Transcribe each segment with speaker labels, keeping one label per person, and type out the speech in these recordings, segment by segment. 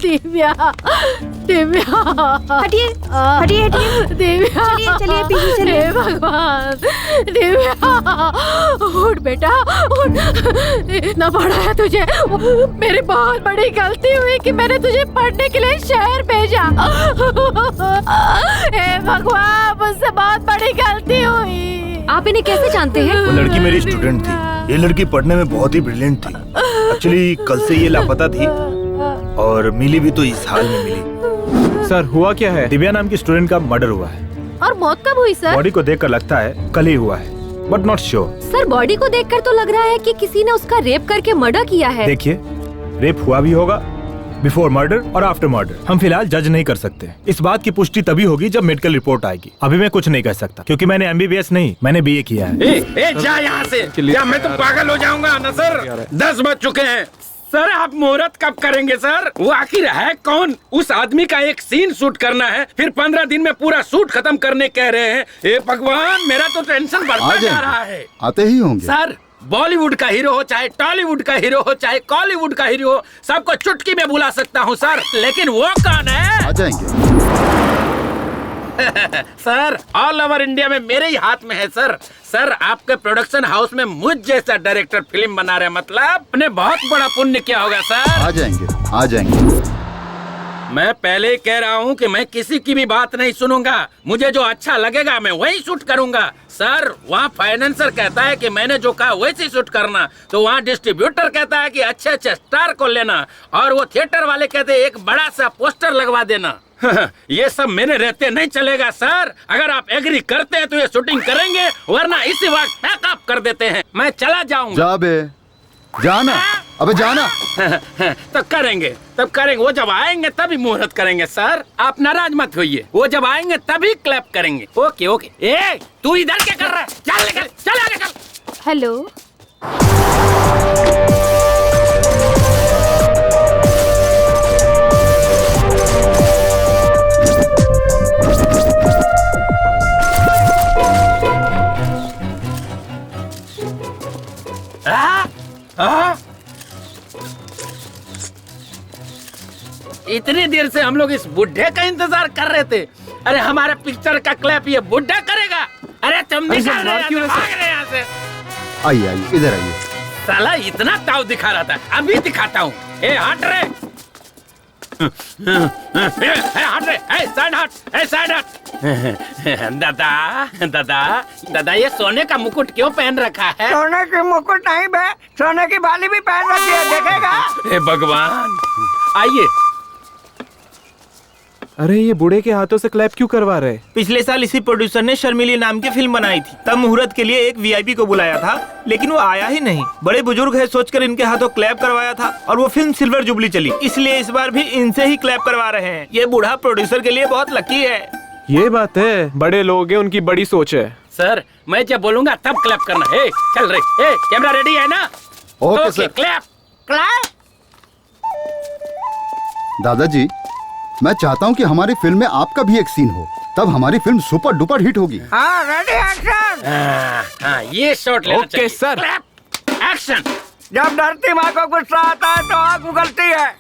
Speaker 1: दिव्या, दिव्या,
Speaker 2: हटिए हटिए हटिए।
Speaker 1: दिव्या,
Speaker 2: चलिए चलिए पीछे चलिए।
Speaker 1: हे भगवान, दिव्या उठ बेटा उठ। इतना बड़ा है तुझे। मेरी बहुत बड़ी गलती हुई कि मैंने तुझे पढ़ने के लिए शहर भेजा। हे भगवान, मुझसे बहुत बड़ी गलती हुई।
Speaker 2: आप इन्हें कैसे जानते हैं?
Speaker 3: वो लड़की मेरी स्टूडेंट थी। ये लड़की पढ़ने में बहुत ही ब्रिलियंट थी। एक्चुअली कल से ये लापता थी और मिली भी तो इस हाल में मिली।
Speaker 4: सर हुआ क्या है?
Speaker 3: दिव्या नाम की स्टूडेंट का मर्डर हुआ है।
Speaker 1: और मौत कब हुई सर?
Speaker 3: बॉडी को देखकर लगता है कल ही हुआ है, but not sure.
Speaker 2: Sir body को देखकर तो लग रहा है कि किसी ने उसका रेप करके मर्डर किया है।
Speaker 3: देखिए, रेप हुआ भी होगा, बिफोर मर्डर और आफ्टर मर्डर। हम फिलहाल जज नहीं कर सकते। इस बात की पुष्टि तभी होगी जब मेडिकल रिपोर्ट आएगी। अभी मैं कुछ नहीं कह सकता क्योंकि मैंने MBBS नहीं, मैंने BA किया है।
Speaker 5: जा यहाँ से। क्या मैं तो पागल हो जाऊंगा ना सर? 10 बज चुके हैं सर। आप मुहूर्त कब करेंगे सर? वो आखिर है कौन? उस आदमी का एक सीन शूट करना है, फिर 15 दिन में पूरा शूट खत्म करने कह रहे हैं। ए भगवान, मेरा तो टेंशन बढ़ता जा रहा है।
Speaker 6: आते ही होंगे
Speaker 5: सर, बॉलीवुड का हीरो हो, चाहे टॉलीवुड का हीरो हो, चाहे कॉलीवुड का हीरो हो, सबको चुटकी में बुला सकता हूँ सर। लेकिन वो कौन है?
Speaker 6: आ जाएंगे
Speaker 5: सर, ऑल ओवर इंडिया में मेरे ही हाथ में है सर। सर, आपके प्रोडक्शन हाउस में मुझ जैसा डायरेक्टर फिल्म बना रहे, मतलब आपने बहुत बड़ा पुण्य किया होगा सर।
Speaker 6: आ जाएंगे आ जाएंगे।
Speaker 5: मैं पहले ही कह रहा हूँ कि मैं किसी की भी बात नहीं सुनूंगा। मुझे जो अच्छा लगेगा मैं वही शूट करूंगा। सर, वहाँ फाइनेंसर कहता है कि मैंने जो कहा वैसे शूट करना, तो वहाँ डिस्ट्रीब्यूटर कहता है कि अच्छे अच्छे स्टार को लेना, और वो थिएटर वाले कहते हैं एक बड़ा सा पोस्टर लगवा देना। ये सब मेरे रहते नहीं चलेगा सर। अगर आप एग्री करते हैं तो ये शूटिंग करेंगे, वरना इसी वक्त पैकअप कर देते हैं। मैं चला जाऊंगा।
Speaker 6: जा बे, जाना, अबे जाना।
Speaker 5: तो करेंगे, तब करेंगे। वो जब आएंगे तभी मुहूर्त करेंगे सर। आप नाराज मत होइए, वो जब आएंगे तभी क्लैप करेंगे। Okay okay. ए, तू इधर क्या कर रहा है? चल निकल, चल आगे चल।
Speaker 1: हेलो,
Speaker 5: इतनी देर से हम लोग इस बुढ़े का इंतजार कर रहे थे। अरे हमारे पिक्चर का क्लैप ये बुढ़ा करेगा? अरे तुम निकल रहे हो, भाग रहे यहाँ से।
Speaker 6: आइए आइए, इधर आइए।
Speaker 5: साला इतना ताव दिखा रहा था, अभी दिखाता हूँ। ए हट रे, हट रे, साइड हट, साइड हट। दादा दादा दादा, ये सोने का मुकुट क्यों पहन रखा है?
Speaker 7: सोने की मुकुट नहीं बे, सोने की बाली भी पहन रखी है, देखेगा?
Speaker 5: हे भगवान, आइए।
Speaker 4: अरे ये बूढ़े के हाथों से क्लैप क्यों करवा रहे?
Speaker 8: पिछले साल इसी प्रोड्यूसर ने शर्मिली नाम की फिल्म बनाई थी। तब मुहूर्त के लिए एक VIP को बुलाया था, लेकिन वो आया ही नहीं। बड़े बुजुर्ग है सोचकर इनके हाथों क्लैप करवाया था, और वो फिल्म सिल्वर जुबली चली। इसलिए इस बार भी इनसे ही क्लैप करवा रहे हैं। ये बूढ़ा प्रोड्यूसर के लिए बहुत लकी है।
Speaker 4: ये बात है, बड़े लोग हैं, उनकी बड़ी सोच है।
Speaker 5: सर, मैं जब बोलूंगा तब क्लैप करना है। चल रही, कैमरा रेडी है ना?
Speaker 6: Okay sir.
Speaker 5: Clap
Speaker 7: clap.
Speaker 6: दादाजी, मैं चाहता हूँ कि हमारी फिल्म में आपका भी एक सीन हो, तब हमारी फिल्म सुपर डुपर हिट होगी।
Speaker 7: हाँ, रेडी एक्शन।
Speaker 5: हाँ, ये शॉट लेना चाहिए।
Speaker 4: Okay sir.
Speaker 5: Clap action.
Speaker 7: जब धरती माँ को गुस्सा आता है तो आग उगलती है,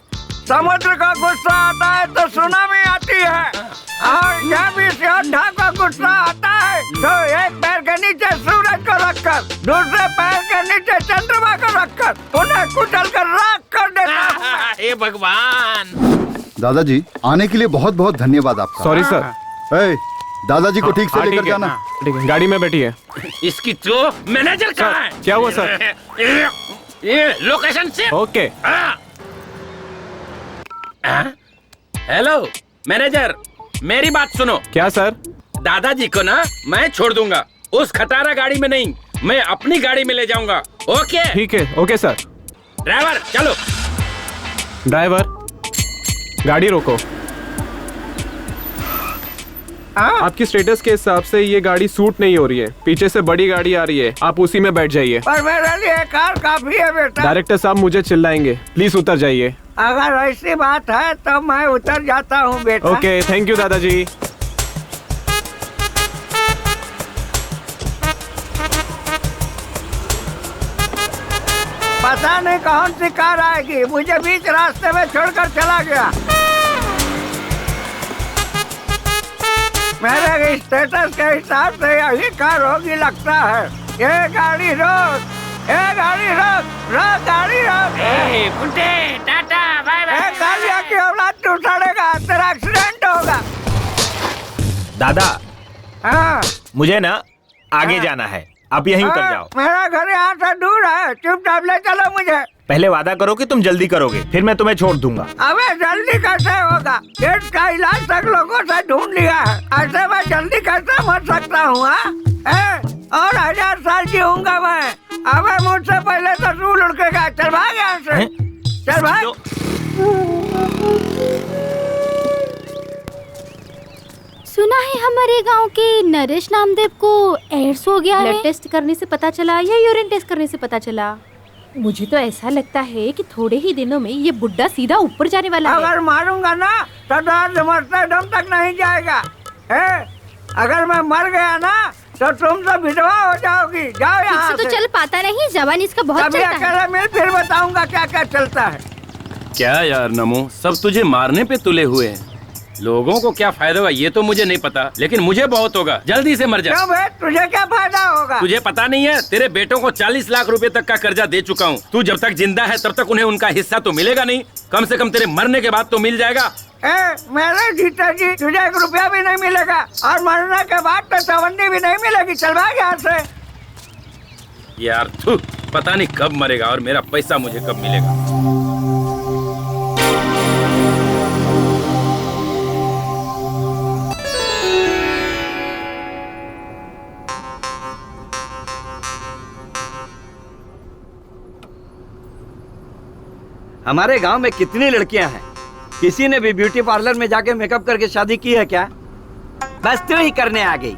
Speaker 7: समुद्र का गुस्सा आता है तो सुनामी आती है, और जब इस योद्धा को गुस्सा आता है तो एक पैर के नीचे सूरज को रखकर, दूसरे पैर के नीचे चंद्रमा को रखकर उन्हें कुचल कर राख कर देता है।
Speaker 5: हे भगवान।
Speaker 6: दादाजी, आने के लिए बहुत बहुत धन्यवाद आपका।
Speaker 4: Sorry sir.
Speaker 6: ए, दादाजी को ठीक से
Speaker 4: हाँ,
Speaker 6: लेकर
Speaker 4: ठीक है,
Speaker 6: जाना।
Speaker 4: ठीक है, गाड़ी में बैठिए।
Speaker 5: इसकी तो मैनेजर कहाँ है?
Speaker 4: क्या हुआ सर?
Speaker 5: ये लोकेशन से।
Speaker 4: ओके।
Speaker 5: हेलो मैनेजर, मेरी बात सुनो।
Speaker 4: क्या सर?
Speaker 5: दादाजी को ना मैं छोड़ दूंगा, उस खटारा गाड़ी में नहीं, मैं अपनी गाड़ी में ले जाऊंगा। ओके?
Speaker 4: ठीक है, ओके सर।
Speaker 5: ड्राइवर चलो।
Speaker 4: ड्राइवर, गाड़ी रोको। आपकी स्टेटस के हिसाब से ये गाड़ी सूट नहीं हो रही है। पीछे से बड़ी गाड़ी आ रही है, आप उसी में बैठ जाइए।
Speaker 7: पर मेरे लिए कार काफी है बेटा।
Speaker 4: डायरेक्टर साहब मुझे चिल्लाएंगे, प्लीज उतर जाइए।
Speaker 7: अगर ऐसी बात है तो मैं उतर जाता हूँ बेटा।
Speaker 4: ओके, थैंक यू दादाजी।
Speaker 7: पता नहीं कौन सी कार आएगी, मुझे बीच रास्ते में छोड़कर चला गया। मेरे स्टेटस के हिसाब से यही कार होगी लगता है। ये गाड़ी रोक, ये गाड़ी रोक, रोक गाड़ी रोक।
Speaker 5: Kunte, tata, bye bye.
Speaker 7: गाड़िया की औलाद तू उठाड़ेगा, तेरा एक्सीडेंट होगा।
Speaker 8: दादा
Speaker 7: हाँ
Speaker 8: मुझे ना आगे जाना है, आप यहीं उतर जाओ।
Speaker 7: मेरा घर यहाँ से दूर है, चुपचाप ले चलो मुझे।
Speaker 8: पहले वादा करो कि तुम जल्दी करोगे, फिर मैं तुम्हें छोड़ दूंगा।
Speaker 7: अबे जल्दी कैसे होगा? पेट का इलाज तक लोगों से ढूंढ लिया है, ऐसे मैं जल्दी कैसे मर सकता हूँ? और 1000 साल जीऊंगा मैं। अबे मुझसे पहले तो तू लुढ़केगा। चल भाग यहाँ से, चल भाग।
Speaker 2: सुना है हमारे गांव के नरेश नामदेव को एड्स हो गया है।
Speaker 1: ब्लड टेस्ट करने से पता चला या यूरिन टेस्ट करने से पता चला? मुझे तो ऐसा लगता है कि थोड़े ही दिनों में ये बुड्ढा सीधा ऊपर जाने वाला है।
Speaker 7: अगर मारूंगा ना तो दर्द मरते दम तक नहीं जाएगा। अगर मैं मर गया ना तो तुम सब विधवा हो जाओगी। जाओ यहाँ
Speaker 2: तो चल पाता नहीं, जवान इसका बहुत
Speaker 7: कभी
Speaker 2: चलता है।
Speaker 7: अकेले मिल, फिर बताऊंगा क्या क्या चलता है।
Speaker 5: क्या यार नमो, सब तुझे मारने पे तुले हुए हैं। लोगों को क्या फायदा होगा ये तो मुझे नहीं पता, लेकिन मुझे बहुत होगा। जल्दी से मर जा।
Speaker 7: क्यों बे, तुझे क्या फायदा होगा?
Speaker 5: तुझे पता नहीं है, तेरे बेटों को 40 लाख रुपए तक का कर्जा दे चुका हूँ। तू जब तक जिंदा है तब तक उन्हें उनका हिस्सा तो मिलेगा नहीं, कम से कम तेरे मरने के बाद तो मिल जाएगा।
Speaker 7: मेरे जीता जी तुझे 1 रुपया भी नहीं मिलेगा, और मरने के बाद तो चवन्नी भी नहीं मिलेगी। चल भाग यहाँ से।
Speaker 5: यार थू, पता नहीं कब मरेगा और मेरा पैसा मुझे कब मिलेगा।
Speaker 7: हमारे गांव में कितनी लड़कियां हैं, किसी ने भी ब्यूटी पार्लर में जाके मेकअप करके शादी की है क्या? बस तू ही करने आ गई।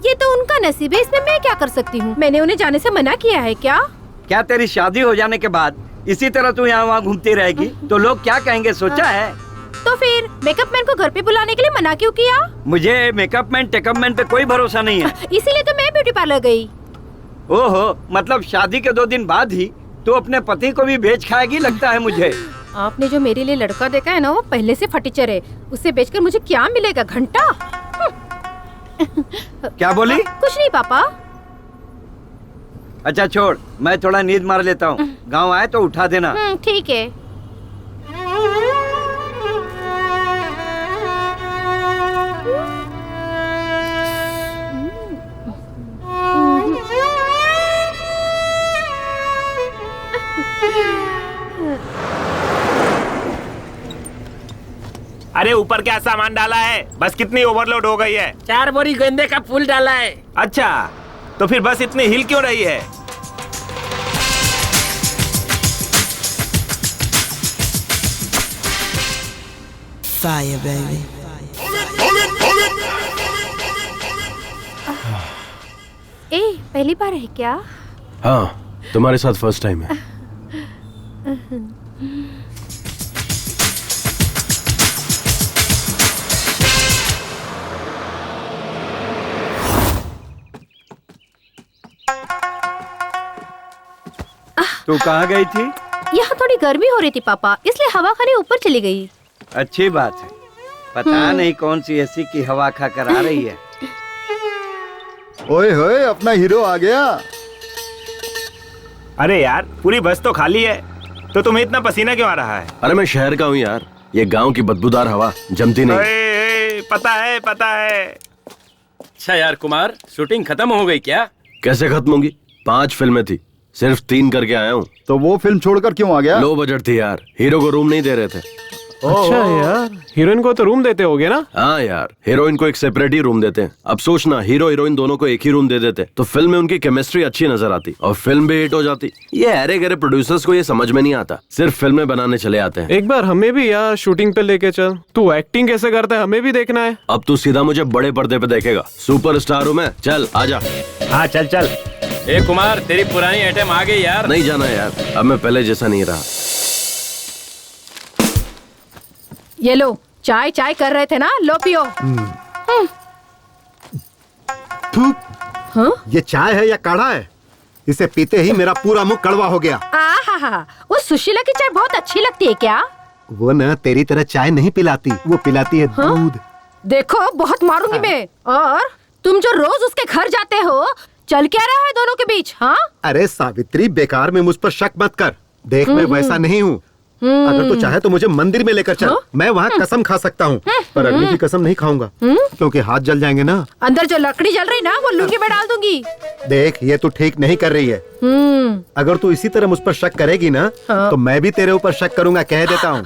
Speaker 1: ये तो उनका नसीब है, इसमें मैं क्या कर सकती हूँ? मैंने उन्हें जाने से मना किया है क्या?
Speaker 7: क्या तेरी शादी हो जाने के बाद इसी तरह तू यहाँ वहाँ घूमती रहेगी तो लोग क्या कहेंगे, सोचा है?
Speaker 1: तो फिर मेकअप मैन को घर पे बुलाने के लिए मना क्यों किया?
Speaker 7: मुझे मेकअप मैन टेकअप मैन पे कोई भरोसा नहीं है।
Speaker 1: इसीलिए तो मैं ब्यूटी पार्लर गई।
Speaker 7: ओहो, मतलब शादी के 2 दिन बाद ही तू अपने पति को भी बेच खाएगी लगता है मुझे।
Speaker 1: आपने जो मेरे लिए लड़का देखा है ना, वो पहले से फटीचर है। उसे बेचकर मुझे क्या मिलेगा? घंटा?
Speaker 7: क्या बोली?
Speaker 1: कुछ नहीं पापा।
Speaker 7: अच्छा छोड़, मैं थोड़ा नींद मार लेता हूँ। गाँव आए तो उठा देना।
Speaker 1: ठीक है।
Speaker 8: अरे ऊपर क्या सामान डाला है? बस कितनी ओवरलोड हो गई है?
Speaker 5: 4 बोरी गेंदे का फूल डाला है।
Speaker 8: अच्छा, तो फिर बस इतनी हिल क्यों रही है?
Speaker 9: Fire, baby.
Speaker 1: पहली बार है क्या?
Speaker 10: हाँ, तुम्हारे साथ फर्स्ट टाइम है।
Speaker 7: तू कहाँ गई थी?
Speaker 1: यहाँ थोड़ी गर्मी हो रही थी पापा, इसलिए हवा खाने ऊपर चली गई।
Speaker 7: अच्छी बात है। पता नहीं कौन सी एसी की हवा खा कर आ रही है।
Speaker 6: ओए होए, अपना हीरो आ गया।
Speaker 8: अरे यार, पूरी बस तो खाली है, तो तुम्हें इतना पसीना क्यों आ रहा है?
Speaker 10: अरे मैं शहर का हूँ यार, ये गांव की बदबूदार हवा जमती नहीं।
Speaker 8: पता है।
Speaker 5: अच्छा यार कुमार, शूटिंग खत्म हो गई क्या?
Speaker 10: कैसे खत्म होगी? 5 फिल्में थी, सिर्फ 3 करके आया हूँ।
Speaker 6: तो वो फिल्म छोड़कर क्यों आ गया?
Speaker 10: लो बजट थी यार, हीरो को रूम नहीं दे रहे थे।
Speaker 4: अच्छा यार, हीरोइन को तो रूम देते होगे ना?
Speaker 10: हाँ यार, हीरोइन को एक सेपरेट ही रूम देते हैं। अब सोचना, हीरो हीरोइन दोनों को एक ही रूम दे देते तो फिल्म में उनकी केमिस्ट्री अच्छी नजर आती और फिल्म भी हिट हो जाती। ये अरे गरे प्रोड्यूसर्स को ये समझ में नहीं आता, सिर्फ फिल्में बनाने चले आते हैं।
Speaker 4: एक बार हमें भी यार शूटिंग पे लेके चल। तू एक्टिंग कैसे करता है हमें भी देखना है।
Speaker 10: अब तू सीधा मुझे बड़े पर्दे पे देखेगा, सुपरस्टार हूँ मैं। चल आजा।
Speaker 8: हाँ चल।
Speaker 5: ए कुमार, तेरी पुरानी आइटम आ गई यार।
Speaker 10: नहीं जाना यार, अब मैं पहले जैसा नहीं रहा।
Speaker 1: ये लो, चाय कर रहे थे ना, लो पियो।
Speaker 6: हाँ? ये चाय है या काढ़ा है?
Speaker 11: इसे पीते ही मेरा पूरा मुंह कड़वा हो गया।
Speaker 1: आहा, वो सुशीला की चाय बहुत अच्छी लगती है क्या?
Speaker 11: वो न तेरी तरह चाय नहीं पिलाती, वो पिलाती है दूध।
Speaker 1: देखो बहुत मारूंगी मैं। और तुम जो रोज उसके घर जाते हो, चल क्या रहा है दोनों के बीच? हाँ
Speaker 11: अरे सावित्री, बेकार में मुझ पर शक मत कर। देख मैं वैसा नहीं हूँ। अगर तू चाहे तो मुझे मंदिर में लेकर चल, मैं वहाँ कसम खा सकता हूँ, पर अग्नि की कसम नहीं खाऊंगा क्योंकि हाथ जल जाएंगे ना।
Speaker 1: अंदर जो लकड़ी जल रही ना, वो लुंगी में डाल दूंगी।
Speaker 11: देख ये तू ठीक नहीं कर रही है। अगर तू इसी तरह मुझ पर शक करेगी ना, तो मैं भी तेरे ऊपर शक करूंगा, कह देता हूँ।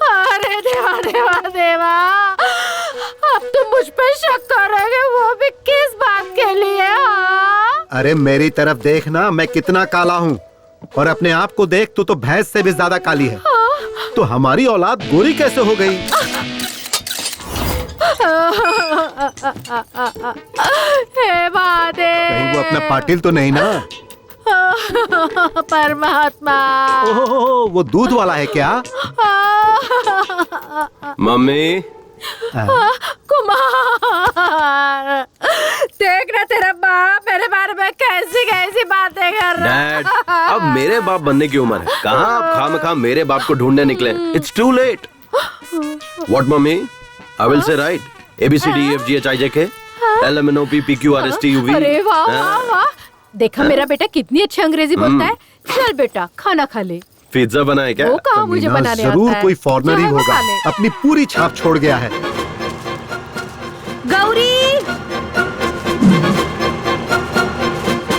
Speaker 1: अरे देवा देवा देवा, अब तुम मुझ पर शक करोगे, वो भी किस बात के लिए?
Speaker 11: अरे मेरी तरफ देख ना, मैं कितना काला हूँ, और अपने आप को देख, तू तो भैंस से भी ज्यादा काली है। तो हमारी औलाद गोरी कैसे हो गई?
Speaker 1: हे महादेव,
Speaker 11: कहीं वो अपना पाटिल तो नहीं ना?
Speaker 1: परमात्मा,
Speaker 11: ओह, वो दूध वाला है क्या?
Speaker 10: मम्मी
Speaker 1: कुमार, देख ना तेरा बाप मेरे बारे में कैसी कैसी बातें कर रहा है।
Speaker 10: डैड, अब मेरे बाप बनने की उम्र है, कहाँ आप खामखा मेरे बाप को ढूंढने निकले? It's too late. What mummy? I will say right ABCDEFGHIJK LMNOP PQRST UV।
Speaker 1: अरे वाह वाह वाह, देखा मेरा बेटा कितनी अच्छी अंग्रेजी बोलता है। चल बेटा खाना खा ले।
Speaker 10: पिज्जा बनाए क्या?
Speaker 1: वो कहाँ मुझे बनाने आता
Speaker 11: जरूर
Speaker 1: है।
Speaker 11: कोई फॉरेनर ही
Speaker 1: चाहे वो
Speaker 11: होगा,
Speaker 1: खा ले।
Speaker 11: अपनी पूरी छाप छोड़ गया है।
Speaker 2: गौरी,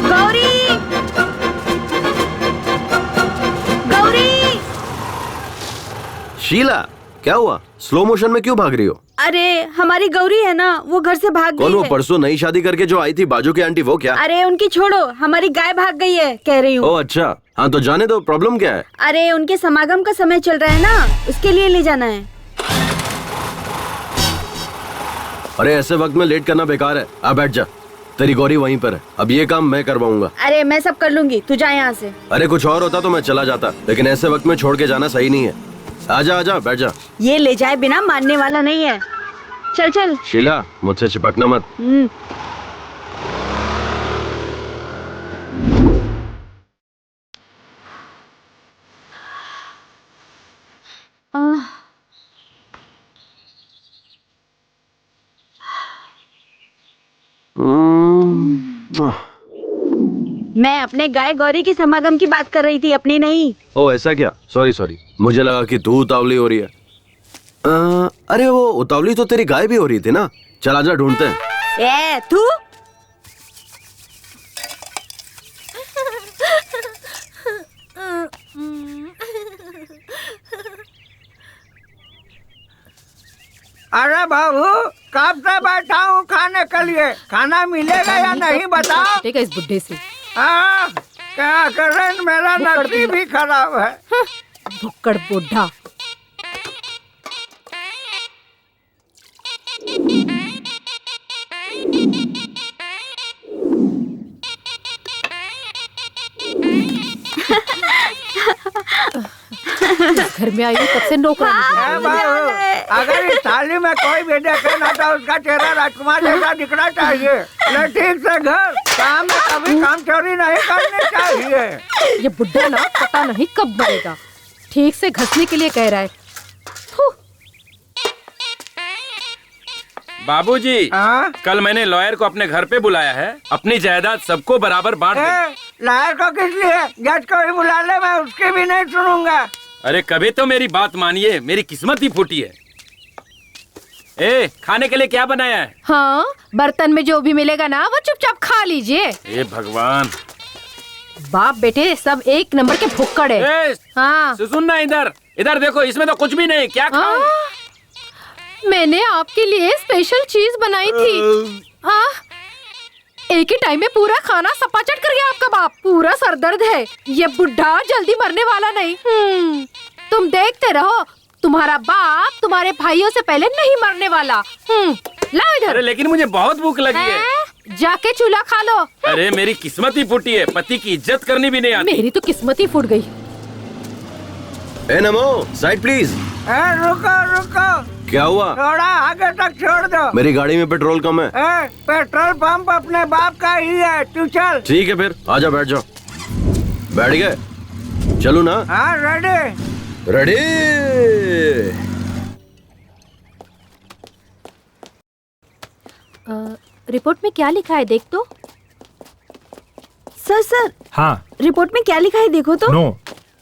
Speaker 2: गौरी, गौरी।
Speaker 10: शीला, क्या हुआ? स्लो मोशन में क्यों भाग रही हो?
Speaker 2: अरे हमारी गौरी है ना, वो घर से भाग
Speaker 10: कौन?
Speaker 2: गई
Speaker 10: वो
Speaker 2: है।
Speaker 10: परसों नई शादी करके जो आई थी बाजू की आंटी, वो क्या?
Speaker 2: अरे उनकी छोड़ो, हमारी गाय भाग गई है कह रही हूँ।
Speaker 10: ओह अच्छा, हाँ तो जाने दो, प्रॉब्लम क्या है?
Speaker 2: अरे उनके समागम का समय चल रहा है ना, उसके लिए ले जाना है।
Speaker 10: अरे ऐसे वक्त में लेट करना बेकार है, आ बैठ जा। तेरी गौरी वहीं पर है, अब ये काम मैं करवाऊंगा।
Speaker 2: अरे मैं सब कर लूंगी, तू जा यहाँ से।
Speaker 10: अरे कुछ और होता तो मैं चला जाता, लेकिन ऐसे वक्त में छोड़ के जाना सही नहीं है। आजा बैठ जा।
Speaker 2: ये ले जाए बिना मानने वाला नहीं है। चल चल।
Speaker 10: शीला, मुझसे चिपकना मत।
Speaker 2: मैं अपने गाय गौरी की समागम की बात कर रही थी, अपनी नहीं।
Speaker 10: ओ ऐसा क्या? सॉरी, मुझे लगा कि तू उतावली हो रही है। अरे वो उतावली तो तेरी गाय भी हो रही थी ना। चल आजा, ढूंढते हैं।
Speaker 2: ए तू
Speaker 7: अरे बाबू, कब से बैठा हूँ खाने के लिए, खाना मिलेगा या नहीं बताओ।
Speaker 1: ठीक है इस बुड्ढे से।
Speaker 7: क्या करें, मेरा नसीब भी खराब है।
Speaker 1: भुक्कड़ बुढ़ा। घर में आई हूँ तब से नौकरानी।
Speaker 7: अगर इस थाली में कोई भी देखे ना तो उसका चेहरा राजकुमार जैसा दिखना चाहिए। ठीक से घर काम में कभी काम चोरी नहीं करनी चाहिए।
Speaker 1: ये बुड्ढा ना पता नहीं कब मरेगा, ठीक से घसने के लिए कह रहा है।
Speaker 5: बाबूजी, कल मैंने लॉयर को अपने घर पे बुलाया है, अपनी जायदाद सबको बराबर बांट दे।
Speaker 7: लॉयर को किस लिए? जज को भी बुला ले, मैं उसकी भी नहीं सुनूंगा।
Speaker 5: अरे कभी तो मेरी बात मानिए, मेरी किस्मत ही फूटी है। खाने के लिए क्या बनाया है?
Speaker 1: हाँ, बर्तन में जो भी मिलेगा ना वो चुपचाप खा लीजिए।
Speaker 5: भगवान,
Speaker 1: बाप बेटे सब एक नंबर के भुक्कड़ है। हाँ
Speaker 5: सुनना, इधर देखो, इसमें तो कुछ भी नहीं, क्या खाऊं?
Speaker 1: मैंने आपके लिए स्पेशल चीज बनाई थी। एक ही टाइम में पूरा खाना सपाचट कर गया आपका बाप। पूरा सरदर्द है, ये बुढ़ा जल्दी मरने वाला नहीं। तुम देखते रहो, तुम्हारा बाप तुम्हारे भाइयों से पहले नहीं मरने वाला। लाओ इधर।
Speaker 5: अरे लेकिन मुझे बहुत भूख लगी है।
Speaker 1: जाके चूल्हा खा लो।
Speaker 5: अरे मेरी किस्मत ही फूटी है, पति की इज्जत करनी भी नहीं आती।
Speaker 1: मेरी तो किस्मत ही फूट गई।
Speaker 10: नमो, साइड प्लीज।
Speaker 7: रुको,
Speaker 10: क्या हुआ?
Speaker 7: थोड़ा आगे तक छोड़ दो।
Speaker 10: मेरी गाड़ी में पेट्रोल कम है।
Speaker 7: पेट्रोल पंप अपने बाप का ही है, तू चल।
Speaker 10: ठीक है फिर, आजा बैठ जाओ। बैठ गए? चलूं ना?
Speaker 7: हाँ रेडी।
Speaker 10: रेडी।
Speaker 1: रिपोर्ट में क्या लिखा है देख तो।
Speaker 2: सर
Speaker 3: हाँ।
Speaker 2: रिपोर्ट में क्या लिखा है देखो तो।
Speaker 3: नो,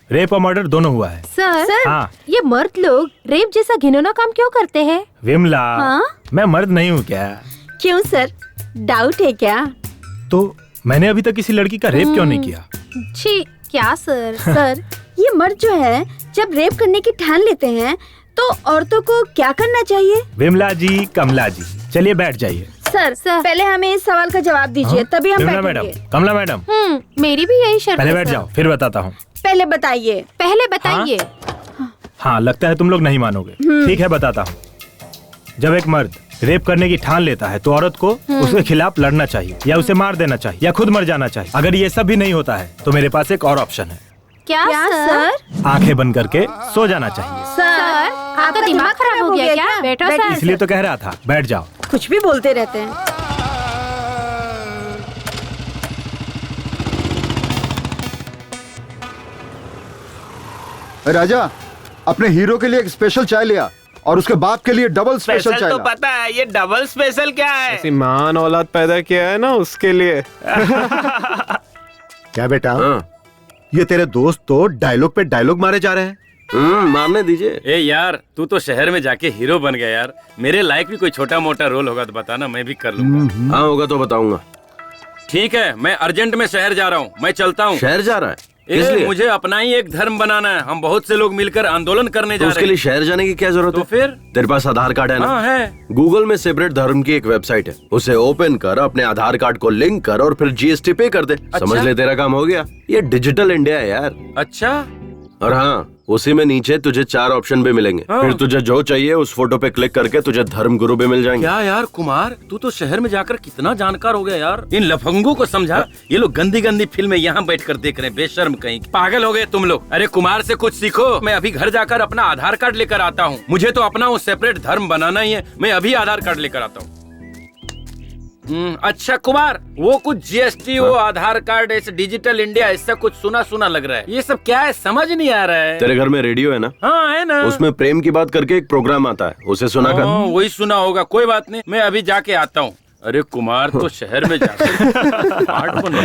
Speaker 3: रेप और मर्डर दोनों हुआ है।
Speaker 1: सर
Speaker 3: हाँ।
Speaker 1: ये मर्द लोग रेप जैसा घिनौना काम क्यों करते हैं?
Speaker 3: विमला,
Speaker 2: हाँ?
Speaker 3: मैं मर्द नहीं हूँ क्या?
Speaker 2: क्यों सर, डाउट है क्या?
Speaker 3: तो मैंने अभी तक किसी लड़की का रेप क्यों नहीं किया?
Speaker 1: छी, क्या सर?
Speaker 2: सर ये मर्द जो है जब रेप करने की ठान लेते हैं तो औरतों को क्या करना चाहिए?
Speaker 3: विमला जी, कमला जी, चलिए बैठ जाइए।
Speaker 2: सर पहले हमें इस सवाल का जवाब दीजिए, तभी हम
Speaker 3: विमला
Speaker 2: बैठेंगे।
Speaker 3: मैडम, कमला मैडम,
Speaker 1: मेरी भी यही शर्त
Speaker 3: पहले
Speaker 1: है
Speaker 3: बैठ
Speaker 1: सर।
Speaker 3: जाओ, फिर बताता हूँ।
Speaker 2: पहले बताइए।
Speaker 1: पहले बताइए।
Speaker 3: हाँ, लगता है तुम लोग नहीं मानोगे। ठीक है, बताता हूँ। जब एक मर्द रेप करने की ठान लेता है तो औरत को उसके खिलाफ लड़ना चाहिए, या उसे मार देना चाहिए, या खुद मर जाना चाहिए। अगर ये सब भी नहीं होता है तो मेरे पास एक और ऑप्शन है।
Speaker 1: क्या सर?
Speaker 3: आंखें बंद करके सो जाना चाहिए।
Speaker 1: सर आपका दिमाग खराब हो गया क्या? बैठो सर।
Speaker 3: इसलिए तो कह रहा था, बैठ जाओ।
Speaker 2: कुछ भी बोलते रहते हैं।
Speaker 6: राजा, अपने हीरो के लिए एक स्पेशल चाय लिया और उसके बाप के लिए डबल स्पेशल चाय
Speaker 8: तो
Speaker 6: ला।
Speaker 8: पता है, ये डबल स्पेशल क्या है?
Speaker 4: ऐसी महान औलाद पैदा किया है ना उसके लिए।
Speaker 11: क्या बेटा?
Speaker 10: हाँ।
Speaker 11: ये तेरे दोस्त तो डायलॉग पे डायलॉग मारे जा रहे हैं।
Speaker 10: मारने दीजिए।
Speaker 5: ए यार, तू तो शहर में जाके हीरो बन गया यार। मेरे लायक भी कोई छोटा मोटा रोल होगा तो बताना, मैं भी कर लूंगा।
Speaker 10: हाँ होगा तो बताऊंगा।
Speaker 5: ठीक है, मैं अर्जेंट में शहर जा रहा हूँ, मैं चलता हूँ।
Speaker 10: शहर जा रहा है?
Speaker 5: इसलिए मुझे अपना ही एक धर्म बनाना है। हम बहुत से लोग मिलकर आंदोलन करने जा रहे हैं।
Speaker 10: उसके लिए शहर जाने की क्या जरूरत है?
Speaker 5: तो फिर
Speaker 10: तेरे पास आधार कार्ड है ना?
Speaker 5: हाँ है।
Speaker 10: गूगल में सेपरेट धर्म की एक वेबसाइट है, उसे ओपन कर, अपने आधार कार्ड को लिंक कर और फिर जीएसटी पे कर दे। समझ ले, तेरा काम हो गया। ये डिजिटल इंडिया है यार।
Speaker 5: अच्छा।
Speaker 10: और हाँ, उसी में नीचे तुझे 4 ऑप्शन भी मिलेंगे। फिर तुझे जो चाहिए उस फोटो पे क्लिक करके तुझे धर्म गुरु भी मिल जाएंगे।
Speaker 5: क्या यार कुमार, तू तो शहर में जाकर कितना जानकार हो गया यार। इन लफंगों को समझा। ये लोग गंदी गंदी फिल्में यहाँ बैठकर देख रहे हैं, बेशर्म कहीं। पागल हो गए तुम लोग। अरे कुमार से कुछ सीखो। मैं अभी घर जाकर अपना आधार कार्ड लेकर आता हूँ। मुझे तो अपना वो सेपरेट धर्म बनाना ही है। मैं अभी आधार कार्ड लेकर आता हूँ। अच्छा कुमार, वो कुछ जीएसटी, वो आधार कार्ड, ऐसे डिजिटल इंडिया, ऐसा कुछ सुना सुना लग रहा है। ये सब क्या है, समझ नहीं आ रहा है।
Speaker 10: तेरे घर में रेडियो है ना?
Speaker 5: हाँ है ना।
Speaker 10: उसमें प्रेम की बात करके एक प्रोग्राम आता है, उसे सुना कर।
Speaker 5: वही सुना होगा, कोई बात नहीं, मैं अभी जाके आता हूँ। अरे कुमार तो शहर में जाकर स्मार्टफोन।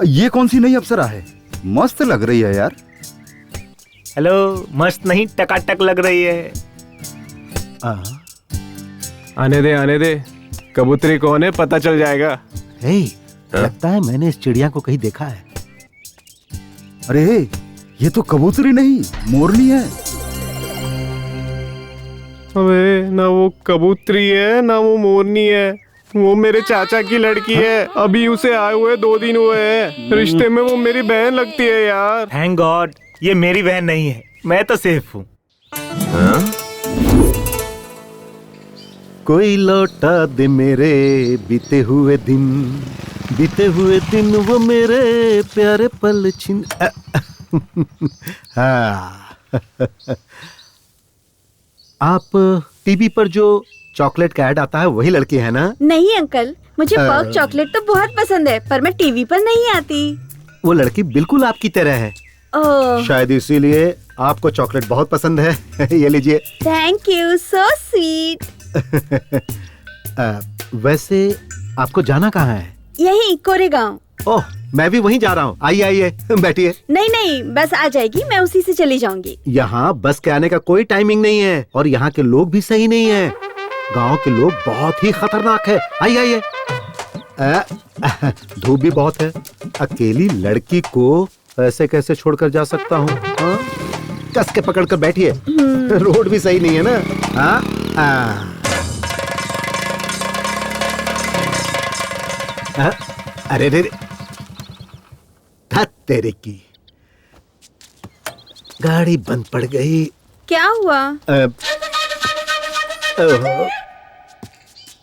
Speaker 6: ये कौन सी नई अप्सरा है? मस्त लग रही है यार।
Speaker 8: हेलो, मस्त नहीं टकाटक लग रही है।
Speaker 4: आने दे, कबूतरी कौन है पता चल जाएगा।
Speaker 11: लगता है मैंने इस चिड़िया को कहीं देखा है।
Speaker 6: अरे ये तो कबूतरी नहीं, मोरनी है।
Speaker 4: अबे ना वो कबूतरी है ना वो मोरनी है, वो मेरे चाचा की लड़की है। अभी उसे आए हुए 2 दिन हुए हैं। रिश्ते में वो मेरी बहन लगती है यार।
Speaker 8: थैंक गॉड, ये मेरी बहन नहीं है, मैं तो सेफ हूँ।
Speaker 11: कोई लौटा दे मेरे बीते हुए दिन वो मेरे प्यारे पल छिन। हाँ। आप टीवी पर जो चॉकलेट का ऐड आता है वही लड़की है ना?
Speaker 2: नहीं अंकल, मुझे पर्क चॉकलेट तो बहुत पसंद है, पर मैं टीवी पर नहीं आती।
Speaker 11: वो लड़की बिल्कुल आपकी तरह है। शायद इसीलिए आपको चॉकलेट बहुत पसंद है। ये लीजिए।
Speaker 2: Thank you, so sweet.
Speaker 11: वैसे आपको जाना कहाँ है?
Speaker 2: यही कोरेगांव।
Speaker 11: ओह, मैं भी वहीं जा रहा हूँ। आइए बैठिए।
Speaker 2: नहीं, बस आ जाएगी, मैं उसी से चली जाऊंगी।
Speaker 11: यहाँ बस के आने का कोई टाइमिंग नहीं है और यहाँ के लोग भी सही नहीं है। गांव के लोग बहुत ही खतरनाक है। आइए। धूप भी बहुत है। अकेली लड़की को ऐसे कैसे छोड़कर जा सकता हूँ? कस के पकड़ कर बैठिए। रोड भी सही नहीं है ना? अरे तेरे की गाड़ी बंद पड़ गई।
Speaker 2: क्या हुआ?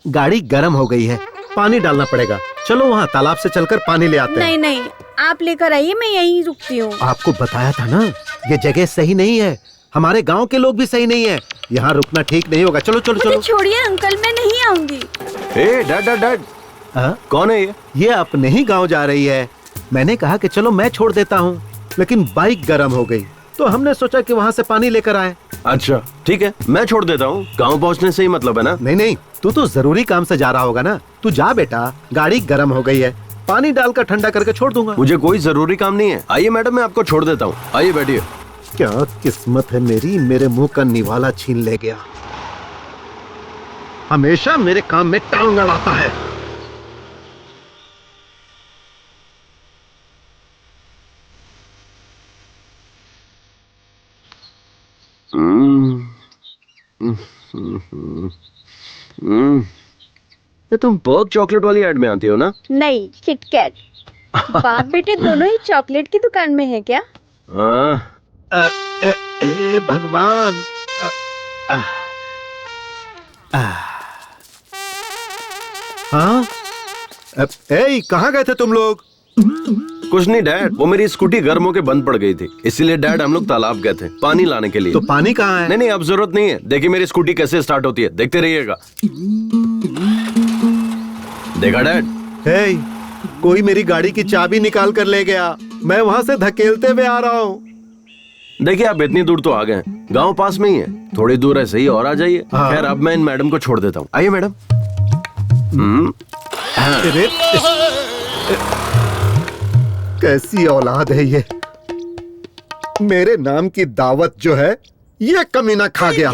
Speaker 11: गाड़ी गर्म हो गई है, पानी डालना पड़ेगा। चलो वहाँ तालाब से चलकर पानी ले आते हैं।
Speaker 2: नहीं, आप लेकर आइए, मैं यहीं रुकती हूँ।
Speaker 11: आपको बताया था ना, ये जगह सही नहीं है। हमारे गांव के लोग भी सही नहीं है। यहाँ रुकना ठीक नहीं होगा। चलो चलो चलो।
Speaker 12: छोड़िए अंकल, मैं नहीं आऊंगी।
Speaker 10: ए डैड डैड डैड, कौन है ये?
Speaker 11: ये अपने ही गांव जा रही है। मैंने कहा कि चलो मैं छोड़ देता हूँ, लेकिन बाइक गर्म हो गई तो हमने सोचा कि वहाँ से पानी लेकर आए।
Speaker 10: अच्छा ठीक है, मैं छोड़ देता हूँ। गांव पहुँचने से ही मतलब है ना?
Speaker 11: नहीं नहीं, तू तो जरूरी काम से जा रहा होगा ना। तू जा बेटा, गाड़ी गर्म हो गई है, पानी डालकर ठंडा करके छोड़ दूंगा।
Speaker 10: मुझे कोई जरूरी काम नहीं है। आइए मैडम, मैं आपको छोड़ देता हूँ। आइए बैठिए।
Speaker 11: क्या किस्मत है मेरी, मेरे मुंह का निवाला छीन ले गया। हमेशा मेरे काम में टांग अड़ाता है।
Speaker 10: ये तुम बर्ग चॉकलेट वाली ऐड में आती हो ना?
Speaker 12: नहीं, किटकैट। बाप बेटे दोनों ही चॉकलेट की दुकान में है क्या?
Speaker 11: भगवान। हाँ, कहाँ गए थे तुम लोग?
Speaker 10: कुछ नहीं डैड, वो मेरी स्कूटी गर्म होके बंद पड़ गई थी, इसीलिए डैड हम लोग तालाब गए थे पानी लाने के लिए।
Speaker 11: तो पानी कहाँ है?
Speaker 10: नहीं नहीं, अब जरूरत नहीं है। देखिए मेरी स्कूटी कैसे स्टार्ट होती है, देखते रहिएगा। देखा डैड?
Speaker 11: कोई मेरी गाड़ी की चाबी निकाल कर ले गया, मैं वहाँ से धकेलते हुए आ रहा हूँ।
Speaker 10: देखिए आप इतनी दूर तो आ गए, गांव पास में ही है, थोड़ी दूर ऐसे ही और आ जाइए। खैर अब मैं इन मैडम को छोड़ देता हूँ। आइए मैडम।
Speaker 11: कैसी औलाद है ये, मेरे नाम की दावत जो है ये कमीना खा गया।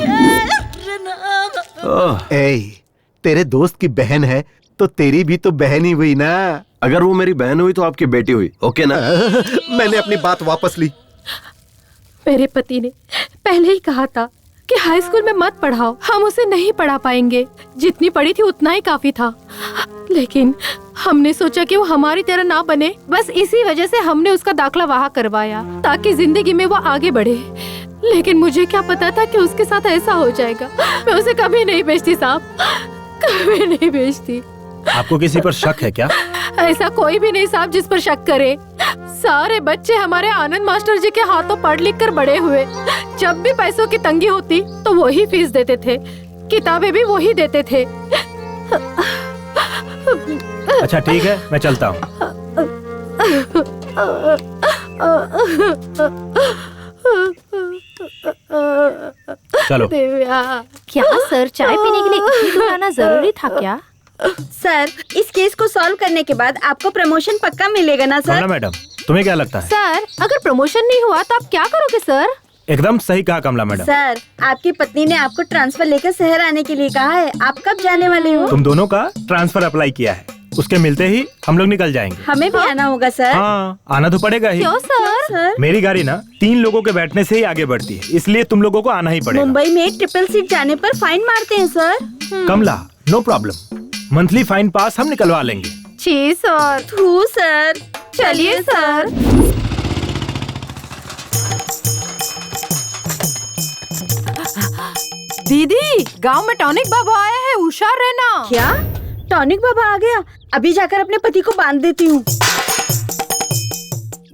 Speaker 11: तेरे दोस्त की बहन है तो तेरी भी तो बहन ही हुई ना।
Speaker 10: अगर वो मेरी बहन हुई तो आपकी बेटी हुई, ओके ना?
Speaker 11: मैंने अपनी बात वापस ली।
Speaker 1: मेरे पति ने पहले ही कहा था कि हाई स्कूल में मत पढ़ाओ, हम उसे नहीं पढ़ा पाएंगे। जितनी पढ़ी थी उतना ही काफी था, लेकिन हमने सोचा कि वो हमारी तरह ना बने, बस इसी वजह से हमने उसका दाखला वहाँ करवाया ताकि जिंदगी में वो आगे बढ़े। लेकिन मुझे क्या पता था कि उसके साथ ऐसा हो जाएगा। मैं उसे कभी नहीं भेजती साहब, कभी नहीं भेजती।
Speaker 3: आपको किसी पर शक है क्या?
Speaker 1: ऐसा कोई भी नहीं साहब जिस पर शक करे। सारे बच्चे हमारे आनंद मास्टर जी के हाथों पढ़ लिख कर बड़े हुए। जब भी पैसों की तंगी होती तो वो ही फीस देते थे, किताबें भी वो ही देते थे।
Speaker 3: अच्छा ठीक है, मैं चलता हूँ। चलो।
Speaker 2: क्या सर, चाय पीने के लिए इतनी दूर आना जरूरी था क्या?
Speaker 12: सर, इस केस को सॉल्व करने के बाद आपको प्रमोशन पक्का मिलेगा ना सर?
Speaker 3: मैडम, तुम्हें क्या लगता है?
Speaker 1: सर, अगर प्रमोशन नहीं हुआ तो आप क्या करोगे सर?
Speaker 3: एकदम सही कहा कमला मैडम।
Speaker 12: सर, आपकी पत्नी ने आपको ट्रांसफर लेकर शहर आने के लिए कहा है। आप कब जाने वाले हो?
Speaker 3: तुम दोनों का ट्रांसफर अप्लाई किया है, उसके मिलते ही हम लोग निकल जाएंगे।
Speaker 12: हमें भी आना होगा सर।
Speaker 3: हाँ, आना तो पड़ेगा ही।
Speaker 12: क्यों सर?
Speaker 3: मेरी गाड़ी ना 3 लोगों के बैठने से ही आगे बढ़ती है, इसलिए तुम लोगों को आना ही पड़ेगा।
Speaker 12: मुंबई में ट्रिपल सीट जाने पर फाइन मारते हैं सर।
Speaker 3: कमला, नो प्रॉब्लम, मंथली फाइन पास हम निकलवा लेंगे।
Speaker 1: जी सर।
Speaker 12: थू सर।
Speaker 1: चलिए सर। दीदी, गांव में टॉनिक बाबा आए हैं, होशियार रहना।
Speaker 12: क्या? टॉनिक बाबा आ गया? अभी जाकर अपने पति को बांध देती हूँ।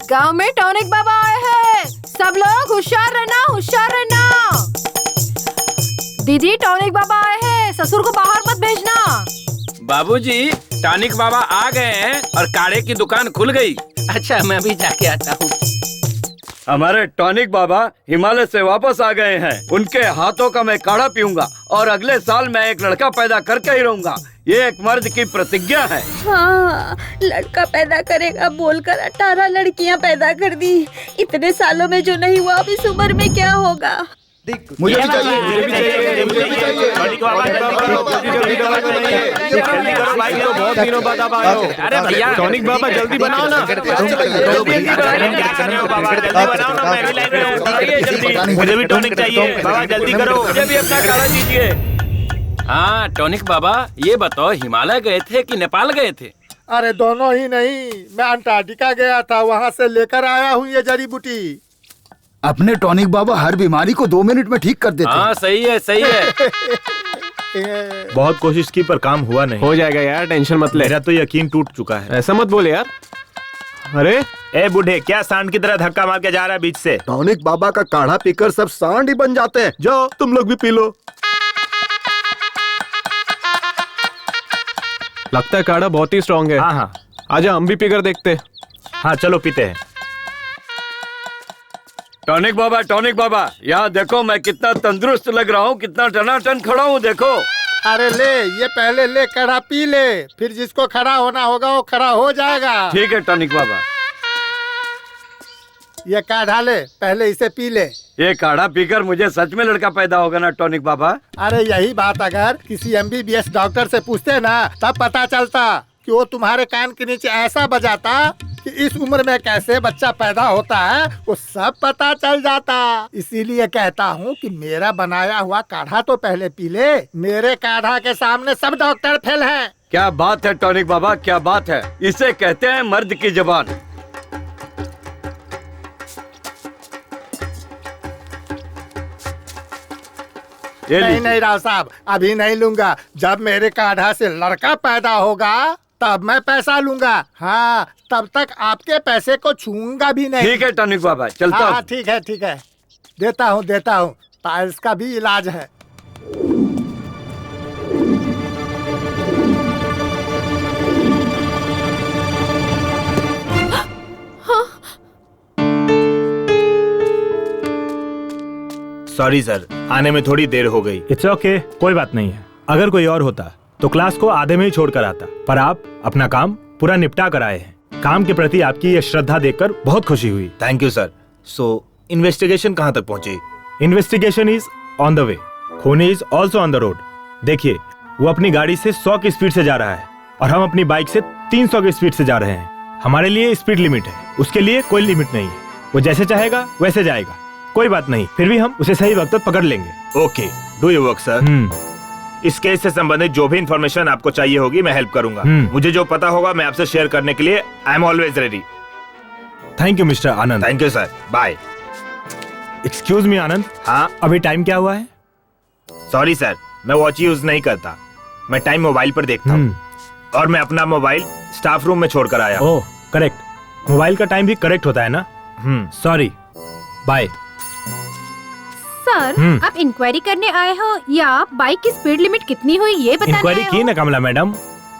Speaker 1: गांव में टॉनिक बाबा आए हैं, सब लोग होशियार रहना, होशियार रहना। दीदी, टॉनिक बाबा आए हैं, ससुर को बाहर मत भेजना।
Speaker 5: बाबूजी, टॉनिक बाबा आ गए हैं और काढ़े की दुकान खुल गई। अच्छा, मैं भी जाके आता हूँ।
Speaker 7: हमारे टॉनिक बाबा हिमालय से वापस आ गए हैं। उनके हाथों का मैं काढ़ा पीऊंगा और अगले साल मैं एक लड़का पैदा करके ही रहूंगा। ये एक मर्द की प्रतिज्ञा है।
Speaker 12: हाँ, लड़का पैदा करेगा बोलकर 18 लड़कियां पैदा कर दी। इतने सालों में जो नहीं हुआ, अब इस उम्र में क्या होगा?
Speaker 6: मुझे भी चाहिए, मुझे भी चाहिए, मुझे भी चाहिए।
Speaker 4: बहुत दिनों बाद आप आए हो।
Speaker 5: अरे भैया,
Speaker 4: टॉनिक बाबा जल्दी बनाओ ना।
Speaker 8: मुझे भी टॉनिक चाहिए बाबा, जल्दी करो।
Speaker 5: मुझे भी अपना काढ़ा दीजिए। हाँ टॉनिक बाबा, ये बताओ हिमालय गए थे कि नेपाल गए थे?
Speaker 13: अरे दोनों ही नहीं, मैं अंटार्कटिका गया था, वहाँ से लेकर आया हूँ ये जड़ी बूटी।
Speaker 6: अपने टॉनिक बाबा हर बीमारी को 2 मिनट में ठीक कर देते हैं।
Speaker 5: हाँ सही है, सही है।
Speaker 3: बहुत कोशिश की पर काम हुआ नहीं।
Speaker 4: हो जाएगा यार, टेंशन मत ले।
Speaker 3: मेरा तो यकीन टूट चुका है।
Speaker 4: ऐसा मत बोले यार। अरे
Speaker 8: ए बूढ़े, क्या सांड की तरह धक्का मार के जा रहा है बीच से?
Speaker 11: टॉनिक बाबा का काढ़ा पीकर सब सांड ही बन जाते हैं। जाओ तुम लोग भी पी लो।
Speaker 4: लगता है काढ़ा बहुत ही स्ट्रांग है।
Speaker 3: हाँ हाँ,
Speaker 4: आजा हम भी पीकर देखते।
Speaker 3: हाँ चलो पीते हैं।
Speaker 7: टॉनिक बाबा, यहाँ देखो मैं कितना तंदुरुस्त लग रहा हूँ, कितना टनाटन खड़ा हूँ, देखो।
Speaker 13: अरे ले, ये पहले ले काढ़ा पी ले, फिर जिसको खड़ा होना होगा वो खड़ा हो जाएगा।
Speaker 7: ठीक है टॉनिक बाबा।
Speaker 13: ये काढ़ा ले, पहले इसे पी ले।
Speaker 7: ये काढ़ा पीकर मुझे सच में लड़का पैदा होगा ना टॉनिक बाबा?
Speaker 13: अरे यही बात अगर किसी MBBS डॉक्टर से पूछते ना, तब पता चलता कि वो तुम्हारे कान के नीचे ऐसा बजाता कि इस उम्र में कैसे बच्चा पैदा होता है वो सब पता चल जाता। इसीलिए कहता हूँ कि मेरा बनाया हुआ काढ़ा तो पहले पी ले। मेरे काढ़ा के सामने सब डॉक्टर फेल हैं।
Speaker 7: क्या बात है टॉनिक बाबा, क्या बात है। इसे कहते हैं मर्द की जबान।
Speaker 13: नहीं राव साहब, अभी नहीं लूंगा। जब मेरे काढ़ा से लड़का पैदा होगा तब मैं पैसा लूंगा। हाँ, तब तक आपके पैसे को छूंगा भी नहीं।
Speaker 7: ठीक है टॉनिक बाबा, चलता हूँ।
Speaker 13: हाँ ठीक है, देता हूँ। पाइल्स का भी इलाज है।
Speaker 8: सॉरी सर, आने में थोड़ी देर हो गई।
Speaker 3: इट्स ओके, कोई बात नहीं है। अगर कोई और होता तो क्लास को आधे में ही छोड़ कर आता, पर आप अपना काम पूरा निपटा कर आए हैं। काम के प्रति आपकी ये श्रद्धा देखकर बहुत खुशी हुई।
Speaker 8: Thank you sir. So investigation कहाँ तक पहुँची?
Speaker 3: Investigation is on the way. खूनी is also on the road. देखिए, वो अपनी गाड़ी से 100 की स्पीड से जा रहा है और हम अपनी बाइक से 300 की स्पीड से जा रहे हैं। हमारे लिए स्पीड लिमिट है, उसके लिए कोई लिमिट नहीं है। वो जैसे चाहेगा वैसे जाएगा, कोई बात नहीं। फिर भी हम उसे सही वक्त पर पकड़ लेंगे।
Speaker 8: Okay, do your work sir. इस केस से संबंधित जो भी इंफॉर्मेशन आपको चाहिए होगी मैं हेल्प करूंगा। मुझे जो पता होगा मैं आपसे शेयर करने के लिए I am always ready.
Speaker 3: Thank you mister Anand.
Speaker 8: Thank you sir, bye.
Speaker 3: Excuse me Anand.
Speaker 8: हाँ,
Speaker 3: अभी टाइम क्या हुआ है?
Speaker 8: सॉरी सर, मैं वॉच यूज नहीं करता। मैं टाइम मोबाइल पर देखता हूँ और मैं अपना मोबाइल स्टाफ रूम में छोड़कर आया।
Speaker 3: ओह करेक्ट, मोबाइल का टाइम भी करेक्ट होता है ना। Sorry, bye.
Speaker 1: सर, आप इंक्वायरी करने आए हो या आप बाइक की स्पीड लिमिट कितनी हुई ये बताने आए हो?
Speaker 3: इंक्वायरी की ना कमला मैडम।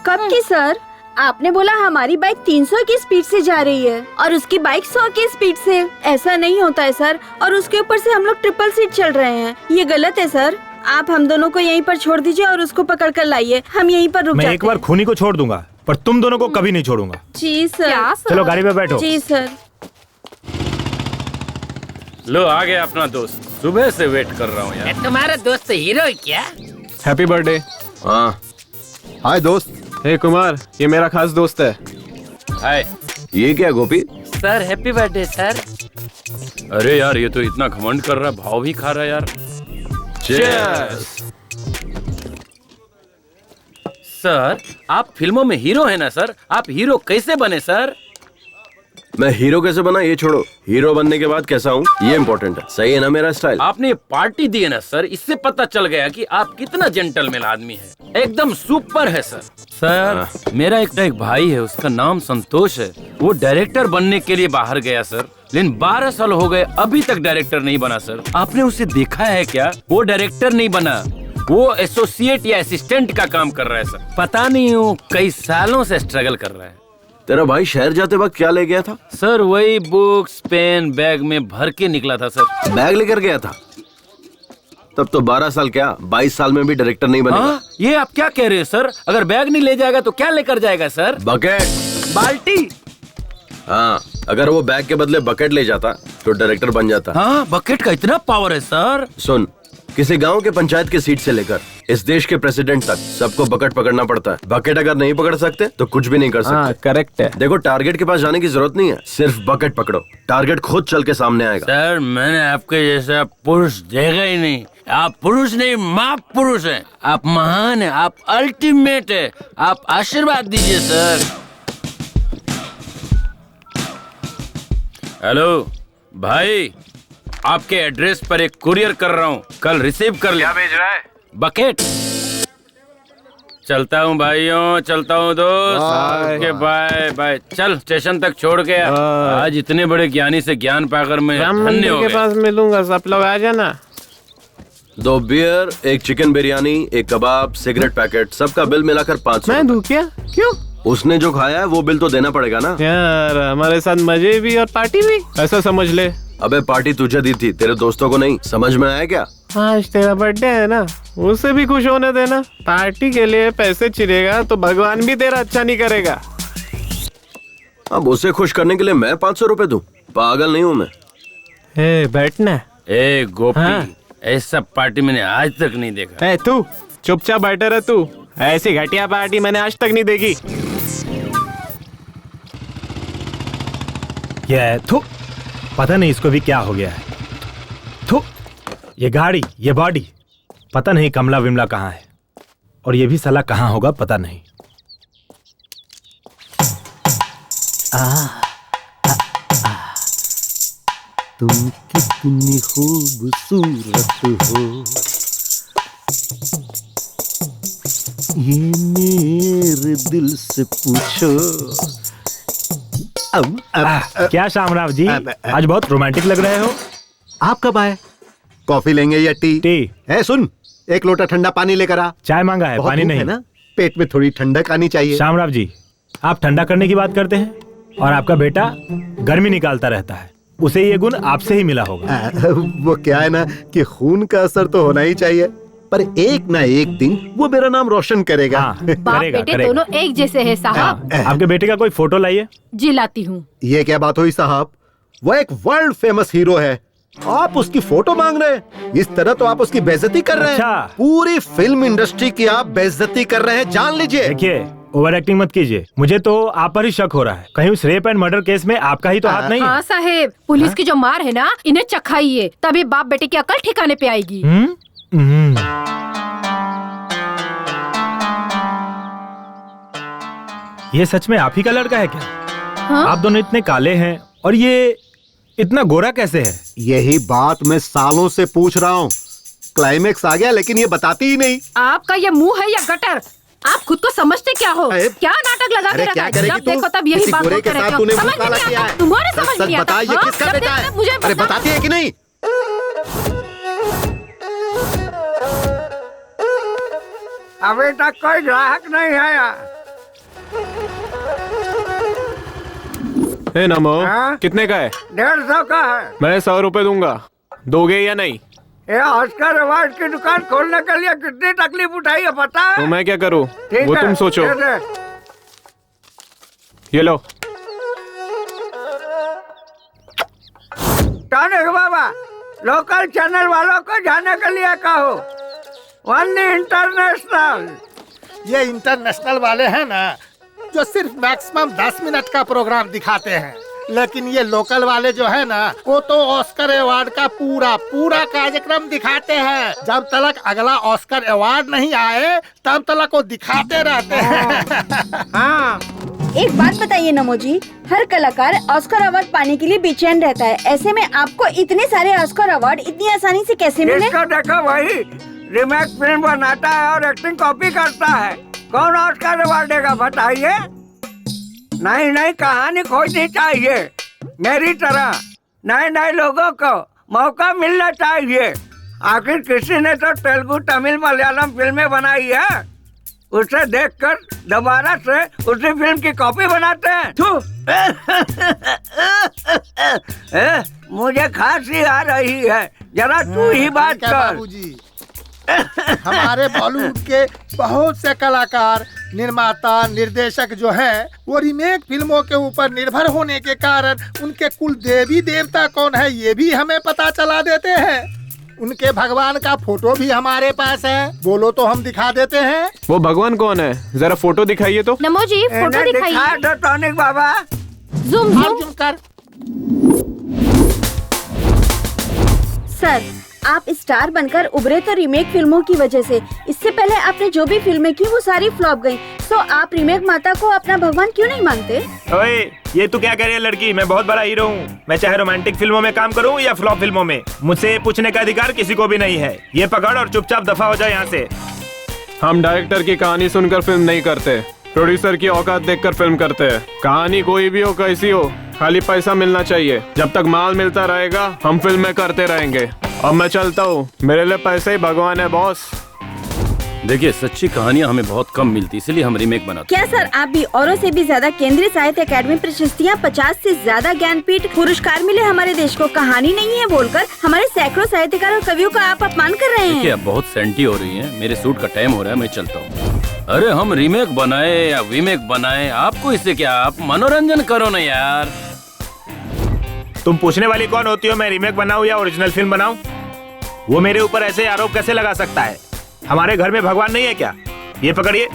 Speaker 12: कब की सर? आपने बोला हमारी बाइक 300 की स्पीड से जा रही है और उसकी बाइक 100 की स्पीड से। ऐसा नहीं होता है सर, और उसके ऊपर से हम लोग ट्रिपल सीट चल रहे हैं। ये गलत है सर। आप हम दोनों को यहीं पर छोड़ दीजिए और उसको पकड़ कर लाइए। हम यहीं पर रुक जाते हैं।
Speaker 3: मैं एक बार खूनी को छोड़ दूंगा, पर तुम दोनों को कभी नहीं छोड़ूंगा।
Speaker 12: जी सर।
Speaker 1: क्या सर?
Speaker 3: चलो गाड़ी में बैठो।
Speaker 12: जी सर।
Speaker 5: लो आ गया अपना दोस्त, सुबह से वेट कर रहा हूँ यार।
Speaker 14: तुम्हारा दोस्त हीरो है क्या?
Speaker 4: Happy birthday.
Speaker 10: हाँ,
Speaker 6: हाय दोस्त।
Speaker 4: हे कुमार, ये मेरा खास दोस्त है।
Speaker 5: हाय।
Speaker 10: ये क्या Gopi?
Speaker 14: Sir happy birthday sir.
Speaker 5: अरे यार, ये तो इतना घमंड कर रहा, भाव भी खा रहा यार।
Speaker 10: Cheers!
Speaker 5: सर, आप फिल्मों में हीरो है ना सर? आप हीरो कैसे बने सर?
Speaker 10: मैं हीरो कैसे बना ये छोड़ो, हीरो बनने के बाद कैसा हूँ ये इम्पोर्टेंट है। सही है ना मेरा स्टाइल?
Speaker 5: आपने पार्टी दी है ना सर, इससे पता चल गया कि आप कितना जेंटलमैन आदमी है। एकदम सुपर है सर। सर, मेरा एक भाई है, उसका नाम संतोष है। वो डायरेक्टर बनने के लिए बाहर गया सर, लेकिन 12 साल हो गए अभी तक डायरेक्टर नहीं बना सर। आपने उसे देखा है क्या? वो डायरेक्टर नहीं बना, वो एसोसिएट या असिस्टेंट का काम कर रहा है सर। पता नहीं वो कई सालों से स्ट्रगल कर रहा है।
Speaker 10: तेरा भाई शहर जाते वक्त क्या ले गया था?
Speaker 5: सर वही बुक्स पेन बैग में भर के निकला था सर।
Speaker 10: बैग लेकर गया था? तब तो 12 साल क्या 22 साल में भी डायरेक्टर नहीं बनेगा।
Speaker 5: हाँ? ये आप क्या कह रहे हैं सर? अगर बैग नहीं ले जाएगा तो क्या लेकर जाएगा सर?
Speaker 10: बकेट।
Speaker 5: बाल्टी?
Speaker 10: हाँ, अगर वो बैग के बदले बकेट ले जाता तो डायरेक्टर बन जाता।
Speaker 5: हाँ, बकेट का इतना पावर है सर।
Speaker 10: सुन, किसी गांव के पंचायत की सीट से लेकर इस देश के प्रेसिडेंट तक सबको बकेट पकड़ना पड़ता है। बकेट अगर नहीं पकड़ सकते तो कुछ भी नहीं कर सकते।
Speaker 4: करेक्ट है।
Speaker 10: देखो, टारगेट के पास जाने की जरूरत नहीं है, सिर्फ बकेट पकड़ो, टारगेट खुद चल के सामने आएगा।
Speaker 5: सर, मैंने आपके जैसा पुरुष देखा ही नहीं। आप पुरुष नहीं, महापुरुष हैं। आप महान हैं, आप अल्टीमेट है। आप आशीर्वाद दीजिए सर। हेलो भाई, आपके एड्रेस पर एक कुरियर कर रहा हूँ, कल रिसीव कर ले।
Speaker 8: क्या भेज रहा है?
Speaker 5: बकेट। चलता हूँ भाइयों, चलता हूँ दोस्त। Okay bye bye. चल स्टेशन तक छोड़ के आ। आज इतने बड़े ज्ञानी से ज्ञान पाकर मैं धन्य हो
Speaker 4: के
Speaker 5: गया।
Speaker 4: पास मिलूंगा, सब लोग आ जाना।
Speaker 10: 2 बियर, 1 चिकन बिरयानी, 1 कबाब, सिगरेट पैकेट, सबका बिल मिलाकर 500।
Speaker 4: मैं दूं क्या? क्यों?
Speaker 10: उसने जो खाया है वो बिल तो देना पड़ेगा ना
Speaker 4: यार। हमारे साथ मजे भी और पार्टी भी, ऐसा समझ ले।
Speaker 10: अबे पार्टी तुझे दी थी, तेरे दोस्तों को नहीं। समझ में आया क्या?
Speaker 4: आज तेरा बर्थडे है ना, उसे भी खुश होने देना। पार्टी के लिए पैसे चिरेगा तो भगवान भी तेरा अच्छा नहीं करेगा।
Speaker 10: अब उसे खुश करने के लिए मैं 500 रुपए दूं? पागल नहीं हूँ मैं।
Speaker 4: बैठना।
Speaker 5: ए गोपी, ऐसा पार्टी मैंने आज तक नहीं देखा।
Speaker 4: तू चुपचाप बैठे रह। तू ऐसी घटिया पार्टी मैंने आज तक नहीं देखी।
Speaker 3: ये थू, पता नहीं इसको भी क्या हो गया है। थू, ये गाड़ी, ये बॉडी, पता नहीं कमला विमला कहाँ है, और ये भी साला कहाँ होगा पता नहीं।
Speaker 11: तुम कितनी खूबसूरत हो, ये मेरे दिल से पूछो।
Speaker 3: क्या शामराव जी, आज बहुत रोमांटिक लग रहे हो।
Speaker 11: आप कब आए? कॉफी लेंगे या टी? टी। सुन, 1 लोटा ठंडा पानी लेकर आ।
Speaker 3: चाय मांगा है, पानी नहीं
Speaker 11: है ना। पेट में थोड़ी ठंडक आनी चाहिए।
Speaker 3: शामराव जी, आप ठंडा करने की बात करते हैं और आपका बेटा गर्मी निकालता रहता है। उसे ये गुण आपसे ही मिला होगा।
Speaker 11: वो क्या है ना कि खून का असर तो होना ही चाहिए, पर एक ना एक दिन वो मेरा नाम रोशन करेगा।
Speaker 1: बाप बेटे दोनों एक जैसे हैं साहब।
Speaker 3: आपके बेटे का कोई फोटो लाइए।
Speaker 1: जी लाती हूँ।
Speaker 11: ये क्या बात हुई साहब? वो एक वर्ल्ड फेमस हीरो है, आप उसकी फोटो मांग रहे हैं? इस तरह तो आप उसकी बेइज्जती कर रहे हैं। पूरी फिल्म इंडस्ट्री की आप बेइज्जती कर रहे हैं, जान लीजिए।
Speaker 3: देखिए, ओवर एक्टिंग मत कीजिए। मुझे तो आप पर ही शक हो रहा है। कहीं उस रेप एंड मर्डर केस में आपका ही तो हाथ नहीं है?
Speaker 1: हाँ साहेब, पुलिस की जो मार है ना, इन्हें चखाइए, तभी बाप बेटे की अकल ठिकाने पे आएगी।
Speaker 3: ये सच में आप ही का लड़का है क्या? आप दोनों इतने काले हैं और ये इतना गोरा कैसे है?
Speaker 11: यही बात मैं सालों से पूछ रहा हूँ। क्लाइमेक्स आ गया लेकिन ये बताती ही नहीं।
Speaker 1: आपका ये मुंह है या गटर? आप खुद को समझते क्या हो? क्या नाटक लगा के रखा है? जब देखो तब यही बात बोलते रहते हो। समझ में नहीं आता? तुम्हारे समझ में नहीं आता?
Speaker 11: बता, ये किसका बेटा है?
Speaker 1: मुझे
Speaker 11: अरे बताती है कि नहीं?
Speaker 7: अभी तक कोई ग्राहक नहीं आया।
Speaker 4: नमो, कितने का है?
Speaker 7: 150 का है।
Speaker 4: मैं 100 रुपए दूंगा, दोगे या नहीं?
Speaker 7: ये ऑस्कर अवार्ड की दुकान खोलने के लिए कितनी तकलीफ उठाई है पता है?
Speaker 4: तो मैं क्या करूं? वो तुम सोचो। ये लो।
Speaker 7: टॉनिक बाबा, लोकल चैनल वालों को जाने के लिए कहो। वन्नी इंटरनेशनल।
Speaker 13: ये इंटरनेशनल वाले हैं ना, जो सिर्फ मैक्सिमम 10 मिनट का प्रोग्राम दिखाते हैं, लेकिन ये लोकल वाले जो है ना, वो तो ऑस्कर अवार्ड का पूरा कार्यक्रम दिखाते हैं। जब तक अगला ऑस्कर अवार्ड नहीं आए तब तक वो दिखाते रहते हैं।
Speaker 12: हाँ। एक बात बताइए नमो जी, हर कलाकार ऑस्कर अवार्ड पाने के लिए बेचैन रहता है, ऐसे में आपको इतने सारे ऑस्कर अवार्ड इतनी आसानी से कैसे मिले?
Speaker 7: इसको देखो, वही रीमेक फिल्म बनाता है और एक्टिंग कॉपी करता है। कौन ऑस्कर अवार्ड देगा बताइए? नहीं, कहानी खोजनी चाहिए। मेरी तरह नए लोगों को मौका मिलना चाहिए। आखिर किसी ने तो तेलुगु, तमिल, मलयालम फिल्में बनाई है, उसे देखकर दोबारा से उसी फिल्म की कॉपी बनाते हैं। मुझे खांसी आ रही है, जरा तू ही बात कर।
Speaker 13: बाबूजी, हमारे बॉलीवुड के बहुत से कलाकार, निर्माता, निर्देशक जो हैं, वो रीमेक फिल्मों के ऊपर निर्भर होने के कारण उनके कुल देवी देवता कौन है ये भी हमें पता चला देते हैं। उनके भगवान का फोटो भी हमारे पास है, बोलो तो हम दिखा देते हैं।
Speaker 4: वो भगवान कौन है? जरा फोटो दिखाइए तो।
Speaker 1: नमो जी, फोटो दिखाइए।
Speaker 7: दो टॉनिक बाबा।
Speaker 1: ज़ूम
Speaker 13: कर।
Speaker 12: सर, आप स्टार बनकर उभरे तो रीमेक फिल्मों की वजह से। इससे पहले आपने जो भी फिल्में की वो सारी फ्लॉप गयी, तो आप रीमेक माता को अपना भगवान क्यों नहीं मानते?
Speaker 8: ओए, ये तू क्या कह रही है लड़की? मैं बहुत बड़ा हीरो हूँ। मैं चाहे रोमांटिक फिल्मों में काम करूँ या फ्लॉप फिल्मों में, मुझसे पूछने का अधिकार किसी को भी नहीं है। ये पकड़ और चुपचाप दफा हो जाए यहाँ से।
Speaker 4: हम डायरेक्टर की कहानी सुनकर फिल्म नहीं करते, प्रोड्यूसर की औकात देखकर फिल्म करते हैं। कहानी कोई भी हो, कैसी हो, खाली पैसा मिलना चाहिए। जब तक माल मिलता रहेगा हम फिल्में करते रहेंगे। अब मैं चलता हूँ, मेरे लिए पैसे ही भगवान है बॉस।
Speaker 5: देखिए, सच्ची कहानियाँ हमें बहुत कम मिलती, इसलिए हम रीमेक बनाते।
Speaker 12: क्या सर आप भी औरों से भी ज्यादा केंद्रीय साहित्य अकादमी प्रशस्तियाँ, 50 से ज्यादा ज्ञानपीठ पुरस्कार मिले हमारे देश को, कहानी नहीं है बोलकर हमारे सैकड़ों साहित्यकार और कवियों का आप अपमान कर रहे
Speaker 5: देखिए,
Speaker 12: हैं।
Speaker 5: अब बहुत सेंटी हो रही है, मेरे सूट का टाइम हो रहा है, मैं चलता हूँ। अरे हम रीमेक बनाए या वीमेक बनाए, आपको इससे क्या, आप मनोरंजन करो ना यार।
Speaker 3: तुम पूछने वाली कौन होती हो मैं रीमेक बनाऊं या ओरिजिनल फिल्म बनाऊं? वो मेरे ऊपर ऐसे आरोप कैसे लगा सकता है? हमारे घर में भगवान नहीं है क्या? ये पकड़िए,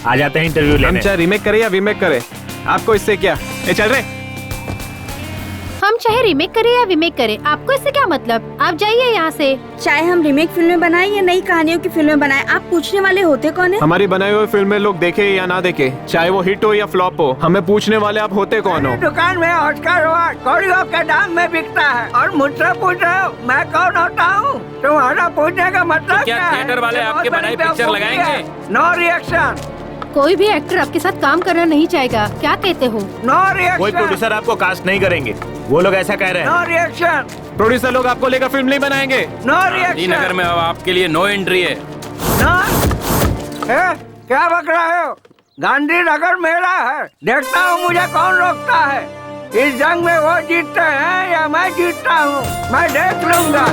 Speaker 3: आ जाते हैं इंटरव्यू लेने।
Speaker 4: हम चाहे रीमेक करें या वीमेक करें, आपको इससे क्या? ये चल रहे।
Speaker 1: हम चाहे रीमेक करें या वीमेक करें, आपको इससे क्या मतलब? आप जाइए यहाँ से।
Speaker 12: चाहे हम रीमेक फिल्में बनाएं या नई कहानियों की फिल्में बनाएं, आप पूछने वाले होते कौन है?
Speaker 4: हमारी बनाई हुई फिल्में लोग देखे या ना देखे, चाहे वो हिट हो या फ्लॉप हो, हमें पूछने वाले आप होते कौन हो?
Speaker 7: दुकान में ऑस्कर अवार्ड कौड़ियों के दाम में बिकता है और मुझसे पूछ रहे हो मैं कौन होता हूँ? तुम्हारा पूछने का मतलब
Speaker 5: क्या थिएटर वाले आपके बनाई पिक्चर लगाएंगे?
Speaker 7: No reaction.
Speaker 1: कोई भी एक्टर आपके साथ काम करना नहीं चाहेगा, क्या कहते हो?
Speaker 7: No reaction.
Speaker 3: कोई प्रोड्यूसर आपको कास्ट नहीं करेंगे, वो लोग ऐसा कह रहे हैं।
Speaker 7: No reaction.
Speaker 4: प्रोड्यूसर लोग आपको लेकर फिल्म नहीं बनाएंगे।
Speaker 7: No reaction.
Speaker 5: नगर में अब आपके लिए नो एंट्री है।
Speaker 7: क्या बक रहे हो? गांधी नगर मेरा है, देखता हूँ मुझे कौन रोकता है। इस जंग में वो जीतते हैं या मैं जीतता हूँ, मैं देख लूंगा।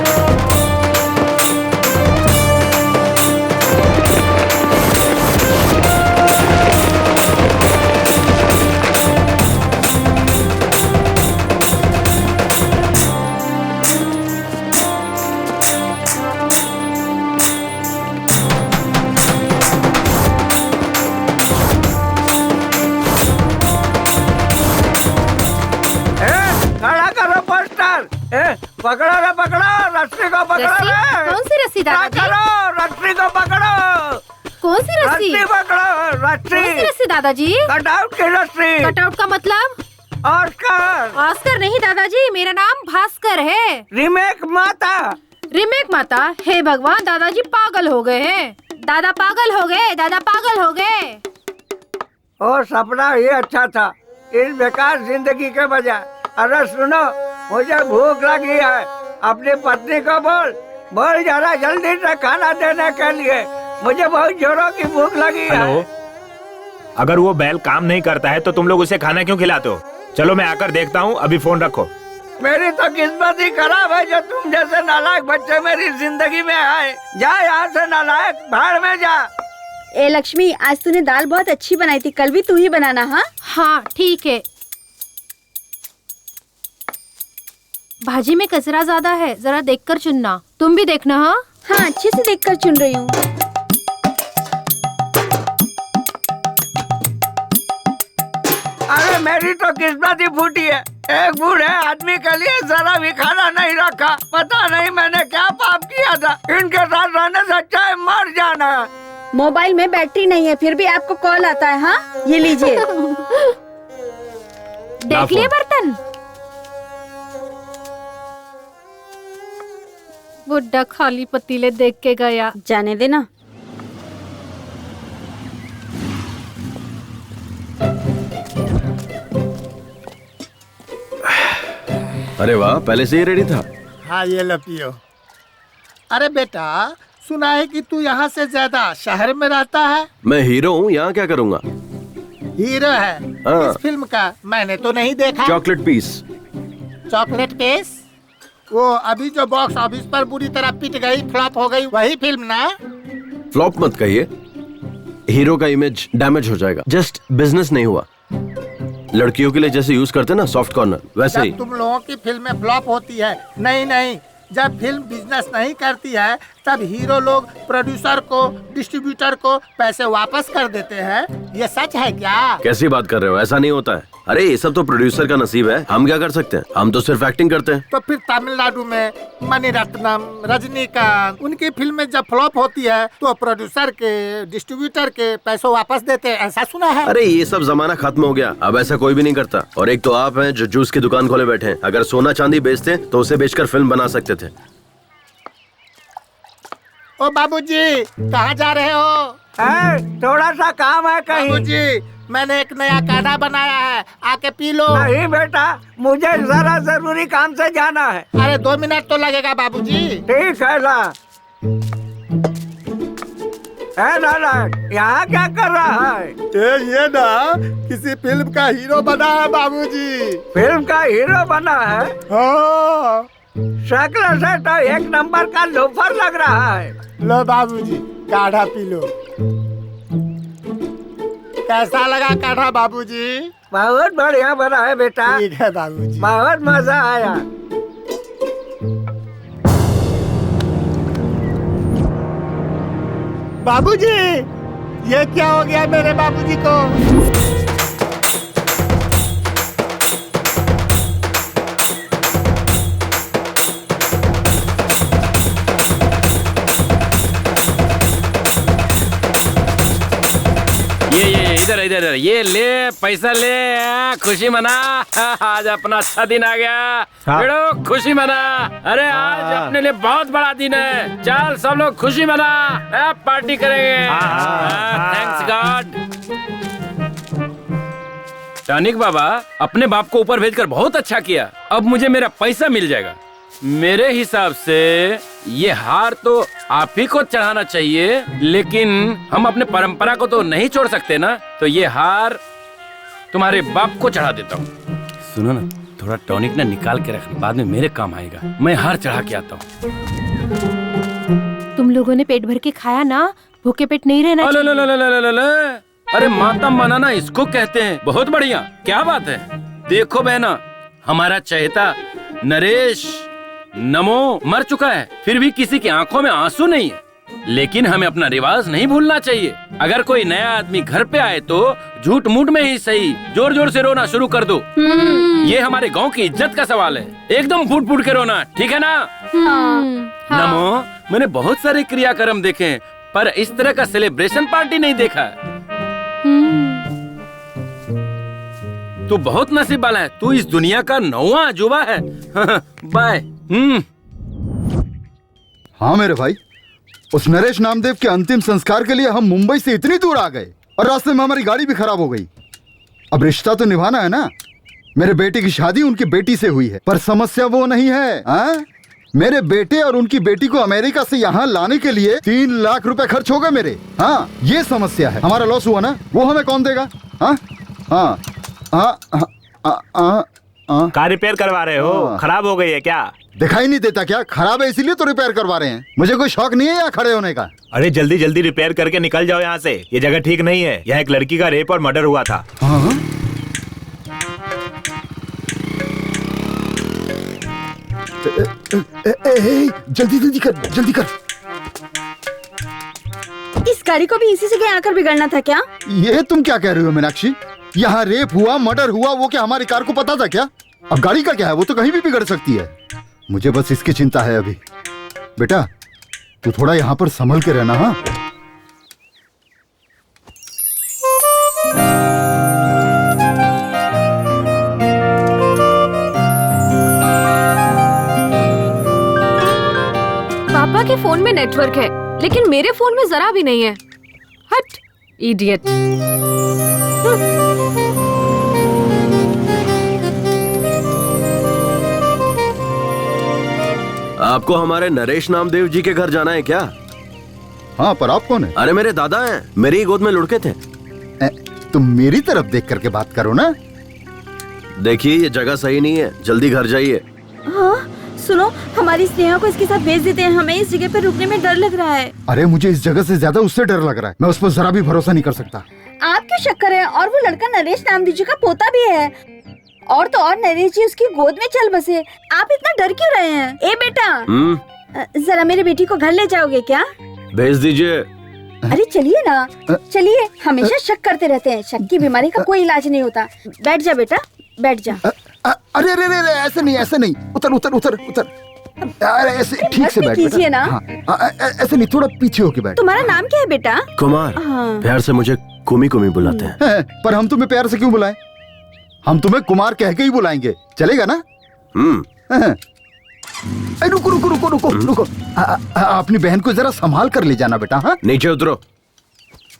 Speaker 7: पकड़ो रे, पकड़ो रस्सी को, पकड़ो रे।
Speaker 1: कौन सी रस्सी दादाजी?
Speaker 7: रस्सी को पकड़ो।
Speaker 1: कौन सी रस्सी?
Speaker 7: पकड़ो रस्सी।
Speaker 1: कौन सी रस्सी दादाजी?
Speaker 7: कटआउट की रस्सी।
Speaker 1: कटआउट का मतलब?
Speaker 7: ऑस्कर।
Speaker 1: ऑस्कर नहीं दादाजी, मेरा नाम भास्कर है।
Speaker 7: रीमेक माता।
Speaker 1: रीमेक माता? हे भगवान, दादाजी पागल हो गए हैं। दादा पागल हो गए, दादा पागल हो गए।
Speaker 7: ओ सपना ये अच्छा था इस बेकार जिंदगी के बजाय। अरे सुनो, मुझे भूख लगी है, अपनी पत्नी को बोल जरा जल्दी से खाना देने के लिए, मुझे बहुत जोरों की भूख लगी है।
Speaker 3: अगर वो बैल काम नहीं करता है तो तुम लोग उसे खाना क्यों खिलाते हो? चलो मैं आकर देखता हूँ, अभी फोन रखो।
Speaker 7: मेरी तो किस्मत ही खराब है जो तुम जैसे नालायक बच्चे मेरी जिंदगी में आए। जा यहाँ से नालायक, भाड़ में जा।
Speaker 12: ए लक्ष्मी, आज तूने दाल बहुत अच्छी बनाई थी, कल भी तू ही बनाना। हाँ
Speaker 1: हाँ ठीक है। भाजी में कचरा ज्यादा है, जरा देखकर चुनना। तुम भी देखना। हाँ
Speaker 12: हाँ, अच्छे से देखकर चुन रही हूँ।
Speaker 7: अरे मेरी तो किस्मत ही फूटी है, एक बूढ़े आदमी के लिए जरा भी खाना नहीं रखा। पता नहीं मैंने क्या पाप किया था, इनके साथ रहने से अच्छा है मर जाना।
Speaker 12: मोबाइल में बैटरी नहीं है, फिर भी आपको कॉल आता है। हाँ ये लीजिए।
Speaker 1: देख लिए बर्तन? बुड्ढा खाली पतीले देख के गया।
Speaker 12: जाने देना।
Speaker 10: अरे वाह, पहले से ही रेडी था।
Speaker 13: हाँ ये लो पियो। अरे बेटा, सुना है कि तू यहाँ से ज्यादा शहर में रहता है।
Speaker 10: मैं हीरो हूँ, यहाँ क्या करूँगा?
Speaker 13: हीरो है
Speaker 10: हाँ।
Speaker 13: इस फिल्म का? मैंने तो नहीं देखा।
Speaker 10: Chocolate piece.
Speaker 13: Chocolate piece? वो अभी जो बॉक्स ऑफिस पर बुरी तरह पिट गई, फ्लॉप हो गई, वही फिल्म ना?
Speaker 10: फ्लॉप मत कहिए, हीरो का इमेज डैमेज हो जाएगा। जस्ट बिजनेस नहीं हुआ। लड़कियों के लिए जैसे यूज करते ना सॉफ्ट कॉर्नर, वैसे ही।
Speaker 13: तुम लोगों की फिल्में फ्लॉप होती है। नहीं, जब फिल्म बिजनेस नहीं करती है तब हीरो लोग प्रोड्यूसर को, डिस्ट्रीब्यूटर को पैसे वापस कर देते हैं। ये सच है क्या?
Speaker 10: कैसी बात कर रहे हो? ऐसा नहीं होता है। अरे ये सब तो प्रोड्यूसर का नसीब है, हम क्या कर सकते हैं? हम तो सिर्फ एक्टिंग करते हैं।
Speaker 13: तो फिर तमिलनाडु में मणिरत्नम, रजनीकांत, उनकी फिल्में जब फ्लॉप होती है तो प्रोड्यूसर के, डिस्ट्रीब्यूटर के पैसों वापस देते हैं, ऐसा सुना है।
Speaker 10: अरे ये सब जमाना खत्म हो गया, अब ऐसा कोई भी नहीं करता। और एक तो आप हैं जो जूस की दुकान खोले बैठे हैं। अगर सोना चांदी बेचते तो उसे बेचकर फिल्म बना सकते थे।
Speaker 13: ओ बाबूजी, कहाँ जा रहे हो?
Speaker 7: थोड़ा सा काम है कहीं।
Speaker 13: बाबूजी, मैंने एक नया काढ़ा बनाया है, आके पी लो।
Speaker 7: नहीं बेटा, मुझे जरा जरूरी काम से जाना है।
Speaker 13: अरे 2 मिनट तो लगेगा बाबूजी।
Speaker 7: ठीक है ला। नारायण, यहाँ क्या कर रहा है?
Speaker 13: ये ना किसी फिल्म का हीरो बना है बाबूजी।
Speaker 7: फिल्म का हीरो बना है?
Speaker 13: हाँ।
Speaker 7: शक्ल से तो 1 नंबर का लोफर लग रहा है।
Speaker 13: लो बाबूजी, काढ़ा पी लो। कैसा लगा काढ़ा बाबूजी?
Speaker 7: बहुत बढ़िया बना है बेटा।
Speaker 13: ठीक है बाबूजी।
Speaker 7: बहुत मजा आया।
Speaker 13: बाबूजी, ये क्या हो गया मेरे बाबूजी को?
Speaker 5: ये इधर इधर इधर, ये ले पैसा ले, खुशी मना। आज अपना अच्छा दिन आ गया। बेड़ो खुशी मना। अरे आज अपने लिए बहुत बड़ा दिन है। चल सब लोग खुशी मना, पार्टी करेंगे। Thanks God. टॉनिक बाबा, अपने बाप को ऊपर भेजकर बहुत अच्छा किया। अब मुझे मेरा पैसा मिल जाएगा। मेरे हिसाब से ये हार तो आप ही को चढ़ाना चाहिए, लेकिन हम अपने परंपरा को तो नहीं छोड़ सकते ना। तो ये हार तुम्हारे बाप को चढ़ा देता हूँ। सुनो ना, थोड़ा टॉनिक ना निकाल के रखना, बाद में मेरे काम आएगा। मैं हार चढ़ा के आता हूँ।
Speaker 1: तुम लोगों ने पेट भर के खाया ना, भूखे पेट नहीं रहना चाहिए।
Speaker 5: अरे मातम मनाना इसको कहते हैं। बहुत बढ़िया, क्या बात है। देखो बहना, हमारा चहेता नरेश नमो मर चुका है, फिर भी किसी की आंखों में आंसू नहीं है। लेकिन हमें अपना रिवाज नहीं भूलना चाहिए। अगर कोई नया आदमी घर पे आए तो झूठ मूठ में ही सही जोर जोर से रोना शुरू कर दो। ये हमारे गांव की इज्जत का सवाल है। एकदम फूट फूट के रोना, ठीक है ना? नमो, मैंने बहुत सारे क्रियाक्रम देखे हैं, पर इस तरह का सेलिब्रेशन पार्टी नहीं देखा। तू बहुत नसीब वाला है। तू इस दुनिया का 9वां अजूबा है। बाय।
Speaker 6: हाँ मेरे भाई, उस नरेश नामदेव के अंतिम संस्कार के लिए हम मुंबई से इतनी दूर आ गए और रास्ते में हमारी गाड़ी भी खराब हो गई। अब रिश्ता तो निभाना है ना। मेरे बेटे की शादी उनकी बेटी से हुई है, पर समस्या वो नहीं है। मेरे बेटे और उनकी बेटी को अमेरिका से यहाँ लाने के लिए 3 लाख रुपए खर्च हो गए मेरे। हाँ, ये समस्या है। हमारा लॉस हुआ ना, वो हमें कौन देगा?
Speaker 8: कार रिपेयर करवा रहे हो? खराब हो गई है क्या?
Speaker 6: दिखाई नहीं देता क्या? खराब है इसीलिए तो रिपेयर करवा रहे हैं। मुझे कोई शौक नहीं है यहाँ खड़े होने का।
Speaker 8: अरे जल्दी जल्दी रिपेयर करके निकल जाओ यहाँ से। ये जगह ठीक नहीं है। यहाँ एक लड़की का रेप और मर्डर हुआ था।
Speaker 6: जल्दी जल्दी कर, जल्दी कर।
Speaker 12: इस गाड़ी को भी इसी जगह आकर बिगड़ना था क्या?
Speaker 6: ये तुम क्या कह रही हो मीनाक्षी? यहाँ रेप हुआ, मर्डर हुआ, वो क्या हमारी कार को पता था क्या? अब गाड़ी का क्या है, वो तो कहीं भी बिगड़ सकती है। मुझे बस इसकी चिंता है अभी। बेटा, तू थोड़ा यहाँ पर संभल के रहना। हाँ,
Speaker 1: पापा के फोन में नेटवर्क है, लेकिन मेरे फोन में जरा भी नहीं है। हट, इडियट।
Speaker 10: आपको हमारे नरेश नामदेव जी के घर जाना है क्या?
Speaker 6: हाँ, पर आप कौन है?
Speaker 10: अरे मेरे दादा हैं, मेरी ही गोद में लुढ़के थे।
Speaker 6: तुम मेरी तरफ देख करके बात करो ना।
Speaker 10: देखिए, ये जगह सही नहीं है, जल्दी घर जाइए।
Speaker 12: हाँ, सुनो, हमारी स्नेहा को इसके साथ भेज देते हैं। हमें इस जगह पर रुकने में डर लग रहा है।
Speaker 6: अरे मुझे इस जगह से ज्यादा उससे डर लग रहा है। मैं उस पर जरा भी भरोसा नहीं कर सकता।
Speaker 12: आप क्यों शक कर रहे हैं? और वो लड़का नरेश नामदेव जी का पोता भी है। और तो और नरेश जी उसकी गोद में चल बसे। आप इतना डर क्यों रहे हैं? ए बेटा, जरा मेरी बेटी को घर ले जाओगे क्या?
Speaker 10: भेज दीजिए।
Speaker 12: अरे चलिए ना, चलिए। हमेशा शक करते रहते हैं। शक की बीमारी का कोई इलाज नहीं होता। बैठ जा बेटा, बैठ जा।
Speaker 6: अरे अरे अरे, ऐसे नहीं, ऐसे नहीं। उतर उतर उतर उतर। अरे ऐसे ठीक से बैठ
Speaker 12: कीजिए ना।
Speaker 6: ऐसे नहीं, थोड़ा पीछे होके बैठ।
Speaker 12: तुम्हारा नाम क्या है बेटा?
Speaker 10: कुमार। प्यार से मुझे कुमी कुमी बुलाते हैं।
Speaker 6: पर हम तुम्हें प्यार से क्यों बुलाएं? हम तुम्हें कुमार कह के ही बुलाएंगे, चलेगा ना? रुको रुको रुको रुको रुको। अपनी बहन को जरा संभाल कर ले जाना बेटा। हाँ,
Speaker 10: नीचे उतरो।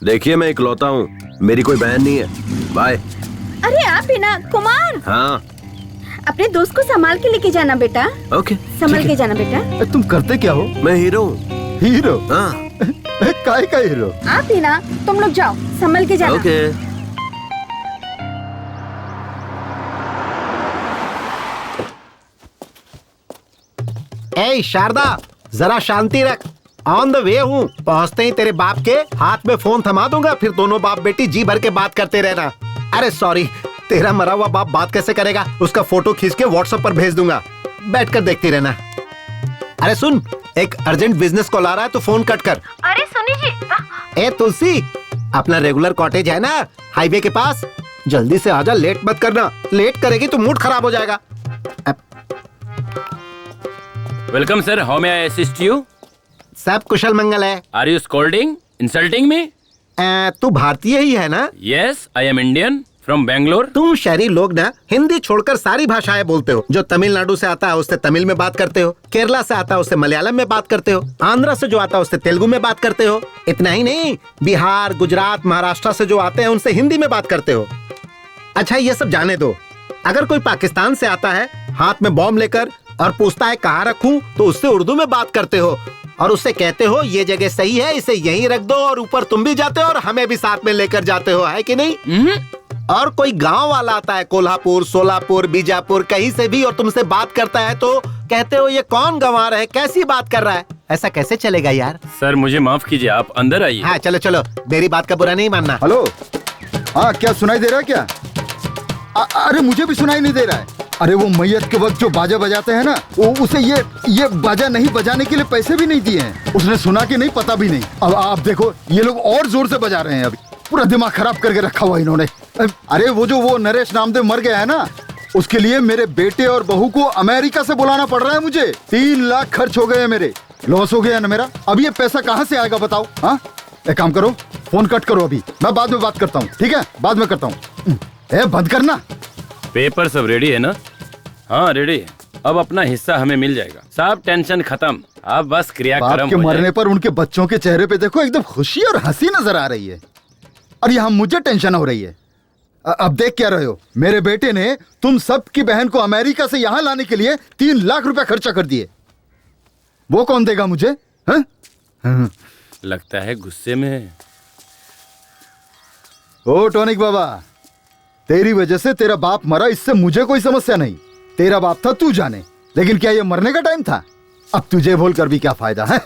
Speaker 10: देखिए मैं इकलौता हूँ, मेरी कोई बहन नहीं है। बाय।
Speaker 12: अरे आप ही ना कुमार,
Speaker 10: हाँ
Speaker 12: अपने दोस्त को संभाल के लेके जाना बेटा।
Speaker 10: ओके,
Speaker 12: संभाल के जाना बेटा।
Speaker 6: तुम करते क्या हो?
Speaker 10: मैं हीरो हूँ।
Speaker 6: हीरो?
Speaker 10: हाँ।
Speaker 6: काय का हीरो?
Speaker 12: आप ही ना, तुम लोग जाओ, संभाल के जाना।
Speaker 10: ओके।
Speaker 11: ए शारदा, जरा शांति रख। ऑन द वे हूँ, पहुँचते ही तेरे बाप के हाथ में फोन थमा दूंगा, फिर दोनों बाप बेटी जी भर के बात करते रहना। अरे सॉरी, तेरा मरा हुआ बाप बात कैसे करेगा? उसका फोटो खींच के व्हाट्सएप पर भेज दूंगा, बैठकर देखती रहना। अरे सुन, एक अर्जेंट बिजनेस कॉल आ रहा है तो फोन कट कर।
Speaker 12: अरे सुनी जी।
Speaker 11: ए तुलसी, अपना रेगुलर कॉटेज है ना हाईवे के पास, जल्दी से आजा, लेट मत करना। लेट करेगी तो मूड खराब हो जाएगा।
Speaker 5: Welcome sir, how may I assist you?
Speaker 11: सब कुशल मंगल है।
Speaker 5: Are you scolding, insulting me?
Speaker 11: तू भारतीय ही है ना?
Speaker 5: Yes, I am Indian from Bangalore.
Speaker 11: तुम शहरी लोग ना हिंदी छोड़कर सारी भाषाएं बोलते हो। जो तमिलनाडु से आता है उससे तमिल में बात करते हो, केरला से आता है उससे मलयालम में बात करते हो, आंध्र से जो आता है उससे तेलुगु में बात करते हो। इतना ही नहीं, बिहार, गुजरात, महाराष्ट्र से जो आते हैं उनसे हिंदी में बात करते हो। अच्छा ये सब जाने दो, अगर कोई पाकिस्तान से आता है हाथ में बॉम्ब लेकर और पूछता है कहाँ रखूं, तो उससे उर्दू में बात करते हो और उससे कहते हो ये जगह सही है, इसे यहीं रख दो, और ऊपर तुम भी जाते हो और हमें भी साथ में लेकर जाते हो, है कि नहीं? और कोई गांव वाला आता है कोल्हापुर, सोलापुर, बीजापुर, कहीं से भी, और तुमसे बात करता है तो कहते हो ये कौन गंवार है, कैसी बात कर रहा है। ऐसा कैसे चलेगा यार?
Speaker 5: सर मुझे माफ कीजिए, आप अंदर आइए।
Speaker 11: हाँ चलो चलो, मेरी बात का बुरा नहीं मानना।
Speaker 6: हेलो, हाँ क्या सुनाई दे रहा है क्या? अरे मुझे भी सुनाई नहीं दे रहा है। अरे वो मैयत के वक्त जो बाजा बजाते हैं ना, वो उसे ये बाजा नहीं बजाने के लिए पैसे भी नहीं दिए हैं। उसने सुना कि नहीं पता भी नहीं। अब आप देखो ये लोग और जोर से बजा रहे हैं, अभी पूरा दिमाग खराब करके रखा हुआ इन्होंने। अरे वो नरेश नामदेव मर गया है ना, उसके लिए मेरे बेटे और बहू को अमेरिका से बुलाना पड़ रहा है मुझे। 3 लाख खर्च हो गए हैं मेरे, लॉस हो गया ना मेरा। अब ये पैसा कहाँ से आएगा बताओ? हाँ एक काम करो, फोन कट करो, अभी मैं बाद में बात करता हूँ। ठीक है, बाद में करता हूँ। बंद करना।
Speaker 5: पेपर सब रेडी है ना? हाँ रेडी है। अब अपना हिस्सा हमें मिल जाएगा। सब टेंशन खत्म, अब बस क्रियाक्रम
Speaker 6: बाप के मरने पर उनके बच्चों के चेहरे पे देखो एकदम खुशी और हंसी नजर आ रही है, और यहाँ मुझे टेंशन हो रही है। अब देख क्या रहे हो, मेरे बेटे ने तुम सब की बहन को अमेरिका से यहाँ लाने के लिए 3 लाख रुपए खर्चा कर दिए। वो कौन देगा मुझे?
Speaker 5: लगता है गुस्से में।
Speaker 6: ओ टॉनिक बाबा, तेरी वजह से तेरा बाप मरा, इससे मुझे कोई समस्या नहीं। तेरा बाप था तू जाने, लेकिन क्या ये मरने का टाइम था? अब तुझे बोलकर भी क्या फायदा है?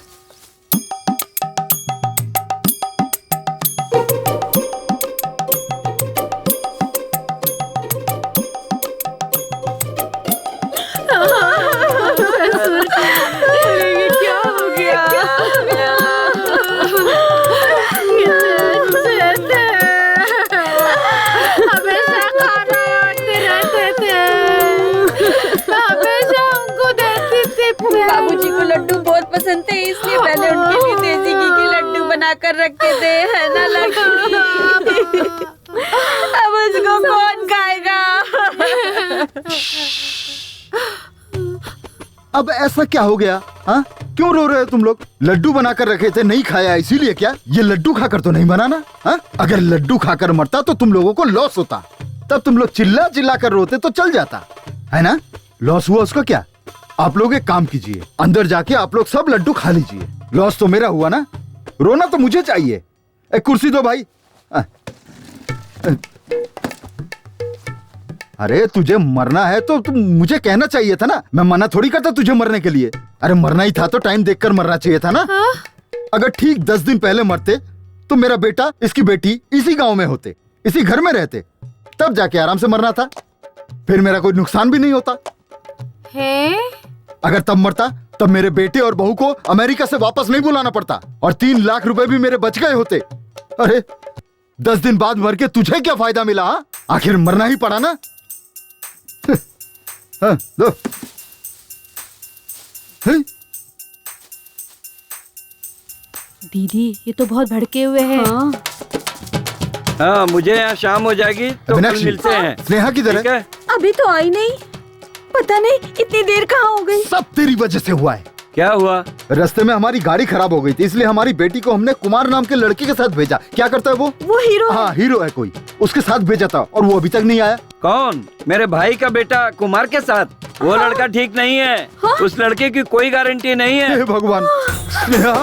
Speaker 12: बाबूजी को लड्डू बहुत पसंद थे, इसलिए मैंने उनके लिए देसी घी के लड्डू बनाकर रखे थे, है ना लड्डू? अब उसको कौन खाएगा?
Speaker 6: अब ऐसा क्या हो गया? हाँ क्यों रो रहे हो तुम लोग? लड्डू बनाकर रखे थे, नहीं खाया इसीलिए क्या? ये लड्डू खाकर तो नहीं बनाना। हाँ अगर लड्डू खाकर मरता तो तुम लोगों को लॉस होता, तब तुम लोग चिल्ला चिल्ला कर रोते तो चल जाता, है ना? लॉस हुआ उसका क्या? आप लोग एक काम कीजिए, अंदर जाके आप लोग सब लड्डू खा लीजिए। लॉस तो मेरा हुआ ना, रोना तो मुझे चाहिए। एक कुर्सी दो भाई। अरे तुझे मरना है तो तुम मुझे कहना चाहिए था ना, मैं मना थोड़ी करता तुझे मरने के लिए। अरे मरना ही था तो टाइम देखकर मरना चाहिए था ना। अगर ठीक 10 दिन पहले मरते तो मेरा बेटा, इसकी बेटी इसी गांव में होते, इसी घर में रहते, तब जाके आराम से मरना था, फिर मेरा कोई नुकसान भी नहीं होता
Speaker 1: है?
Speaker 6: अगर तब मरता तब मेरे बेटे और बहू को अमेरिका से वापस नहीं बुलाना पड़ता, और 3 लाख रुपए भी मेरे बच गए होते। अरे 10 दिन बाद मर के तुझे क्या फायदा मिला? हा? आखिर मरना ही पड़ा ना। हाँ, लो।
Speaker 1: दीदी ये तो बहुत भड़के हुए हैं।
Speaker 7: हाँ मुझे यहाँ शाम हो जाएगी तो कल मिलते हैं।
Speaker 6: स्नेहा किधर है?
Speaker 12: अभी तो आई नहीं, पता नहीं इतनी देर कहाँ हो गई।
Speaker 6: सब तेरी वजह से हुआ है।
Speaker 14: क्या हुआ?
Speaker 6: रास्ते में हमारी गाड़ी खराब हो गई थी, इसलिए हमारी बेटी को हमने कुमार नाम के लड़के के साथ भेजा। क्या करता है वो
Speaker 12: हीरो।
Speaker 6: हाँ हीरो है कोई, उसके साथ भेजा था और वो अभी तक नहीं आया।
Speaker 14: कौन? मेरे भाई का बेटा कुमार के साथ? वो लड़का ठीक नहीं है। उस लड़के की कोई गारंटी नहीं है।
Speaker 6: हे भगवान। स्नेहा।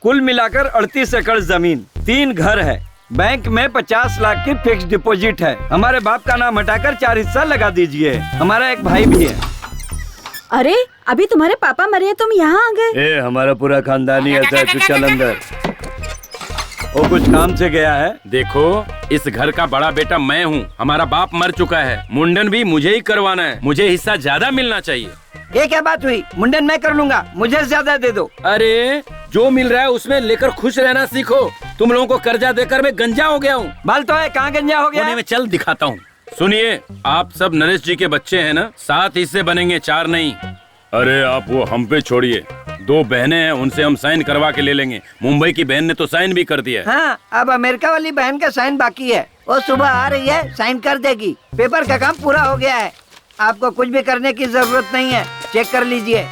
Speaker 14: कुल मिलाकर 38 एकड़ जमीन, 3 घर है, बैंक में 50 लाख की फिक्स डिपॉजिट है। हमारे बाप का नाम हटाकर 4 हिस्सा लगा दीजिए। हमारा एक भाई भी है।
Speaker 12: अरे अभी तुम्हारे पापा मरे, तुम यहाँ आ गए?
Speaker 14: हमारा पूरा खानदान ही ऐसा है। तू चल अंदर। वो कुछ काम से गया है।
Speaker 5: देखो, इस घर का बड़ा बेटा मैं हूँ। हमारा बाप मर चुका है, मुंडन भी मुझे ही करवाना है। मुझे हिस्सा ज्यादा मिलना चाहिए।
Speaker 14: ये क्या बात हुई? मुंडन मैं कर लूंगा, मुझे ज्यादा दे दो।
Speaker 5: अरे जो मिल रहा है उसमें लेकर खुश रहना सीखो। तुम लोगों को कर्जा देकर मैं गंजा हो गया हूँ।
Speaker 14: बाल तो है, कहाँ गंजा हो गया?
Speaker 5: में चल दिखाता हूँ। सुनिए, आप सब नरेश जी के बच्चे हैं ना? 7 हिस्से बनेंगे, 4 नहीं। अरे आप वो हम पे छोड़िए। 2 बहनें हैं, उनसे हम साइन करवा के ले लेंगे। मुंबई की बहन ने तो साइन भी कर दिया है।
Speaker 14: हाँ, अब अमेरिका वाली बहन का साइन बाकी है। वो सुबह आ रही है, साइन कर देगी। पेपर का काम पूरा हो गया है। आपको कुछ भी करने की जरूरत नहीं है, चेक कर लीजिए।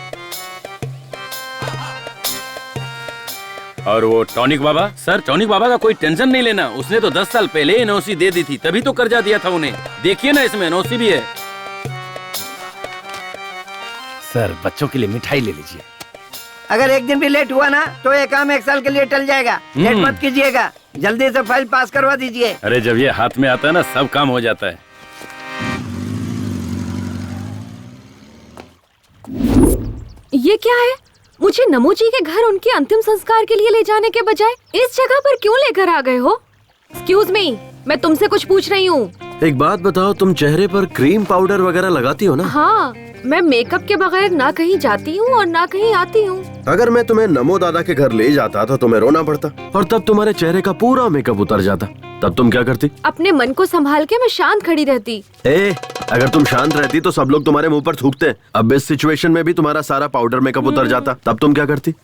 Speaker 5: और वो टॉनिक बाबा, सर टॉनिक बाबा का कोई टेंशन नहीं लेना। उसने तो 10 साल पहले एनओसी दे दी थी, तभी तो कर्जा दिया था उन्हें। देखिए ना, इसमें एनओसी भी है। सर बच्चों के लिए मिठाई ले लीजिए।
Speaker 14: अगर एक दिन भी लेट हुआ ना तो ये काम 1 साल के लिए टल जाएगा। लेट मत कीजिएगा, जल्दी से फाइल पास करवा दीजिए।
Speaker 5: अरे जब ये हाथ में आता है ना, सब काम हो जाता है।
Speaker 1: ये क्या है? मुझे नमो जी के घर उनके अंतिम संस्कार के लिए ले जाने के बजाय इस जगह पर क्यों लेकर आ गए हो? एक्सक्यूज मी, मैं तुमसे कुछ पूछ रही हूँ।
Speaker 10: एक बात बताओ, तुम चेहरे पर क्रीम पाउडर वगैरह लगाती हो ना?
Speaker 1: हाँ, मैं मेकअप के बगैर ना कहीं जाती हूँ और ना कहीं आती हूँ।
Speaker 10: अगर मैं तुम्हें नमो दादा के घर ले जाता तो तुम्हें रोना पड़ता और तब तुम्हारे चेहरे का पूरा मेकअप उतर जाता। तब तुम क्या करती?
Speaker 1: अपने मन को संभाल के मैं शांत खड़ी रहती।
Speaker 10: अगर तुम शांत रहती तो सब लोग तुम्हारे मुंह पर थूकते। अब इस सिचुएशन में भी तुम्हारा सारा पाउडर मेकअप उतर जाता, तब तुम क्या करती?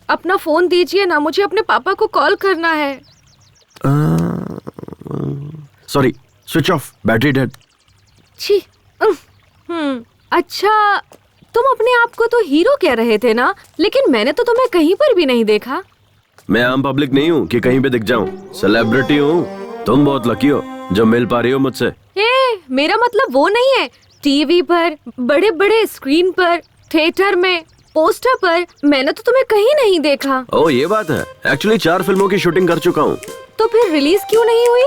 Speaker 1: अपना फोन दीजिए ना, मुझे अपने पापा को कॉल करना है।
Speaker 10: Sorry, switch off, battery dead.
Speaker 1: छी। अच्छा, तुम अपने आप को तो हीरो कह रहे थे ना, लेकिन मैंने तो तुम्हें कहीं पर भी नहीं देखा।
Speaker 10: मैं आम पब्लिक नहीं हूँ कि कहीं पे दिख जाऊँ, सेलिब्रिटी हूँ। तुम बहुत लकी हो जो मिल पा रही हो मुझसे।
Speaker 1: मेरा मतलब वो नहीं है। टीवी पर, बड़े बड़े स्क्रीन पर, थिएटर में, पोस्टर पर, मैंने तो तुम्हें कहीं नहीं देखा।
Speaker 10: ओह, ये बात है। एक्चुअली 4 फिल्मों की शूटिंग कर चुका हूँ।
Speaker 1: तो फिर रिलीज क्यों नहीं हुई?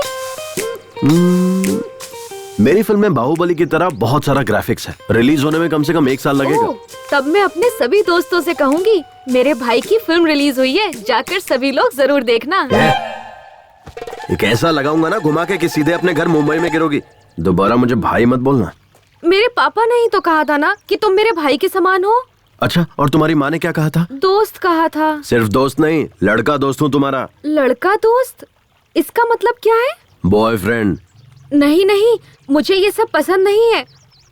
Speaker 10: मेरी फिल्म में बाहुबली की तरह बहुत सारा ग्राफिक्स है। रिलीज होने में कम से कम 1 साल लगेगा।
Speaker 1: तब मैं अपने सभी दोस्तों से कहूँगी, मेरे भाई की फिल्म रिलीज हुई है, जाकर सभी लोग जरूर देखना।
Speaker 10: एक ऐसा लगाऊंगा ना घुमा के कि सीधे अपने घर मुंबई में गिरोगी। दोबारा मुझे भाई मत बोलना।
Speaker 1: मेरे पापा ने ही तो कहा था ना कि तुम मेरे भाई के समान हो।
Speaker 10: अच्छा, और तुम्हारी माँ ने क्या कहा था?
Speaker 1: दोस्त कहा था।
Speaker 10: सिर्फ दोस्त नहीं, लड़का दोस्त हूँ तुम्हारा।
Speaker 1: लड़का दोस्त? इसका मतलब क्या है?
Speaker 10: बॉयफ्रेंड।
Speaker 1: नहीं नहीं, मुझे ये सब पसंद नहीं है।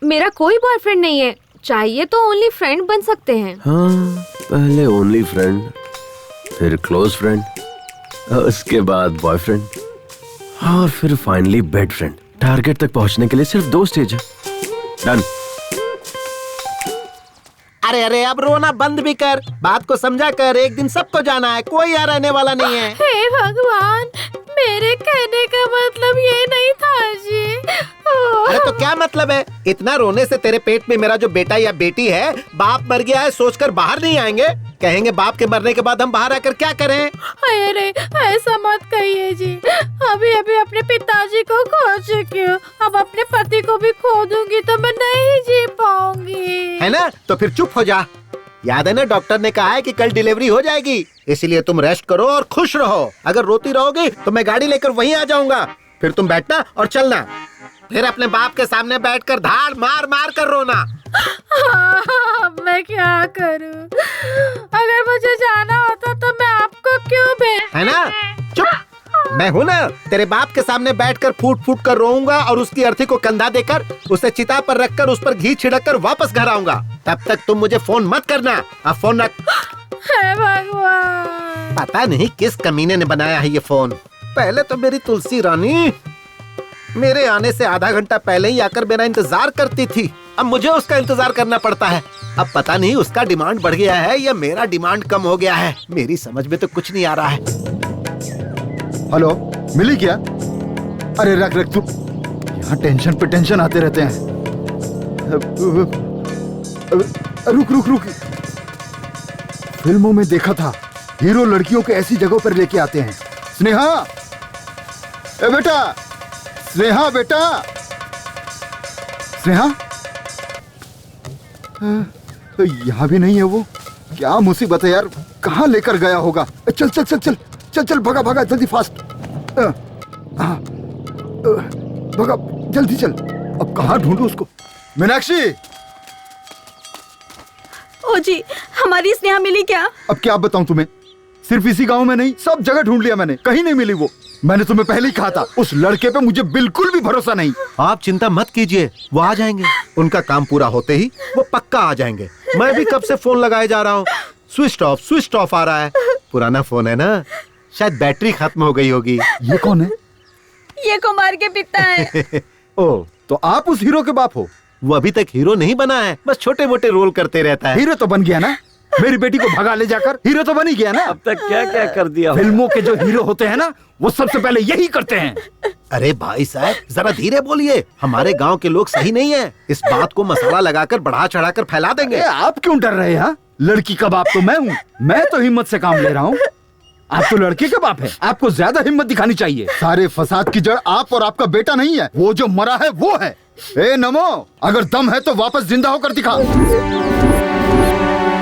Speaker 1: मेरा कोई बॉयफ्रेंड नहीं है। चाहिए तो ओनली फ्रेंड बन सकते हैं।
Speaker 10: हाँ, पहले ओनली फ्रेंड, फिर क्लोज फ्रेंड, उसके बाद बॉयफ्रेंड, और फिर फाइनली बेड फ्रेंड। टारगेट तक पहुंचने के लिए सिर्फ 2 स्टेज है। डन।
Speaker 11: अरे अरे अब रोना बंद भी कर, बात को समझा कर। एक दिन सबको जाना है, कोई यहाँ रहने वाला नहीं है।
Speaker 1: हे भगवान, मेरे कहने का मतलब ये नहीं था जी।
Speaker 11: अरे तो क्या मतलब है? इतना रोने से तेरे पेट में मेरा जो बेटा या बेटी है, बाप मर गया है सोचकर बाहर नहीं आएंगे? कहेंगे बाप के मरने के बाद हम बाहर आकर क्या करें?
Speaker 1: अरे ऐसा मत कहिए जी, अभी अभी अपने पिताजी को खो चुकी हूँ, अब अपने पति को भी खो दूंगी तो मैं नहीं जी पाऊंगी।
Speaker 11: है ना? तो फिर चुप हो जा। याद है ना, डॉक्टर ने कहा है कि कल डिलीवरी हो जाएगी, इसलिए तुम रेस्ट करो और खुश रहो। अगर रोती रहोगी तो मैं गाड़ी लेकर वहीं आ जाऊंगा, फिर तुम बैठना और चलना, फिर अपने बाप के सामने बैठकर धाड़ मार मार कर रोना।
Speaker 1: मैं क्या करूं? अगर मुझे जाना होता तो मैं आपको क्यों
Speaker 11: है ना? चुप। मैं हूँ ना, तेरे बाप के सामने बैठकर फूट फूट कर रोऊंगा और उसकी अर्थी को कंधा देकर उसे चिता पर रखकर उस पर घी छिड़क कर वापस घर आऊंगा। तब तक तुम मुझे फोन मत करना। अब फोन रख।
Speaker 1: हे भगवान,
Speaker 11: पता नहीं किस कमीने ने बनाया है ये फोन। पहले तो मेरी तुलसी रानी मेरे आने से आधा घंटा पहले ही आकर मेरा इंतजार करती थी, अब मुझे उसका इंतजार करना पड़ता है। अब पता नहीं उसका डिमांड बढ़ गया है या मेरा डिमांड कम हो गया है, मेरी समझ में तो कुछ नहीं आ रहा है।
Speaker 6: हेलो, मिली क्या? अरे रख रख तू, यहाँ टेंशन पे टेंशन आते रहते हैं। रुक रुक रुक, फिल्मों में देखा था हीरो लड़कियों को ऐसी जगहों पर लेके आते हैं। स्नेहा, ए बेटा, स्नेहा बेटा, स्नेहा, यहाँ भी नहीं है वो। क्या मुसीबत है यार, कहाँ लेकर गया होगा? चल चल चल चल चल चल, भगा भगा जल्दी, फास्ट। भगा जल्दी चल। अब कहाँ ढूंढूं उसको? मीनाक्षी!
Speaker 12: ओ जी, हमारी स्नेहा मिली क्या?
Speaker 6: अब क्या बताऊं तुम्हें, सिर्फ इसी गांव में नहीं, सब जगह ढूंढ लिया मैंने, कहीं नहीं मिली वो। मैंने तुम्हें पहले ही कहा था, उस लड़के पे मुझे बिल्कुल भी भरोसा नहीं।
Speaker 11: आप चिंता मत कीजिए, वो आ जाएंगे। उनका काम पूरा होते ही वो पक्का आ जाएंगे। मैं भी कब से फोन लगाए जा रहा हूँ, स्विच ऑफ आ रहा है। पुराना फोन है ना, शायद बैटरी खत्म हो गई होगी।
Speaker 6: ये कौन है?
Speaker 12: ये कुमार के पिता है।
Speaker 6: ओ, तो आप उस हीरो के बाप हो?
Speaker 11: वो अभी तक हीरो नहीं बना है, बस छोटे मोटे रोल करते रहता है।
Speaker 6: हीरो तो बन गया ना, मेरी बेटी को भगा ले जाकर हीरो तो बन ही गया ना।
Speaker 14: अब तक क्या क्या कर दिया।
Speaker 6: फिल्मों के जो हीरो होते हैं ना, वो सबसे पहले यही करते हैं।
Speaker 11: अरे भाई साहब, जरा धीरे बोलिए, हमारे गांव के लोग सही नहीं है। इस बात को मसाला लगाकर बढ़ा चढ़ा कर फैला देंगे।
Speaker 6: आप क्यों डर रहे हैं? लड़की का बाप तो मैं हूँ, मैं तो हिम्मत से काम ले रहा हूँ। आप तो लड़के का बाप है, आपको ज्यादा हिम्मत दिखानी चाहिए। सारे फसाद की जड़ आप और आपका बेटा नहीं है, वो जो मरा है वो है। ए नमो, अगर दम है तो वापस जिंदा होकर दिखा,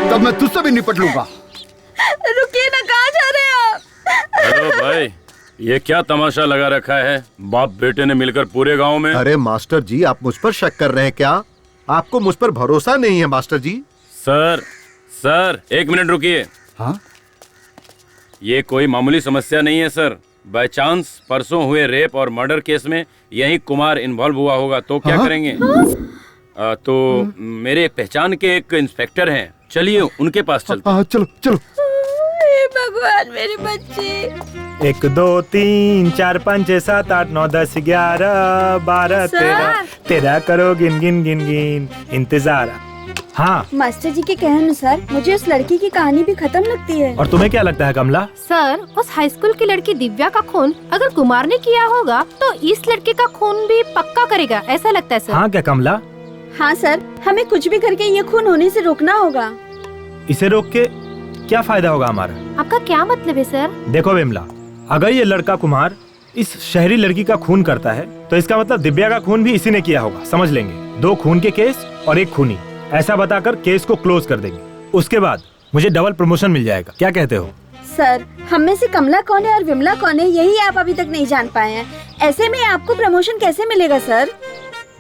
Speaker 6: तब मैं तुझसे भी निपट लूंगा।
Speaker 12: रुकिए ना, कहाँ जा रहे हैं आप?
Speaker 15: हेलो भाई, ये क्या तमाशा लगा रखा है? बाप बेटे ने मिलकर पूरे गांव में।
Speaker 11: अरे मास्टर जी, आप मुझ पर शक कर रहे हैं क्या? आपको मुझ पर भरोसा नहीं है मास्टर जी?
Speaker 15: सर 1 मिनट रुकिए।
Speaker 6: हाँ?
Speaker 15: ये कोई मामूली समस्या नहीं है सर। बाय चांस परसों हुए रेप और मर्डर केस में यही कुमार इन्वॉल्व हुआ होगा तो क्या करेंगे? तो मेरे एक पहचान के एक इंस्पेक्टर हैं, चलिए उनके पास चलते हैं।
Speaker 6: चलो चलो।
Speaker 12: भगवान, मेरे बच्चे।
Speaker 3: 1 2 3 4 5 6 7 8 9 10 11 12 13 करो गिन गिन गिन गिन इंतजार। हाँ
Speaker 12: मास्टर जी के कहने अनुसार मुझे उस लड़की की कहानी भी खत्म लगती है।
Speaker 3: और तुम्हें क्या लगता है कमला?
Speaker 1: सर, उस हाई स्कूल की लड़की दिव्या का खून अगर कुमार ने किया होगा तो इस लड़के का खून भी पक्का करेगा, ऐसा लगता है सर।
Speaker 3: हाँ क्या कमला?
Speaker 12: हाँ सर, हमें कुछ भी करके ये खून होने से रोकना होगा।
Speaker 3: इसे रोक के क्या फायदा होगा हमारा?
Speaker 1: आपका क्या मतलब है सर?
Speaker 3: देखो विमला, अगर ये लड़का कुमार इस शहरी लड़की का खून करता है तो इसका मतलब दिव्या का खून भी इसी ने किया होगा, समझ लेंगे। 2 खून के केस और 1 खूनी, ऐसा बताकर केस को क्लोज कर देंगे। उसके बाद मुझे डबल प्रमोशन मिल जाएगा, क्या कहते हो?
Speaker 12: सर, हम में से कमला कौन है और विमला कौन है, यही आप अभी तक नहीं जान पाए हैं। ऐसे में आपको प्रमोशन कैसे मिलेगा सर?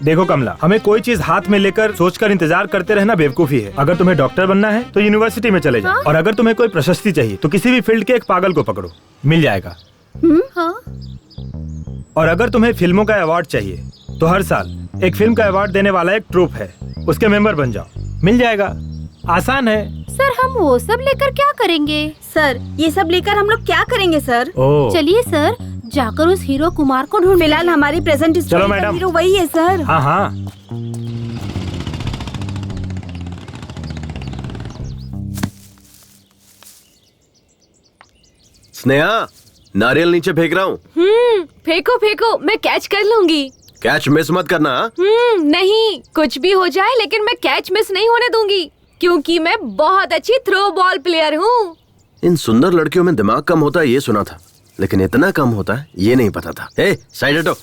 Speaker 3: देखो कमला, हमें कोई चीज हाथ में लेकर सोचकर इंतजार करते रहना बेवकूफी है। अगर तुम्हें डॉक्टर बनना है तो यूनिवर्सिटी में चले जाओ, और अगर तुम्हें कोई प्रशस्ति चाहिए तो किसी भी फील्ड के एक पागल को पकड़ो, मिल जाएगा।
Speaker 12: हाँ?
Speaker 3: और अगर तुम्हें फिल्मों का अवार्ड चाहिए तो हर साल एक फिल्म का अवार्ड देने वाला एक ट्रूप है, उसके मेंबर बन जाओ, मिल जाएगा। आसान है।
Speaker 1: सर, हम वो सब लेकर क्या करेंगे?
Speaker 12: सर, ये सब लेकर हम लोग क्या करेंगे सर?
Speaker 1: चलिए सर,
Speaker 2: जाकर उस हीरो कुमार को ढूंढ।
Speaker 12: फिलहाल हमारी प्रेजेंट
Speaker 3: चलो मैडम।
Speaker 12: हीरो वही है सर।
Speaker 3: हाँ हाँ।
Speaker 10: स्नेहा, नारियल नीचे फेंक रहा हूँ।
Speaker 1: फेंको फेंको, मैं कैच कर लूंगी।
Speaker 10: कैच मिस मत करना।
Speaker 1: नहीं, कुछ भी हो जाए लेकिन मैं कैच मिस नहीं होने दूंगी, क्योंकि मैं बहुत अच्छी थ्रो बॉल प्लेयर हूँ।
Speaker 10: इन सुंदर लड़कियों में दिमाग कम होता है ये सुना था, लेकिन इतना कम होता है ये नहीं पता था। ए, साइड हटो।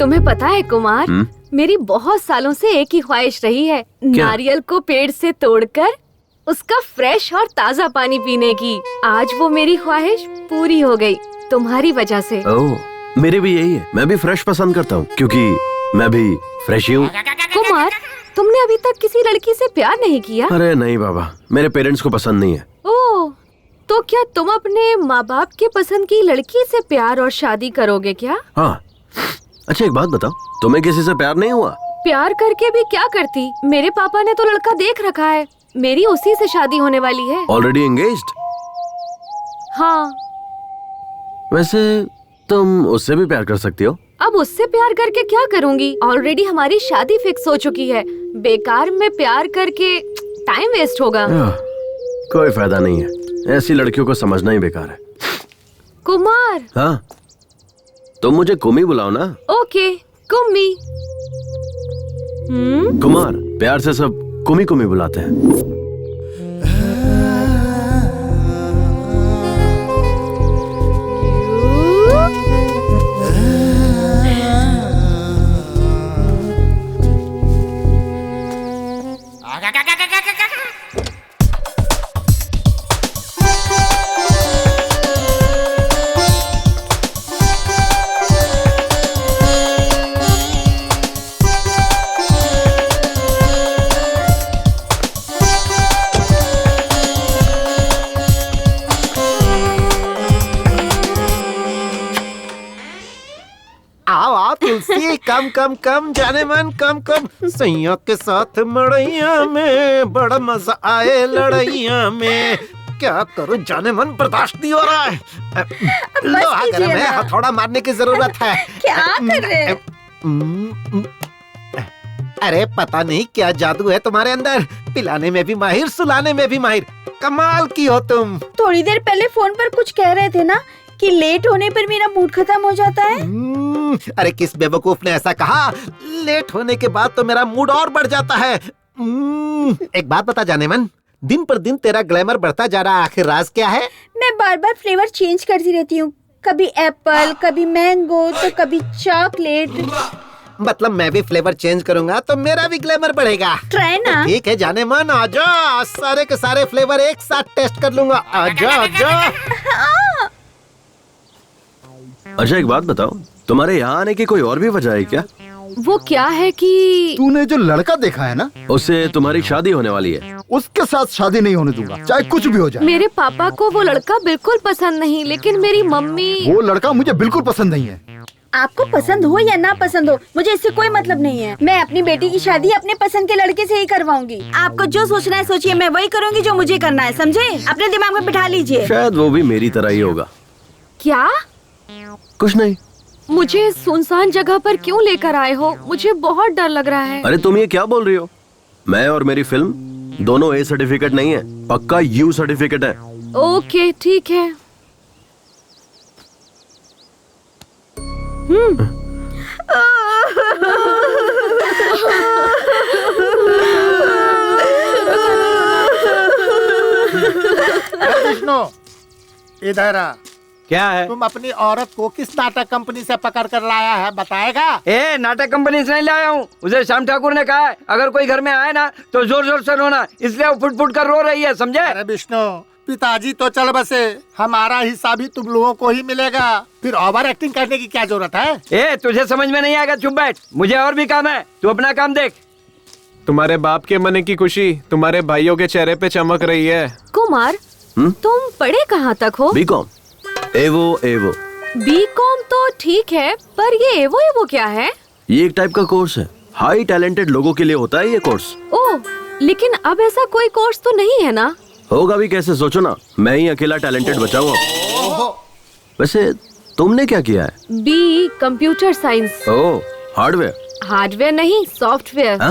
Speaker 1: तुम्हें पता है कुमार, मेरी बहुत सालों से एक ही ख्वाहिश रही है, नारियल को पेड़ से तोड़कर उसका फ्रेश और ताज़ा पानी पीने की। आज वो मेरी ख्वाहिश पूरी हो गई तुम्हारी वजह से।
Speaker 10: ओह, मेरी भी यही है। मैं भी फ्रेश पसंद करता हूँ क्योंकि मैं भी फ्रेश ही हूँ।
Speaker 1: कुमार, तुमने अभी तक किसी लड़की से प्यार नहीं किया?
Speaker 10: अरे नहीं बाबा, मेरे पेरेंट्स को पसंद नहीं है।
Speaker 1: ओह, तो क्या तुम अपने माँ बाप के पसंद की लड़की से प्यार और शादी करोगे क्या?
Speaker 10: हाँ। अच्छा एक बात बताओ, तुम्हें किसी से प्यार नहीं हुआ?
Speaker 1: प्यार करके भी क्या करती, मेरे पापा ने तो लड़का देख रखा है, मेरी उसी से शादी होने वाली है।
Speaker 10: Already engaged?
Speaker 1: हाँ।
Speaker 10: वैसे तुम उससे भी प्यार कर सकती हो।
Speaker 1: अब उससे प्यार करके क्या करूँगी, ऑलरेडी हमारी शादी फिक्स हो चुकी है। बेकार में प्यार करके टाइम वेस्ट होगा।
Speaker 10: कोई फायदा नहीं है, ऐसी लड़कियों को समझना ही बेकार है।
Speaker 1: कुमार।
Speaker 10: हाँ, तुम मुझे कुमी बुलाओ ना।
Speaker 1: ओके, कुम्मी।
Speaker 10: कुमार, प्यार से सब कुमी कुमी बुलाते हैं।
Speaker 11: तुलसी कम कम कम जाने मन कम कम, सैया के साथ मड़ैया में बड़ा मजा आए लड़ैया में। क्या करूं जाने मन, बर्दाश्त नहीं हो रहा है। लोहा गर्म है, हथौड़ा मारने की जरूरत है।
Speaker 12: क्या कर रहे हैं?
Speaker 11: अरे पता नहीं क्या जादू है तुम्हारे अंदर, पिलाने में भी माहिर, सुलाने में भी माहिर। कमाल की हो तुम।
Speaker 12: थोड़ी देर पहले फोन पर कुछ कह रहे थे ना कि लेट होने पर मेरा मूड खत्म हो जाता है।
Speaker 11: अरे किस बेवकूफ ने ऐसा कहा? लेट होने के बाद तो मेरा मूड और बढ़ जाता है। एक बात बता जाने मन, दिन पर दिन तेरा ग्लैमर बढ़ता जा रहा है, आखिर राज क्या है?
Speaker 12: मैं बार बार फ्लेवर चेंज करती रहती हूँ, कभी एप्पल, कभी मैंगो, तो कभी चॉकलेट।
Speaker 11: मतलब मैं भी फ्लेवर चेंज करूंगा तो मेरा भी ग्लैमर बढ़ेगा।
Speaker 12: ट्राई ना।
Speaker 11: ठीक है जाने मन, आजा, सारे के सारे फ्लेवर एक साथ टेस्ट कर लूंगा। आजा आजा।
Speaker 10: अच्छा एक बात बताओ, तुम्हारे यहाँ आने की कोई और भी वजह है क्या?
Speaker 1: वो क्या है कि
Speaker 6: तूने जो लड़का देखा है ना,
Speaker 10: उससे तुम्हारी शादी होने वाली है।
Speaker 6: उसके साथ शादी नहीं होने दूंगा, चाहे कुछ भी हो जाए।
Speaker 1: मेरे पापा को वो लड़का बिल्कुल पसंद नहीं, लेकिन मेरी मम्मी।
Speaker 6: वो लड़का मुझे बिल्कुल पसंद नहीं है।
Speaker 12: आपको पसंद हो या ना पसंद हो, मुझे इससे कोई मतलब नहीं है। मैं अपनी बेटी की शादी अपने पसंद के लड़के से ही करवाऊंगी। आपको जो सोचना है सोचिए, मैं वही करूंगी जो मुझे करना है, समझे? अपने दिमाग में बिठा लीजिए।
Speaker 10: शायद वो भी मेरी तरह ही होगा।
Speaker 1: क्या?
Speaker 10: कुछ नहीं।
Speaker 1: मुझे सुनसान जगह पर क्यों लेकर आए हो? मुझे बहुत डर लग रहा है।
Speaker 10: अरे तुम ये क्या बोल रही हो? मैं और मेरी फिल्म दोनों ए सर्टिफिकेट नहीं है, पक्का यू सर्टिफिकेट है।
Speaker 1: ओके ठीक है।
Speaker 13: विष्णु इधर आ।
Speaker 14: क्या है?
Speaker 13: तुम अपनी औरत को किस नाटक कंपनी से पकड़ कर लाया है, बताएगा?
Speaker 14: ए, नाटक कंपनी से नहीं लाया हूँ। उसे श्याम ठाकुर ने कहा है अगर कोई घर में आए ना तो जोर जोर से रोना, इसलिए वो फुट फुट कर रो रही है, समझे?
Speaker 13: अरे विष्णु, पिताजी तो चल बसे, हमारा हिस्सा भी तुम लोगों को ही मिलेगा, फिर ओवर एक्टिंग करने की क्या जरूरत है?
Speaker 14: ए, तुझे समझ में नहीं आएगा, चुप बैठ, मुझे और भी काम है, तू अपना काम देख।
Speaker 4: तुम्हारे बाप के मने की खुशी तुम्हारे भाइयों के चेहरे पे चमक रही है।
Speaker 1: कुमार, तुम पढ़े कहाँ तक हो?
Speaker 10: बीकॉम। एवो।
Speaker 1: बीकॉम तो ठीक है, पर ये एवो क्या है?
Speaker 10: ये एक टाइप का कोर्स है, हाई टैलेंटेड लोगों के लिए होता है ये कोर्स।
Speaker 1: ओह, लेकिन अब ऐसा कोई कोर्स तो नहीं है ना?
Speaker 10: होगा भी कैसे, सोचो ना, मैं ही अकेला टैलेंटेड बचा हुआ। वैसे तुमने क्या किया है?
Speaker 1: B computer science.
Speaker 10: Oh, hardware.
Speaker 1: Hardware नहीं, सॉफ्टवेयर।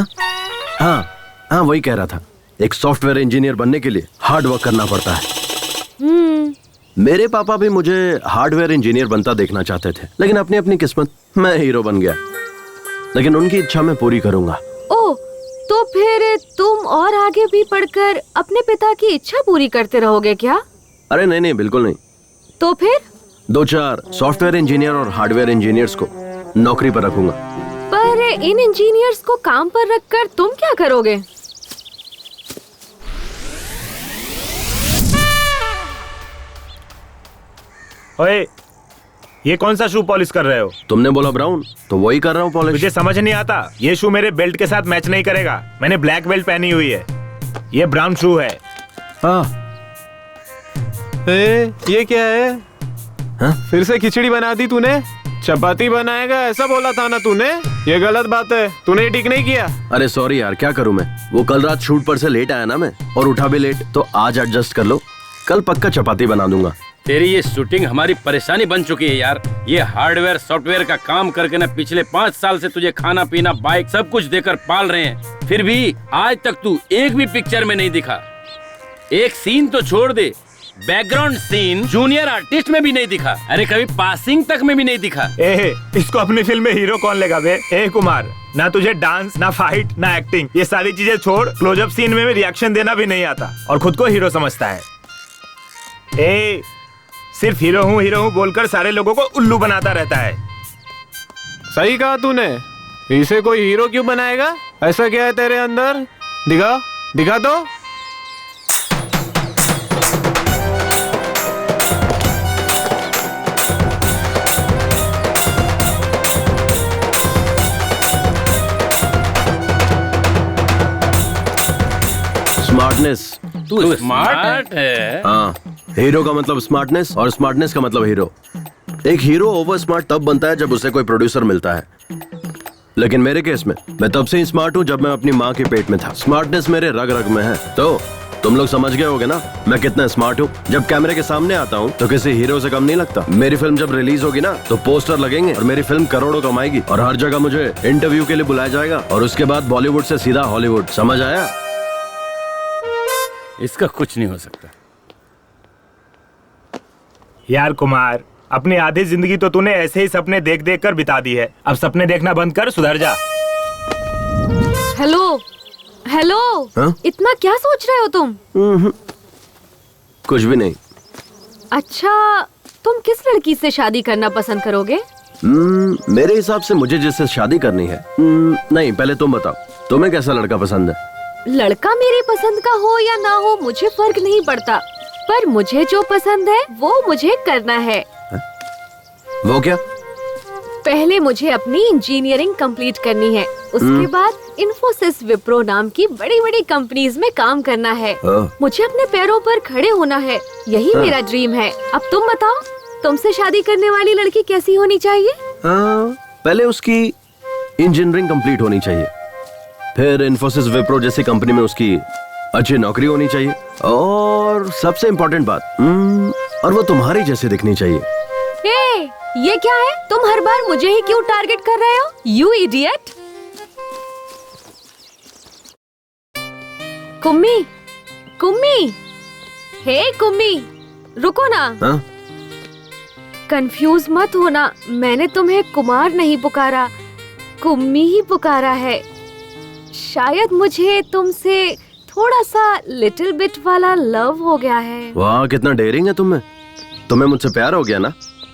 Speaker 10: हाँ, वही कह रहा था। एक सॉफ्टवेयर इंजीनियर बनने के लिए हार्ड वर्क करना पड़ता है। मेरे पापा भी मुझे हार्डवेयर इंजीनियर बनता देखना चाहते थे, लेकिन अपनी अपनी किस्मत, मैं हीरो बन गया। लेकिन उनकी इच्छा मैं पूरी करूंगा।
Speaker 1: ओह, तो फिर तुम और आगे भी पढ़कर अपने पिता की इच्छा पूरी करते रहोगे क्या?
Speaker 10: अरे नहीं, बिल्कुल नहीं।
Speaker 1: तो फिर
Speaker 10: 2-4 सॉफ्टवेयर इंजीनियर और हार्डवेयर इंजीनियर्स को नौकरी पर रखूंगा।
Speaker 1: पर इन इंजीनियर्स को काम पर रखकर तुम क्या करोगे?
Speaker 3: ओए, ये कौन सा शू पॉलिश कर रहे हो?
Speaker 10: तुमने बोला ब्राउन, तो वही कर रहा हूँ पॉलिश।
Speaker 3: मुझे समझ नहीं आता, ये शू मेरे बेल्ट के साथ मैच नहीं करेगा। मैंने ब्लैक बेल्ट पहनी हुई है, ये ब्राउन शू है।
Speaker 4: ये क्या है? फिर से खिचड़ी बना दी तूने? चपाती बनाएगा ऐसा बोला था ना तूने? ये गलत बात है, तूने ठीक नहीं किया।
Speaker 10: अरे सॉरी यार, क्या करूं मैं, वो कल रात शूट पर से लेट आया ना मैं, और उठा भी लेट, तो आज एडजस्ट कर लो, कल पक्का चपाती बना दूंगा।
Speaker 15: तेरी ये शूटिंग हमारी परेशानी बन चुकी है यार। ये हार्डवेयर सॉफ्टवेयर का काम करके ना पिछले 5 साल से तुझे खाना पीना बाइक सब कुछ देकर पाल रहे हैं, फिर भी आज तक तू एक भी पिक्चर में नहीं दिखा। एक सीन तो छोड़ दे, बैकग्राउंड सीन जूनियर आर्टिस्ट में भी नहीं दिखा। अरे कभी पासिंग तक में भी नहीं दिखा।
Speaker 3: इसको अपनी फिल्म में हीरो कौन लेगा बे? कुमार, ना तुझे डांस, ना फाइट, ना एक्टिंग, ये सारी चीजें छोड़, क्लोजअप सीन में रिएक्शन देना भी नहीं आता और खुद को हीरो समझता है। सिर्फ हीरो हूँ बोलकर सारे लोगों को उल्लू बनाता रहता है।
Speaker 4: सही कहा तूने, इसे कोई हीरो क्यों बनाएगा? ऐसा क्या है तेरे अंदर? दिखा तो।
Speaker 10: स्मार्टनेस।
Speaker 15: तू स्मार्ट है?
Speaker 10: हाँ, हीरो का मतलब स्मार्टनेस और स्मार्टनेस का मतलब हीरो। एक हीरो ओवर स्मार्ट तब बनता है जब उसे कोई प्रोड्यूसर मिलता है, लेकिन मेरे केस में मैं तब से ही स्मार्ट हूँ जब मैं अपनी माँ के पेट में था। स्मार्टनेस मेरे रग रग में है। तो तुम लोग समझ गए होगे ना मैं कितना स्मार्ट हूँ। जब कैमरे के सामने आता हूँ तो किसी हीरो से कम नहीं लगता। मेरी फिल्म जब रिलीज होगी ना तो पोस्टर लगेंगे और मेरी फिल्म करोड़ों कमाएगी और हर जगह मुझे इंटरव्यू के लिए बुलाया जाएगा और उसके बाद बॉलीवुड से सीधा हॉलीवुड। समझ आया?
Speaker 15: इसका कुछ नहीं हो सकता।
Speaker 3: यार कुमार, अपनी आधी जिंदगी तो तूने ऐसे ही सपने देख देख कर बिता दी है। अब सपने देखना बंद कर, सुधर जा।
Speaker 1: हेलो, इतना क्या सोच रहे हो तुम?
Speaker 10: कुछ भी नहीं।
Speaker 1: अच्छा, तुम किस लड़की से शादी करना पसंद करोगे?
Speaker 10: मेरे हिसाब से मुझे जिससे शादी करनी है। नहीं, पहले तुम बताओ, तुम्हें कैसा लड़का पसंद है?
Speaker 1: लड़का मेरी पसंद का हो या ना हो मुझे फर्क नहीं पड़ता, पर मुझे जो पसंद है वो मुझे करना है।
Speaker 10: वो क्या?
Speaker 1: पहले मुझे अपनी इंजीनियरिंग कंप्लीट करनी है, उसके बाद इन्फोसिस, विप्रो नाम की बड़ी बड़ी कंपनीज में काम करना है। मुझे अपने पैरों पर खड़े होना है, यही मेरा ड्रीम है। अब तुम बताओ, तुमसे शादी करने वाली लड़की कैसी होनी चाहिए?
Speaker 10: पहले उसकी इंजीनियरिंग कंप्लीट होनी चाहिए, फिर इन्फोसिस, विप्रो जैसी कंपनी में उसकी अच्छी नौकरी होनी चाहिए, और सबसे इम्पोर्टेंट बात, और वो तुम्हारी जैसी दिखनी चाहिए।
Speaker 1: ये क्या है? तुम हर बार मुझे ही क्यों टारगेट कर रहे हो? You idiot! Kummi, hey Kummi, रुको ना। कंफ्यूज मत होना, मैंने तुम्हें कुमार नहीं पुकारा, कुम्मी ही पुकारा है। शायद मुझे तुमसे थोड़ा सा लिटिल बिट वाला लव हो गया है।
Speaker 10: वाह, कितना डेयरिंग है तुम्हें मुझसे प्यार हो गया ना?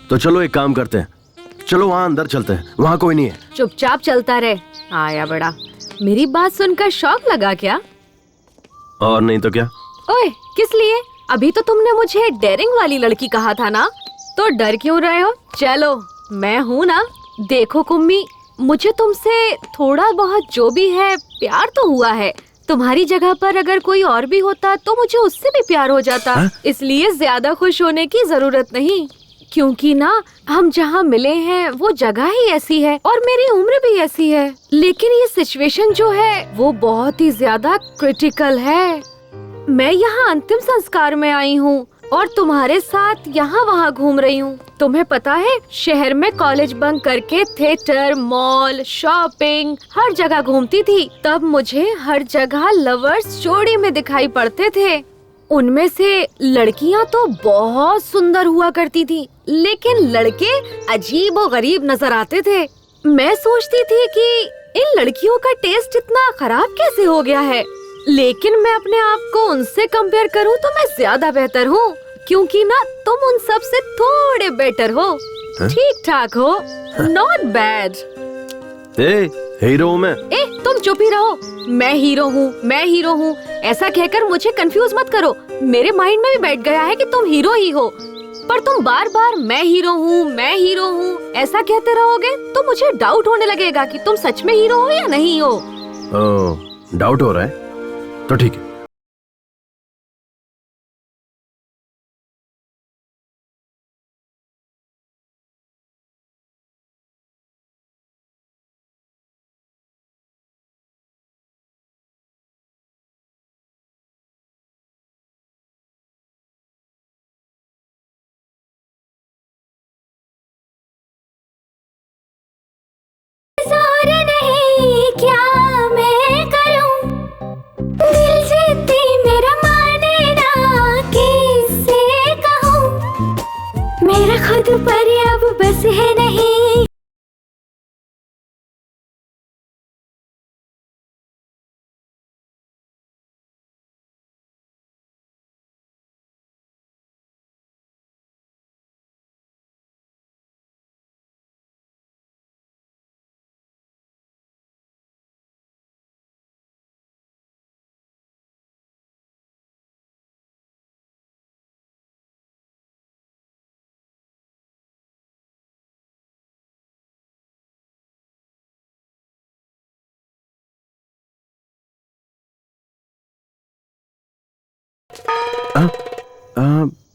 Speaker 10: तो चलो एक काम करते हैं, चलो वहाँ अंदर चलते हैं, वहाँ कोई नहीं है।
Speaker 1: चुपचाप चलता रहे, आया बड़ा। मेरी बात सुनकर शौक लगा क्या?
Speaker 10: और नहीं तो क्या?
Speaker 1: ओए, किस लिए? अभी तो तुमने मुझे डेयरिंग वाली लड़की कहा था ना, तो डर क्यों रहे हो? चलो, मैं हूँ ना। देखो कुम्मी, मुझे तुमसे थोड़ा बहुत जो भी है प्यार तो हुआ है। तुम्हारी जगह पर अगर कोई और भी होता तो मुझे उससे भी प्यार हो जाता। इसलिए ज्यादा खुश होने की जरूरत नहीं, क्योंकि ना हम जहाँ मिले हैं वो जगह ही ऐसी है और मेरी उम्र भी ऐसी है। लेकिन ये सिचुएशन जो है वो बहुत ही ज्यादा क्रिटिकल है। मैं यहाँ अंतिम संस्कार में आई हूँ और तुम्हारे साथ यहाँ वहाँ घूम रही हूँ। तुम्हें पता है, शहर में कॉलेज बंक करके थिएटर, मॉल, शॉपिंग हर जगह घूमती थी। तब मुझे हर जगह लवर्स जोड़ी में दिखाई पड़ते थे। उनमें से लड़कियाँ तो बहुत सुंदर हुआ करती थी, लेकिन लड़के अजीब और गरीब नजर आते थे। मैं सोचती थी कि इन लड़कियों का टेस्ट इतना खराब कैसे हो गया है, लेकिन मैं अपने आप को उनसे कंपेयर करूं तो मैं ज्यादा बेहतर हूं, क्योंकि ना तुम उन सब से थोड़े बेटर हो, ठीक ठाक हो, नॉट बैड।
Speaker 10: हीरो हूँ मैं।
Speaker 1: तुम चुप ही रहो। मैं हीरो हूँ, मैं हीरो हूँ, ऐसा कहकर मुझे कंफ्यूज मत करो। मेरे माइंड में भी बैठ गया है कि तुम हीरो ही हो, पर तुम बार बार मैं हीरो हूँ, मैं हीरो हूँ ऐसा कहते रहोगे तो मुझे डाउट होने लगेगा कि तुम सच में हीरो हो या नहीं हो।
Speaker 10: डाउट हो रहा है तो ठीक है।
Speaker 2: क्या मैं करूं, दिल जीती मेरा माने ना, किससे कहूं, मेरा खुद पर अब बस है नहीं।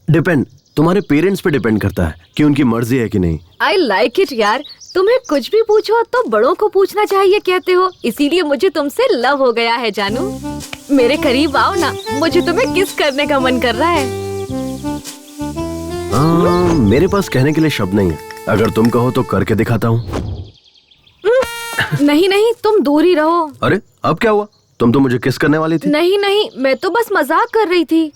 Speaker 10: डिपेंड, तुम्हारे पेरेंट्स पे डिपेंड करता है कि उनकी मर्जी है कि नहीं।
Speaker 1: I like it यार, तुम्हें कुछ भी पूछो तो बड़ों को पूछना चाहिए कहते हो, इसीलिए मुझे तुमसे लव हो गया है जानू। मेरे करीब आओ ना, मुझे तुम्हें किस करने का मन कर रहा है।
Speaker 10: मेरे पास कहने के लिए शब्द नहीं है, अगर तुम कहो तो करके दिखाता हूँ।
Speaker 1: नहीं नहीं, तुम दूर ही रहो।
Speaker 10: अरे अब क्या हुआ, तुम तो मुझे किस करने वाली थी।
Speaker 1: नहीं नहीं, मैं तो बस मजाक कर रही थी।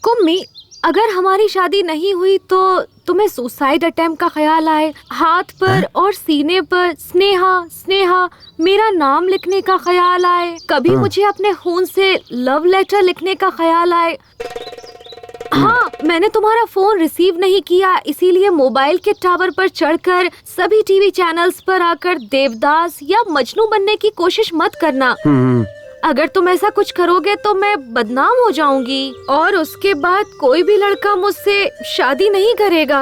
Speaker 1: कुम्मी, अगर हमारी शादी नहीं हुई तो तुम्हें सुसाइड अटेम्प्ट का ख्याल आए, हाथ पर और सीने पर स्नेहा स्नेहा मेरा नाम लिखने का ख्याल आए, कभी मुझे अपने खून से लव लेटर लिखने का ख्याल आए। हाँ, मैंने तुम्हारा फोन रिसीव नहीं किया, इसीलिए मोबाइल के टावर पर चढ़कर सभी टीवी चैनल्स पर आकर देवदास या मजनू बनने की कोशिश मत करना। अगर तुम ऐसा कुछ करोगे तो मैं बदनाम हो जाऊंगी और उसके बाद कोई भी लड़का मुझसे शादी नहीं करेगा।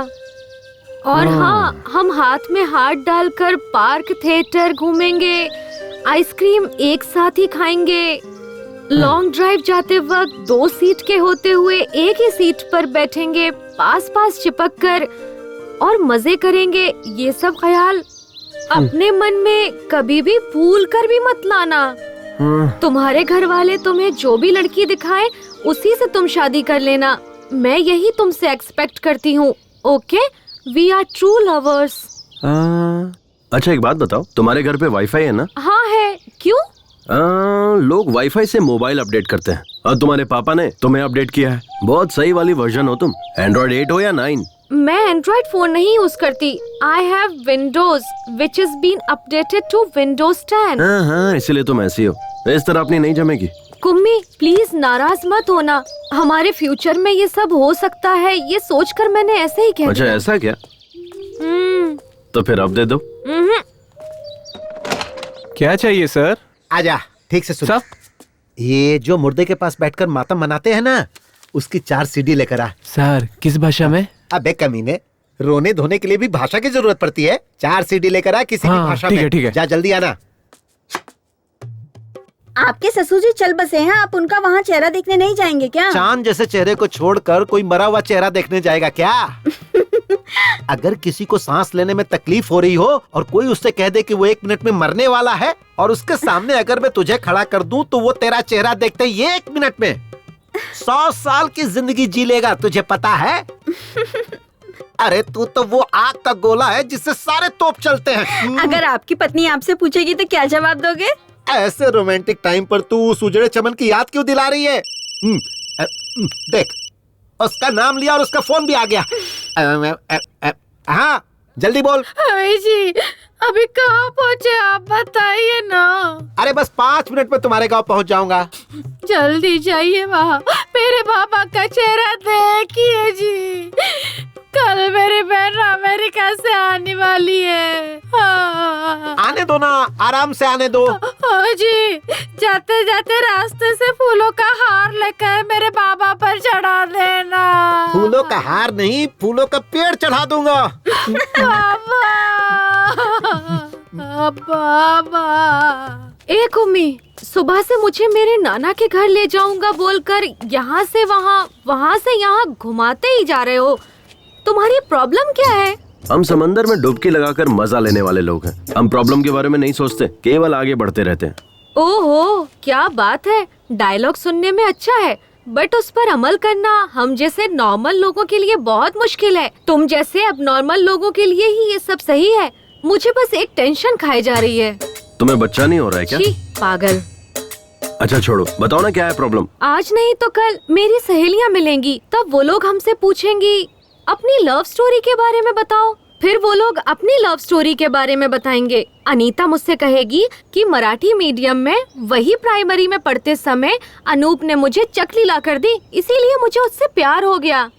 Speaker 1: और हाँ, हम हाथ में हाथ डालकर पार्क, थिएटर घूमेंगे, आइसक्रीम एक साथ ही खाएंगे, लॉन्ग ड्राइव जाते वक्त 2 सीट के होते हुए एक ही सीट पर बैठेंगे, पास पास चिपक कर और मजे करेंगे। ये सब ख्याल अपने मन में कभी भी भूल कर भी मत लाना। तुम्हारे घर वाले तुम्हें जो भी लड़की दिखाएं उसी से तुम शादी कर लेना, मैं यही तुमसे एक्सपेक्ट करती हूँ। Okay, we are true lovers.
Speaker 10: अच्छा एक बात बताओ, तुम्हारे घर पे वाईफाई है ना?
Speaker 1: हाँ है, क्यों?
Speaker 10: लोग वाईफाई से मोबाइल अपडेट करते हैं और तुम्हारे पापा ने तुम्हें अपडेट किया है। बहुत सही वाली वर्जन हो तुम, एंड्रॉइड 8 हो या 9?
Speaker 1: मैं एंड्रॉइड फोन नहीं यूज करती, I have windows which is been updated to windows 10।
Speaker 10: हाँ, इसीलिए तुम ऐसी हो, इस तरह अपनी नहीं जमेगी।
Speaker 1: कुम्मी प्लीज नाराज मत होना, हमारे फ्यूचर में ये सब हो सकता है, ये सोचकर मैंने ऐसे ही कह
Speaker 10: दिया। अच्छा ऐसा क्या? तो फिर अब दे दो।
Speaker 4: क्या चाहिए सर?
Speaker 11: आजा, ठीक से सुन। ये जो मुर्दे के पास बैठकर मातम मनाते हैं ना, उसकी 4 CD लेकर आ।
Speaker 4: सर किस भाषा में?
Speaker 11: अबे कमीने, रोने धोने के लिए भी भाषा की जरूरत पड़ती है। 4 सीडी लेकर आ किसी भी भाषा में।
Speaker 4: ठीक है।
Speaker 11: जा जल्दी आना।
Speaker 12: आपके ससुर जी चल बसे हैं, आप उनका वहाँ चेहरा देखने नहीं जाएंगे क्या?
Speaker 11: चांद जैसे चेहरे को छोड़कर कोई मरा हुआ चेहरा देखने जाएगा क्या? अगर किसी को सांस लेने में तकलीफ हो रही हो और कोई उससे कह दे कि वो 1 मिनट में मरने वाला है और उसके सामने अगर मैं तुझे खड़ा कर दूं तो वो तेरा चेहरा देखते ही 1 मिनट में 100 साल की जिंदगी जी लेगा, तुझे पता है? अरे तू तो वो आग का गोला है जिससे सारे तोप चलते हैं।
Speaker 12: अगर आपकी पत्नी आपसे पूछेगी तो क्या जवाब दोगे?
Speaker 11: ऐसे रोमांटिक टाइम पर तू उस उजड़े चमन की याद क्यों दिला रही है? देख, उसका नाम लिया और उसका फोन भी आ गया। हाँ जल्दी बोल।
Speaker 1: जी अभी कहाँ पहुँचे आप बताइए ना।
Speaker 11: अरे बस 5 मिनट में तुम्हारे गांव पहुंच जाऊंगा।
Speaker 1: जल्दी जाइए वहाँ, मेरे पापा का चेहरा देखिए जी। कल मेरी बहन अमेरिका से आने वाली है। हाँ।
Speaker 11: आने दो ना, आराम से आने दो।
Speaker 1: जी जाते जाते रास्ते से फूलों का हार लेकर मेरे बाबा पर चढ़ा देना।
Speaker 11: फूलों का हार नहीं, फूलों का पेड़ चढ़ा दूंगा।
Speaker 1: बाबा एक उम्मी सुबह से मुझे मेरे नाना के घर ले जाऊंगा बोलकर यहाँ से वहाँ, वहाँ से यहाँ घुमाते ही जा रहे हो। तुम्हारी प्रॉब्लम क्या है?
Speaker 10: हम समंदर में डुबकी लगाकर मजा लेने वाले लोग हैं। हम प्रॉब्लम के बारे में नहीं सोचते, केवल आगे बढ़ते रहते हैं।
Speaker 1: ओहो क्या बात है, डायलॉग सुनने में अच्छा है बट उस पर अमल करना हम जैसे नॉर्मल लोगों के लिए बहुत मुश्किल है। तुम जैसे अब नॉर्मल लोगों के लिए ही ये सब सही है। मुझे बस एक टेंशन खाई जा रही है।
Speaker 10: तुम्हें बच्चा नहीं हो रहा है क्या?
Speaker 1: पागल।
Speaker 10: अच्छा छोड़ो, बताओ ना क्या है प्रॉब्लम।
Speaker 1: आज नहीं तो कल मेरी सहेलियाँ मिलेंगी, तब वो लोग हमसे पूछेंगी अपनी लव स्टोरी के बारे में बताओ। फिर वो लोग अपनी लव स्टोरी के बारे में बताएंगे। अनीता मुझसे कहेगी कि मराठी मीडियम में वही प्राइमरी में पढ़ते समय अनूप ने मुझे चकली ला कर दी, इसीलिए मुझे उससे प्यार हो गया।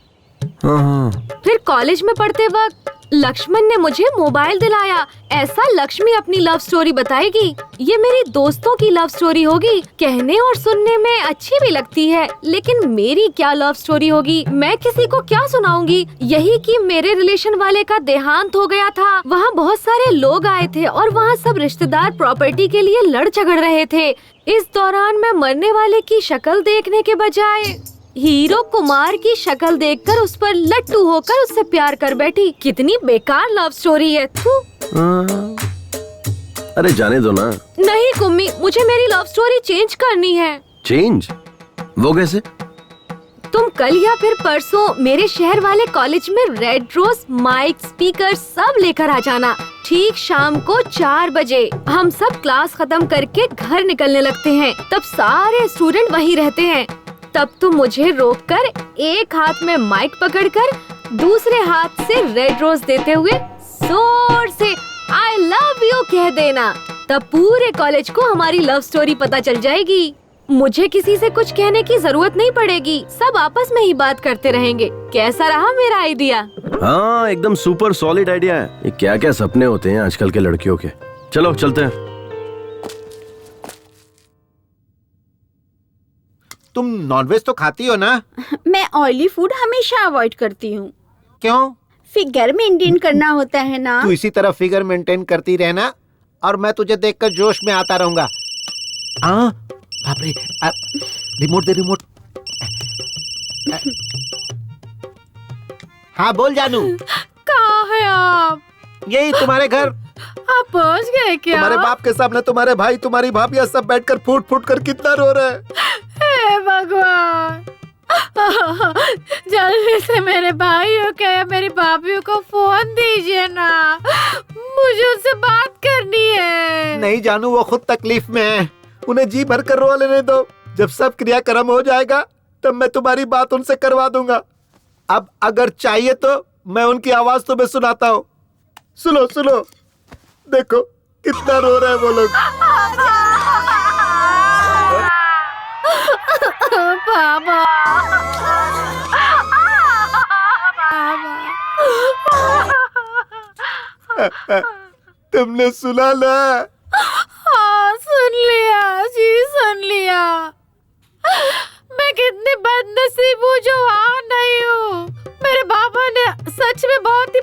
Speaker 1: फिर कॉलेज में पढ़ते वक्त लक्ष्मण ने मुझे मोबाइल दिलाया। ऐसा लक्ष्मी अपनी लव स्टोरी बताएगी। ये मेरी दोस्तों की लव स्टोरी होगी, कहने और सुनने में अच्छी भी लगती है, लेकिन मेरी क्या लव स्टोरी होगी? मैं किसी को क्या सुनाऊंगी? यही कि मेरे रिलेशन वाले का देहांत हो गया था। वहाँ बहुत सारे लोग आए थे और वहाँ सब रिश्तेदार प्रॉपर्टी के लिए लड़ झगड़ रहे थे। इस दौरान मैं मरने वाले की शक्ल देखने के बजाय हीरो कुमार की शक्ल देखकर उस पर लट्टू होकर उससे प्यार कर बैठी। कितनी बेकार लव स्टोरी है।
Speaker 10: अरे जाने दो ना।
Speaker 1: नहीं कुम्मी, मुझे मेरी लव स्टोरी चेंज करनी है।
Speaker 10: चेंज? वो कैसे?
Speaker 1: तुम कल या फिर परसों मेरे शहर वाले कॉलेज में रेड रोज, माइक, स्पीकर सब लेकर आ जाना। ठीक शाम को 4 बजे हम सब क्लास खत्म करके घर निकलने लगते हैं। तब सारे स्टूडेंट वहीं रहते हैं। तब तुम मुझे रोककर एक हाथ में माइक पकड़कर दूसरे हाथ से रेड रोज देते हुए जोर से आई लव यू कह देना। तब पूरे कॉलेज को हमारी लव स्टोरी पता चल जाएगी। मुझे किसी से कुछ कहने की जरूरत नहीं पड़ेगी, सब आपस में ही बात करते रहेंगे। कैसा रहा मेरा आइडिया?
Speaker 10: हाँ एकदम सुपर सॉलिड आइडिया है। ये क्या क्या सपने होते हैं आजकल के लड़कियों के। चलो चलते हैं।
Speaker 11: तुम नॉनवेज तो खाती हो ना?
Speaker 12: मैं ऑयली फूड हमेशा अवॉइड करती हूँ।
Speaker 11: क्यों?
Speaker 12: फिगर मेंटेन करना होता है ना।
Speaker 11: तू इसी तरह फिगर मेंटेन करती रहना और मैं तुझे देखकर जोश में आता रहूंगा। हाँ बाप रे, रिमोट दे रिमोट। हाँ बोल जानू।
Speaker 1: कहाँ है आप?
Speaker 11: यही तुम्हारे घर।
Speaker 1: आप पहुँच गए क्या?
Speaker 11: तुम्हारे बाप के सामने तुम्हारे भाई तुम्हारी भाभी सब बैठकर फूट फूट कर कितना रो रहे हैं।
Speaker 1: हे भगवान, जल्दी से मेरे भाइयों के या मेरी भाभीयों को फोन दीजिए ना, मुझे उनसे बात करनी है।
Speaker 11: नहीं जानू, वो खुद तकलीफ में है, उन्हें जी भर कर रो लेने दो। जब सब क्रियाक्रम हो जाएगा तब मैं तुम्हारी बात उनसे करवा दूंगा। अब अगर चाहिए तो मैं उनकी आवाज तुम्हें सुनाता हूँ। सुनो सुनो, देखो कितना रो रहे हैं वो लोग।
Speaker 1: बाबा
Speaker 11: तुमने सुना ना?
Speaker 1: हाँ सुन लिया जी, सुन लिया। मैं कितनी बदनसीब हूँ जो वहाँ नहीं हूँ। मेरे बाबा ने सच में बहुत ही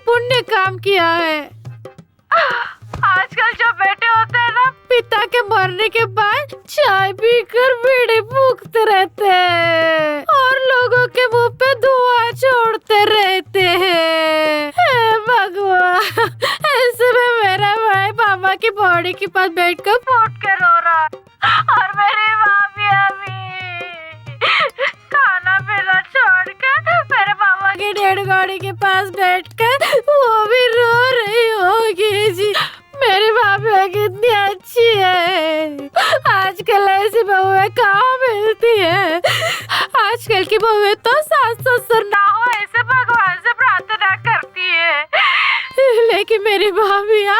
Speaker 1: किया है। आजकल जो बेटे होते हैं ना, पिता के मरने के बाद चाय पीकर बीड़ी फूकते रहते हैं और लोगों के मुंह पे धुआं छोड़ते रहते हैं। हे भगवान, ऐसे में मेरा भाई पापा की बॉडी के पास बैठकर फूट के रो रहा और मेरी भाभी अभी खाना पीना छोड़कर मेरे पापा की डेड बॉडी के पास बैठकर वो भी रो रही होगी जी। मेरी भाभी कितनी अच्छी है। आजकल ऐसी बहुएं कहाँ मिलती है। आजकल की बहुएं तो सास ससुर ना हो ऐसे भगवान से प्रार्थना करती है, लेकिन मेरी भाभियाँ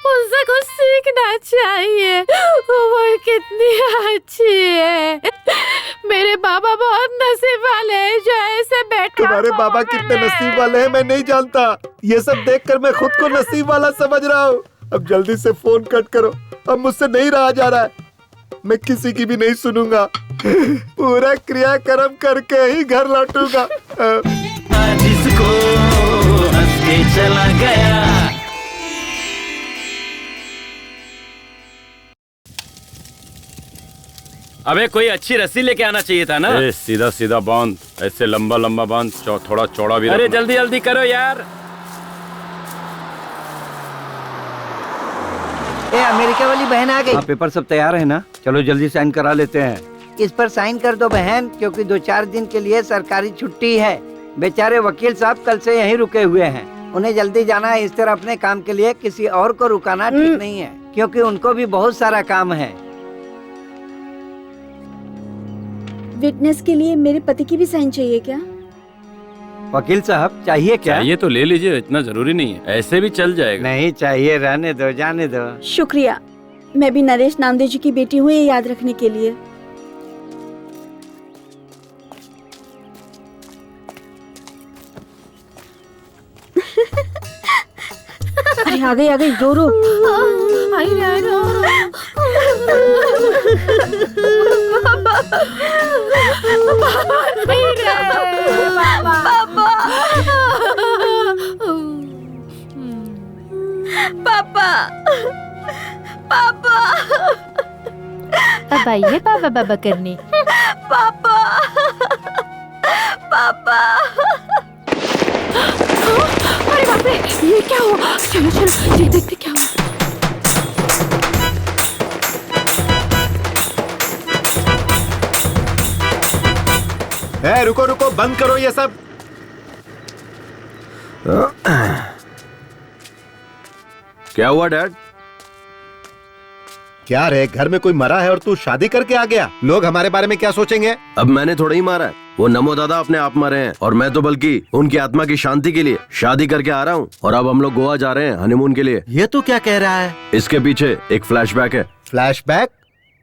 Speaker 1: उससे कुछ सीखना चाहिए। वो कितनी अच्छी है। मेरे बाबा बहुत नसीब वाले हैं जो ऐसे बैठ।
Speaker 11: तुम्हारे बाबा कितने नसीब वाले हैं मैं नहीं जानता। ये सब देखकर मैं खुद को नसीब वाला समझ रहा हूँ। अब जल्दी से फोन कट करो, अब मुझसे नहीं रहा जा रहा है। मैं किसी की भी नहीं सुनूंगा, पूरा क्रियाक्रम करके ही घर लौटूंगा।
Speaker 14: जिसको हंस के चला गया।
Speaker 15: अबे कोई अच्छी रस्सी लेके आना चाहिए था ना। सीधा सीधा बांध, ऐसे लंबा लंबा बांध, थोड़ा चौड़ा भी। अरे जल्दी जल्दी करो यार।
Speaker 7: ए, अमेरिका वाली बहन आ गई।
Speaker 14: हाँ, पेपर सब तैयार है ना? चलो जल्दी साइन करा लेते हैं।
Speaker 7: इस पर साइन कर दो बहन, क्योंकि 2-4 दिन के लिए सरकारी छुट्टी है। बेचारे वकील साहब कल से यहीं रुके हुए हैं, उन्हें जल्दी जाना है। इस तरह अपने काम के लिए किसी और को रुकाना ठीक नहीं है, क्योंकि उनको भी बहुत सारा काम है।
Speaker 12: विटनेस के लिए मेरे पति की भी साइन चाहिए क्या?
Speaker 14: वकील साहब चाहिए क्या?
Speaker 15: चाहिए तो ले लीजिए, इतना जरूरी नहीं है, ऐसे भी चल जाएगा।
Speaker 14: नहीं चाहिए, रहने दो, जाने दो।
Speaker 12: शुक्रिया। मैं भी नरेश नामदेव जी की बेटी हूँ, ये याद रखने के लिए। अरे आ गई रो रो।
Speaker 2: पापा पापा
Speaker 1: अब आइए पापा बाबा करने।
Speaker 2: पापा पापा।
Speaker 1: अरे बाप रे, ये क्या हुआ? चलो चलो ये देखते क्या हुआ।
Speaker 11: रुको रुको, बंद करो ये सब।
Speaker 10: क्या हुआ डैड?
Speaker 11: क्या रे, घर में कोई मरा है और तू शादी करके आ गया? लोग हमारे बारे में क्या सोचेंगे?
Speaker 10: अब मैंने थोड़ा ही मारा है, वो नमो दादा अपने आप मरे हैं और मैं तो बल्कि उनकी आत्मा की शांति के लिए शादी करके आ रहा हूँ। और अब हम लोग गोवा जा रहे हैं हनीमून के लिए।
Speaker 11: ये तो क्या कह रहा है?
Speaker 10: इसके पीछे एक फ्लैशबैक है।
Speaker 11: फ्लैशबैक?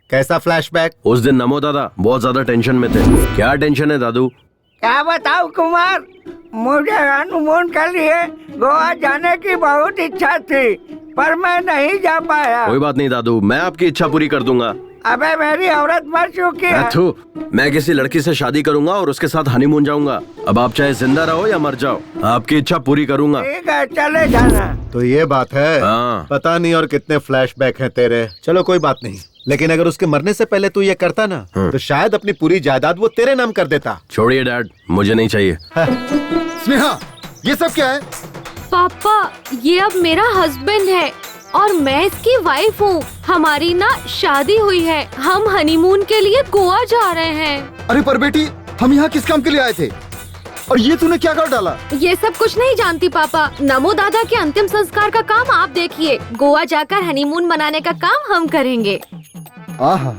Speaker 11: कैसा फ्लैशबैक?
Speaker 10: उस दिन नमो दादा बहुत ज्यादा टेंशन में थे। क्या टेंशन है दादू?
Speaker 7: क्या बताऊं कुमार, मुझे हनीमून के लिए गोवा जाने की बहुत इच्छा थी, पर मैं नहीं जा पाया।
Speaker 10: कोई बात नहीं दादू, मैं आपकी इच्छा पूरी कर दूंगा।
Speaker 7: अबे मेरी औरत मर चुकी है।
Speaker 10: मैं किसी लड़की से शादी करूंगा और उसके साथ हनीमून जाऊंगा। अब आप चाहे जिंदा रहो या मर जाओ, आपकी इच्छा पूरी करूंगा।
Speaker 7: ठीक है, चले जाना।
Speaker 11: तो ये बात है।
Speaker 10: हाँ।
Speaker 11: पता नहीं और कितने फ्लैशबैक हैं तेरे। चलो कोई बात नहीं, लेकिन अगर उसके मरने से पहले तू ये करता ना, तो शायद अपनी पूरी जायदाद वो तेरे नाम कर देता।
Speaker 10: छोड़िए डैड, मुझे नहीं चाहिए।
Speaker 6: स्नेहा, ये सब क्या है?
Speaker 1: पापा, ये अब मेरा हस्बैंड है और मैं इसकी वाइफ हूँ। हमारी ना शादी हुई है, हम हनीमून के लिए गोवा जा रहे हैं।
Speaker 6: अरे पर बेटी, हम यहाँ किस काम के लिए आए थे और ये तूने क्या कर डाला?
Speaker 1: ये सब कुछ नहीं जानती पापा। नमो दादा के अंतिम संस्कार का काम आप देखिए, गोवा जाकर हनीमून मनाने का काम हम करेंगे।
Speaker 6: आहा,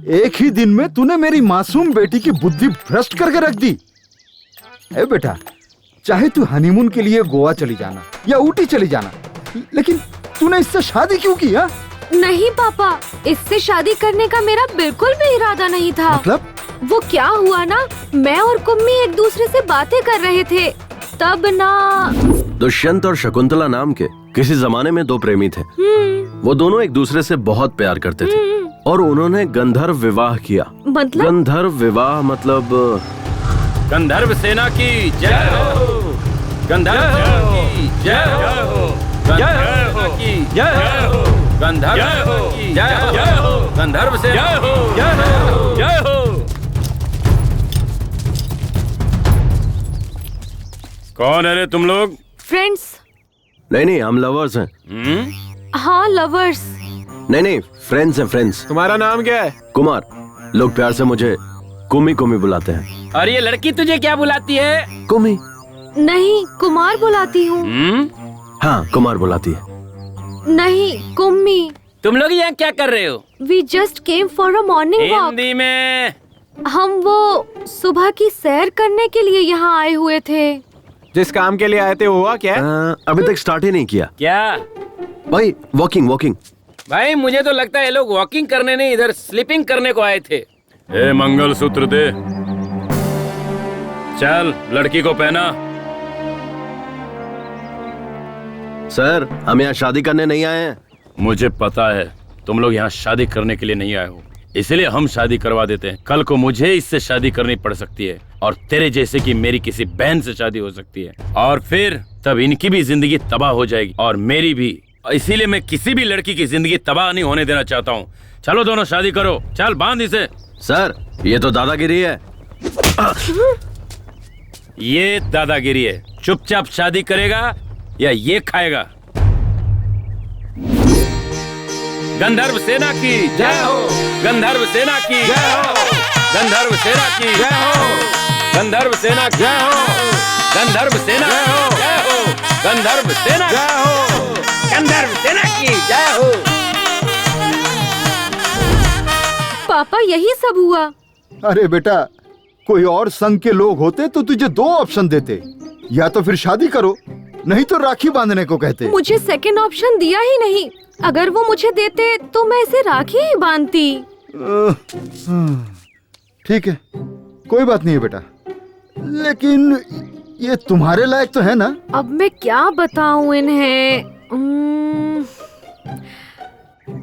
Speaker 6: एक ही दिन में तूने मेरी मासूम बेटी की बुद्धि भ्रष्ट करके रख दी। ए बेटा, चाहे तू हनीमून के लिए गोवा चली जाना या ऊटी चली जाना, लेकिन तूने इससे शादी क्यों की? हा?
Speaker 1: नहीं पापा, इससे शादी करने का मेरा बिल्कुल भी इरादा नहीं था।
Speaker 6: मतलब?
Speaker 1: वो क्या हुआ ना, मैं और कुम्मी एक दूसरे से बातें कर रहे थे, तब ना
Speaker 10: दुष्यंत और शकुंतला नाम के किसी जमाने में दो प्रेमी थे। वो दोनों एक दूसरे से बहुत प्यार करते थे और उन्होंने गंधर्व विवाह किया।
Speaker 1: मतलब?
Speaker 10: गंधर्व विवाह मतलब
Speaker 15: गंधर्व सेना की जय हो।
Speaker 5: गंधर्व सेना की जय हो, गंधर्व सेना की जय हो, गंधर्व की जय हो, गंधर्व सेना की जय हो। कौन है रे तुम लोग?
Speaker 2: फ्रेंड्स।
Speaker 10: नहीं, हम लवर्स हैं।
Speaker 2: हाँ, लवर्स।
Speaker 10: नहीं, फ्रेंड्स हैं, फ्रेंड्स।
Speaker 4: तुम्हारा नाम क्या है?
Speaker 10: कुमार। लोग प्यार से मुझे कुमी कुमी बुलाते हैं।
Speaker 5: और ये लड़की तुझे क्या बुलाती है?
Speaker 10: कुमी।
Speaker 2: नहीं, कुमार बुलाती हूँ।
Speaker 10: हाँ, कुमार बुलाती है।
Speaker 2: नहीं, कुम्मी।
Speaker 5: तुम लोग यहाँ क्या कर रहे हो?
Speaker 2: We just came for a morning walk।
Speaker 5: Hindi में।
Speaker 2: हम वो सुबह की सैर करने के लिए यहाँ आए हुए थे।
Speaker 4: जिस काम के लिए आए थे हुआ क्या?
Speaker 10: अभी तक स्टार्ट ही नहीं किया।
Speaker 5: क्या
Speaker 10: भाई? वॉकिंग।
Speaker 5: भाई मुझे तो लगता है ये लोग वॉकिंग करने नहीं, इधर स्लीपिंग करने को आए थे। ए मंगलसूत्र दे। चल लड़की को पहना।
Speaker 10: सर, हम यहाँ शादी करने नहीं आए हैं।
Speaker 15: मुझे पता है तुम लोग यहाँ शादी करने के लिए नहीं आए हो, इसलिए हम शादी करवा देते हैं। कल को मुझे इससे शादी करनी पड़ सकती है और तेरे जैसे कि मेरी किसी बहन से शादी हो सकती है, और फिर तब इनकी भी जिंदगी तबाह हो जाएगी और मेरी भी। इसीलिए मैं किसी भी लड़की की जिंदगी तबाह नहीं होने देना चाहता हूँ। चलो दोनों शादी करो। चल बांध इसे।
Speaker 10: सर, ये तो दादागिरी है।
Speaker 15: ये दादागिरी है। चुपचाप शादी करेगा या ये खाएगा? गंधर्व सेना की जय हो, गंधर्व सेना की जय हो, गंधर्व सेना की जय हो, गंधर्व सेना की जय हो, गंधर्व सेना जय हो, गंधर्व सेना जय हो, गंधर्व सेना की जय हो।
Speaker 2: पापा, यही सब हुआ।
Speaker 6: अरे बेटा, कोई और संघ के लोग होते तो तुझे 2 ऑप्शन देते, या तो फिर शादी करो, नहीं तो राखी बांधने को कहते।
Speaker 2: मुझे सेकंड ऑप्शन दिया ही नहीं। अगर वो मुझे देते तो मैं इसे राखी ही बांधती।
Speaker 6: ठीक है, कोई बात नहीं है बेटा, लेकिन ये तुम्हारे लायक तो है ना?
Speaker 2: अब मैं क्या बताऊं इन्हें?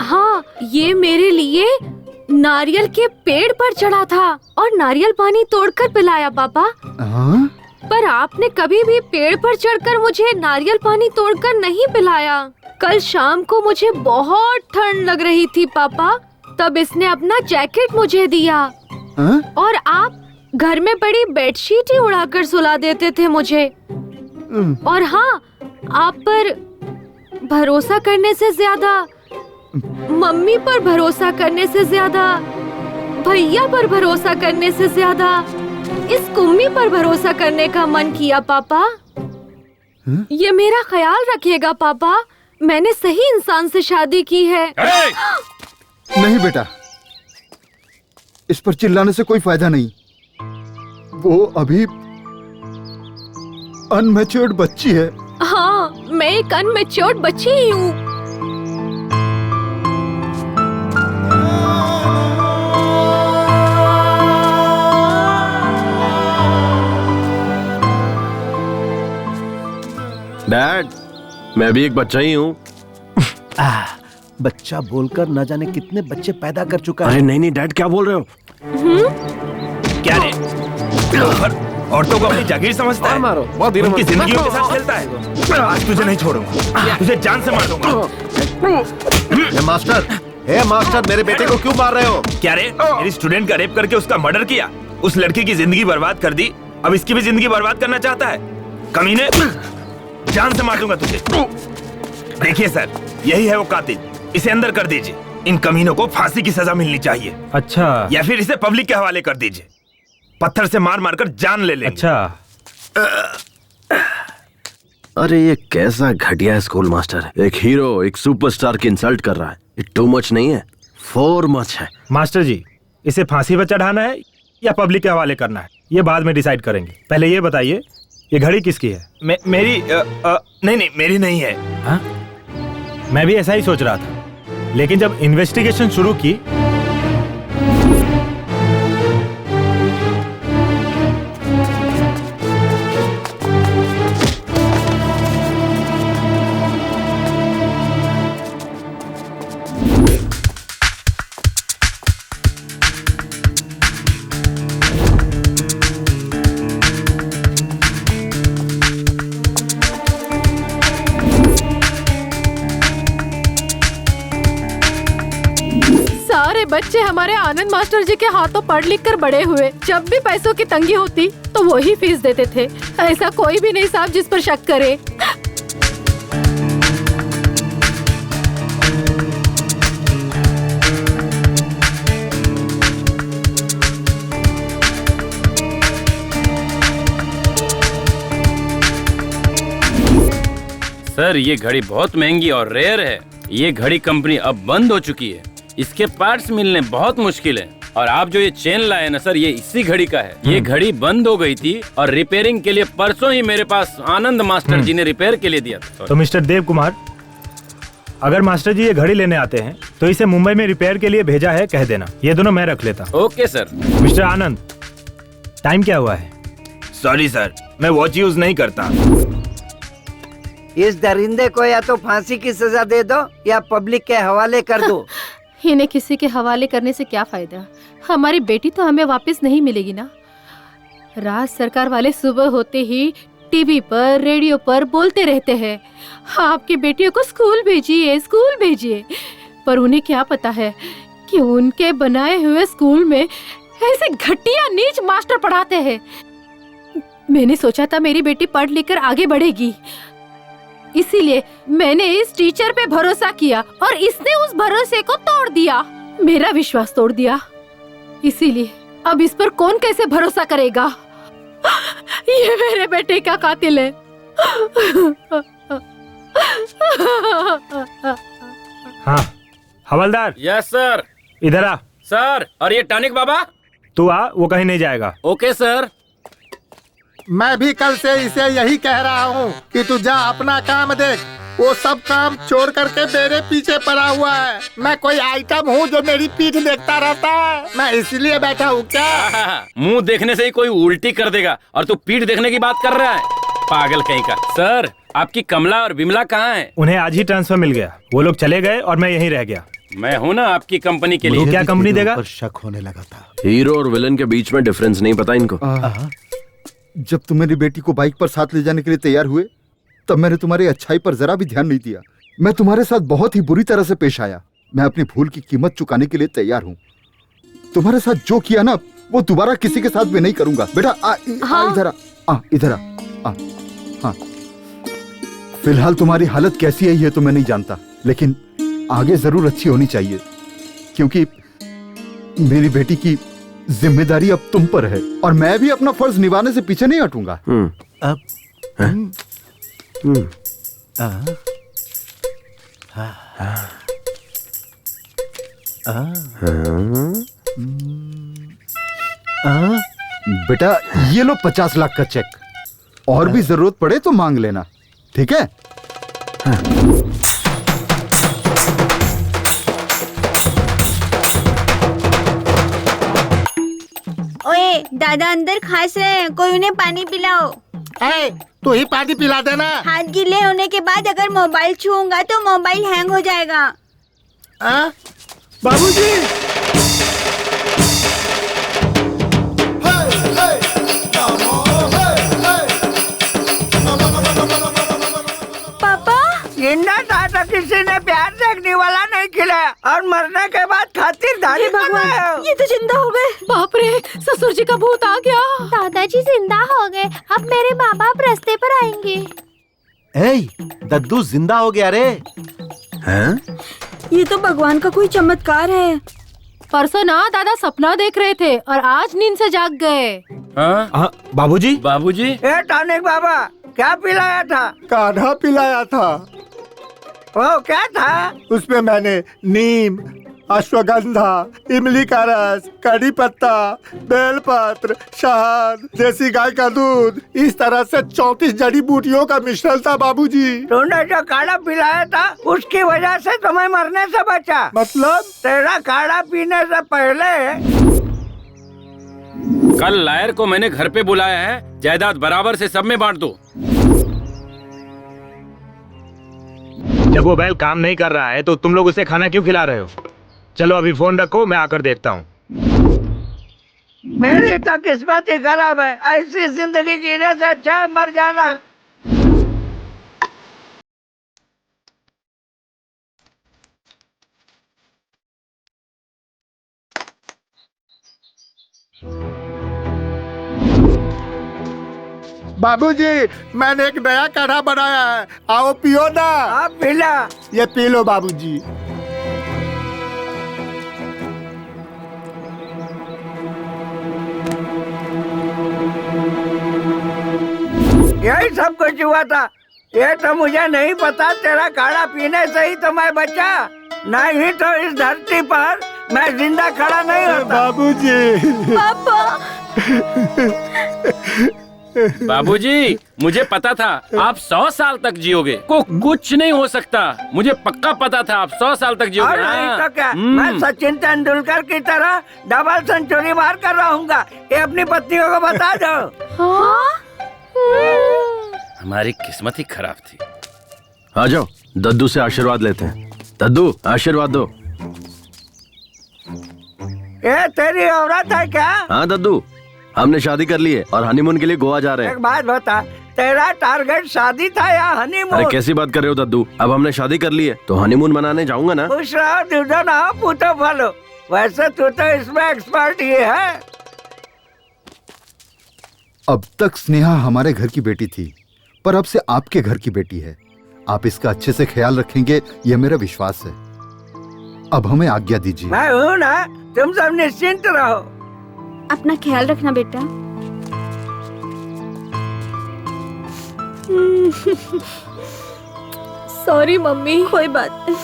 Speaker 2: हाँ, ये मेरे लिए नारियल के पेड़ पर चढ़ा था और नारियल पानी तोड़कर पिलाया पापा।
Speaker 6: हाँ?
Speaker 2: पर आपने कभी भी पेड़ पर चढ़कर मुझे नारियल पानी तोड़कर नहीं पिलाया। कल शाम को मुझे बहुत ठंड लग रही थी पापा, तब इसने अपना जैकेट मुझे दिया।
Speaker 6: हाँ?
Speaker 2: और आप घर में पड़ी बेडशीट ही उड़ाकर सुला देते थे मुझे। और हाँ, आप पर भरोसा करने से ज्यादा, मम्मी पर भरोसा करने से ज्यादा, भैया पर भरोसा करने से ज्यादा इस कुम्मी पर भरोसा करने का मन किया पापा। ये मेरा ख्याल रखिएगा पापा, मैंने सही इंसान से शादी की है।
Speaker 6: नहीं बेटा, इस पर चिल्लाने से कोई फायदा नहीं। वो अभी अनमैच्योर्ड बच्ची है।
Speaker 2: हाँ, मैं एक अनमैच्योर्ड बच्ची ही हूँ।
Speaker 10: डैड, मैं भी एक बच्चा ही हूँ।
Speaker 11: बच्चा बोलकर न जाने कितने बच्चे पैदा कर चुका है।
Speaker 10: अरे नहीं डैड, क्या बोल रहे हो?
Speaker 8: क्या रे? औरतों को अपनी जागीर समझता है?
Speaker 4: मारो, बहुत
Speaker 8: उनकी जिंदगियों के साथ खेलता है। आज तुझे नहीं छोड़ूंगा, तुझे जान से मार दूंगा।
Speaker 11: मास्टर, मेरे बेटे को क्यों मार रहे हो?
Speaker 8: क्या रे? मेरी स्टूडेंट का रेप करके उसका मर्डर किया, उस लड़की की जिंदगी बर्बाद कर दी, अब इसकी भी जिंदगी बर्बाद करना चाहता है? कमीने, जान से मार दूंगा तुझे। देखिए सर, यही है वो कातिल, इसे अंदर कर दीजिए। इन कमीनों को फांसी की सजा मिलनी चाहिए।
Speaker 3: अच्छा।
Speaker 8: या फिर इसे पब्लिक के हवाले कर दीजिए, पत्थर से मार मार कर जान ले लेंगे।
Speaker 3: अच्छा।
Speaker 10: अरे ये कैसा घटिया स्कूल मास्टर है। एक हीरो, एक सुपरस्टार की इंसल्ट कर रहा है। ये टू मच नहीं है, फोर मच है।
Speaker 3: मास्टर जी, इसे फांसी पर चढ़ाना है या पब्लिक के हवाले करना है, ये बाद में डिसाइड करेंगे। पहले ये बताइए, ये घड़ी किसकी है?
Speaker 8: मेरी नहीं, मेरी नहीं है।
Speaker 3: हाँ? मैं भी ऐसा ही सोच रहा था, लेकिन जब इन्वेस्टिगेशन शुरू की
Speaker 1: बच्चे हमारे आनंद मास्टर जी के हाथों पढ़ लिख कर बड़े हुए। जब भी पैसों की तंगी होती तो वही फीस देते थे। ऐसा कोई भी नहीं साहब जिस पर शक करे।
Speaker 15: सर ये घड़ी बहुत महंगी और रेयर है। ये घड़ी कंपनी अब बंद हो चुकी है। इसके पार्ट्स मिलने बहुत मुश्किल है। और आप जो ये चेन लाए ना सर, ये इसी घड़ी का है। ये घड़ी बंद हो गई थी और रिपेयरिंग के लिए परसों ही मेरे पास आनंद मास्टर जी ने रिपेयर के लिए दिया था।
Speaker 3: तो मिस्टर देव कुमार, अगर मास्टर जी ये घड़ी लेने आते हैं तो इसे मुंबई में रिपेयर के लिए भेजा है, कह देना। ये दोनों मैं रख लेता।
Speaker 15: Okay sir.
Speaker 3: मिस्टर आनंद, टाइम क्या हुआ है?
Speaker 8: सॉरी सर, मैं वॉच यूज नहीं करता।
Speaker 7: इस दरिंदे को या तो फांसी की सजा दे दो या पब्लिक के हवाले कर दो।
Speaker 1: इन्हें किसी के हवाले करने से क्या फायदा? हमारी बेटी तो हमें वापस नहीं मिलेगी ना। राज सरकार वाले सुबह होते ही टीवी पर रेडियो पर बोलते रहते हैं, आपकी बेटियों को स्कूल भेजिए, स्कूल भेजिए। पर उन्हें क्या पता है कि उनके बनाए हुए स्कूल में ऐसे घटिया नीच मास्टर पढ़ाते हैं। मैंने सोचा था मेरी बेटी पढ़ लिख कर आगे बढ़ेगी, इसीलिए मैंने इस टीचर पे भरोसा किया और इसने उस भरोसे को तोड़ दिया, मेरा विश्वास तोड़ दिया। इसीलिए अब इस पर कौन कैसे भरोसा करेगा? ये मेरे बेटे का कातिल है।
Speaker 3: हाँ हवलदार।
Speaker 15: Yes sir.
Speaker 3: इधर आ।
Speaker 15: सर, और ये टॉनिक बाबा?
Speaker 3: तू आ, वो कहीं नहीं जाएगा।
Speaker 15: Okay sir.
Speaker 13: मैं भी कल से इसे यही कह रहा हूँ कि तू जा अपना काम देख। वो सब काम छोड़ करके मेरे पीछे पड़ा हुआ है। मैं कोई आइटम हूँ जो मेरी पीठ देखता रहता है? मैं इसलिए बैठा हूँ क्या?
Speaker 15: मुंह देखने से ही कोई उल्टी कर देगा और तू पीठ देखने की बात कर रहा है, पागल कहीं का। सर, आपकी कमला और बिमला कहाँ है?
Speaker 3: उन्हें आज ही ट्रांसफर मिल गया। वो लोग चले गए और मैं यहीं रह गया।
Speaker 15: मैं हूँ ना आपकी कंपनी के लिए।
Speaker 3: क्या कंपनी देगा?
Speaker 11: शक होने लगा था।
Speaker 10: हीरो और विलन के बीच में डिफरेंस नहीं पता इनको।
Speaker 6: जब तुम मेरी बेटी को बाइक पर साथ ले जाने के लिए तैयार हुए तब मैंने तुम्हारी अच्छाई पर जरा भी ध्यान नहीं दिया। मैं तुम्हारे साथ बहुत ही बुरी तरह से पेश आया। मैं अपनी भूल की कीमत चुकाने के लिए तैयार हूँ। तुम्हारे साथ जो किया ना वो दोबारा किसी के साथ भी नहीं करूंगा। बेटा इधर आ, इधर आ। हाँ, फिलहाल तुम्हारी हालत कैसी है ये तो मैं नहीं जानता, लेकिन आगे जरूर अच्छी होनी चाहिए, क्योंकि मेरी बेटी की जिम्मेदारी अब तुम पर है और मैं भी अपना फर्ज निभाने से पीछे नहीं हटूंगा। बेटा ये लो 50 लाख का चेक, और भी जरूरत पड़े तो मांग लेना, ठीक है?
Speaker 12: ओए दादा अंदर खास रहे हैं, कोई उन्हें पानी पिलाओ।
Speaker 13: तू ही पानी पिला देना।
Speaker 12: हाथ गीले होने के बाद अगर मोबाइल छूऊंगा तो मोबाइल हैंग हो जाएगा।
Speaker 13: बाबूजी,
Speaker 12: पापा
Speaker 7: जिंदा था तो किसी ने प्यार देखने वाला नहीं खिलाया और मरने के बाद खातिरदारी भगवान,
Speaker 12: ये तो जिंदा हो गए।
Speaker 1: बाप रे, ससुर जी का भूत आ गया।
Speaker 2: दादाजी जिंदा हो गए, अब मेरे माँ बाप रास्ते पर आएंगे।
Speaker 11: दद्दू जिंदा हो गया रे।
Speaker 6: हैं?
Speaker 12: ये तो भगवान का कोई चमत्कार है।
Speaker 1: परसों ना दादा सपना देख रहे थे और आज नींद से जाग गए।
Speaker 3: बाबूजी।
Speaker 15: बाबूजी,
Speaker 7: ए टॉनिक बाबा, क्या पिलाया था?
Speaker 13: काढ़ा पिलाया था।
Speaker 7: वो क्या था?
Speaker 13: उसमें मैंने नीम, अश्वगंधा, इमली का रस, कड़ी पत्ता, बेलपत्र, शहद, देसी गाय का दूध, इस तरह से 34 जड़ी बूटियों का मिश्रण था बाबूजी।
Speaker 7: तूने जो काढ़ा पिलाया था उसकी वजह से तुम्हें मरने से बचा।
Speaker 13: मतलब?
Speaker 7: तेरा काढ़ा पीने से पहले
Speaker 15: कल लायर को मैंने घर पे बुलाया है, जायदाद बराबर से सब में बांट दो।
Speaker 3: जब वो बैल काम नहीं कर रहा है तो तुम लोग उसे खाना क्यों खिला रहे हो? चलो अभी फोन रखो, मैं आकर देखता हूँ।
Speaker 7: मेरी तो किस्मत ही खराब है, ऐसी जिंदगी जीने से अच्छा मर जाना।
Speaker 13: बाबूजी, मैंने एक नया काढ़ा बनाया है, आओ पियो ना।
Speaker 7: आप पिला।
Speaker 13: ये पी लो बाबूजी।
Speaker 7: यही सब कुछ हुआ था। ये तो मुझे नहीं पता, तेरा काढ़ा पीने से ही तो मैं बचा, नहीं तो इस धरती पर मैं जिंदा खड़ा नहीं होता।
Speaker 13: बाबूजी।
Speaker 12: पापा।
Speaker 15: बाबूजी, मुझे पता था आप 100 साल तक जियोगे, को कुछ नहीं हो सकता। मुझे पक्का पता था आप 100 साल तक जियोगे।
Speaker 7: और नहीं तो क्या, मैं सचिन तेंदुलकर की तरह डबल सेंचुरी मार कर रहूंगा। ये अपनी पत्नियों को बता दो।
Speaker 15: हमारी किस्मत ही खराब थी।
Speaker 10: आ जाओ, दद्दू से आशीर्वाद लेते हैं। दद्दू, आशीर्वाद दो।
Speaker 7: ये तेरी औरत है क्या?
Speaker 10: हाँ दद्दू, हमने शादी कर ली है और हनीमून के लिए गोवा जा रहे हैं।
Speaker 7: एक बात बता, तेरा टारगेट शादी था या हनीमून?
Speaker 10: अरे कैसी बात कर रहे हो दद्दू, अब हमने शादी कर ली है तो हनीमून मनाने जाऊंगा ना।
Speaker 7: खुश रहो, दूधो ना हो, पूतो फलो। वैसे तू तो इसमें एक्सपर्ट ही है।
Speaker 6: अब तक स्नेहा हमारे घर की बेटी थी, पर अब से आपके घर की बेटी है। आप इसका अच्छे से ख्याल रखेंगे, यह मेरा विश्वास है। अब हमें आज्ञा दीजिए।
Speaker 7: मैं हूँ ना, तुम सब निश्चिंत रहो।
Speaker 12: अपना ख्याल रखना बेटा।
Speaker 2: Sorry mummy.
Speaker 12: कोई बात नहीं।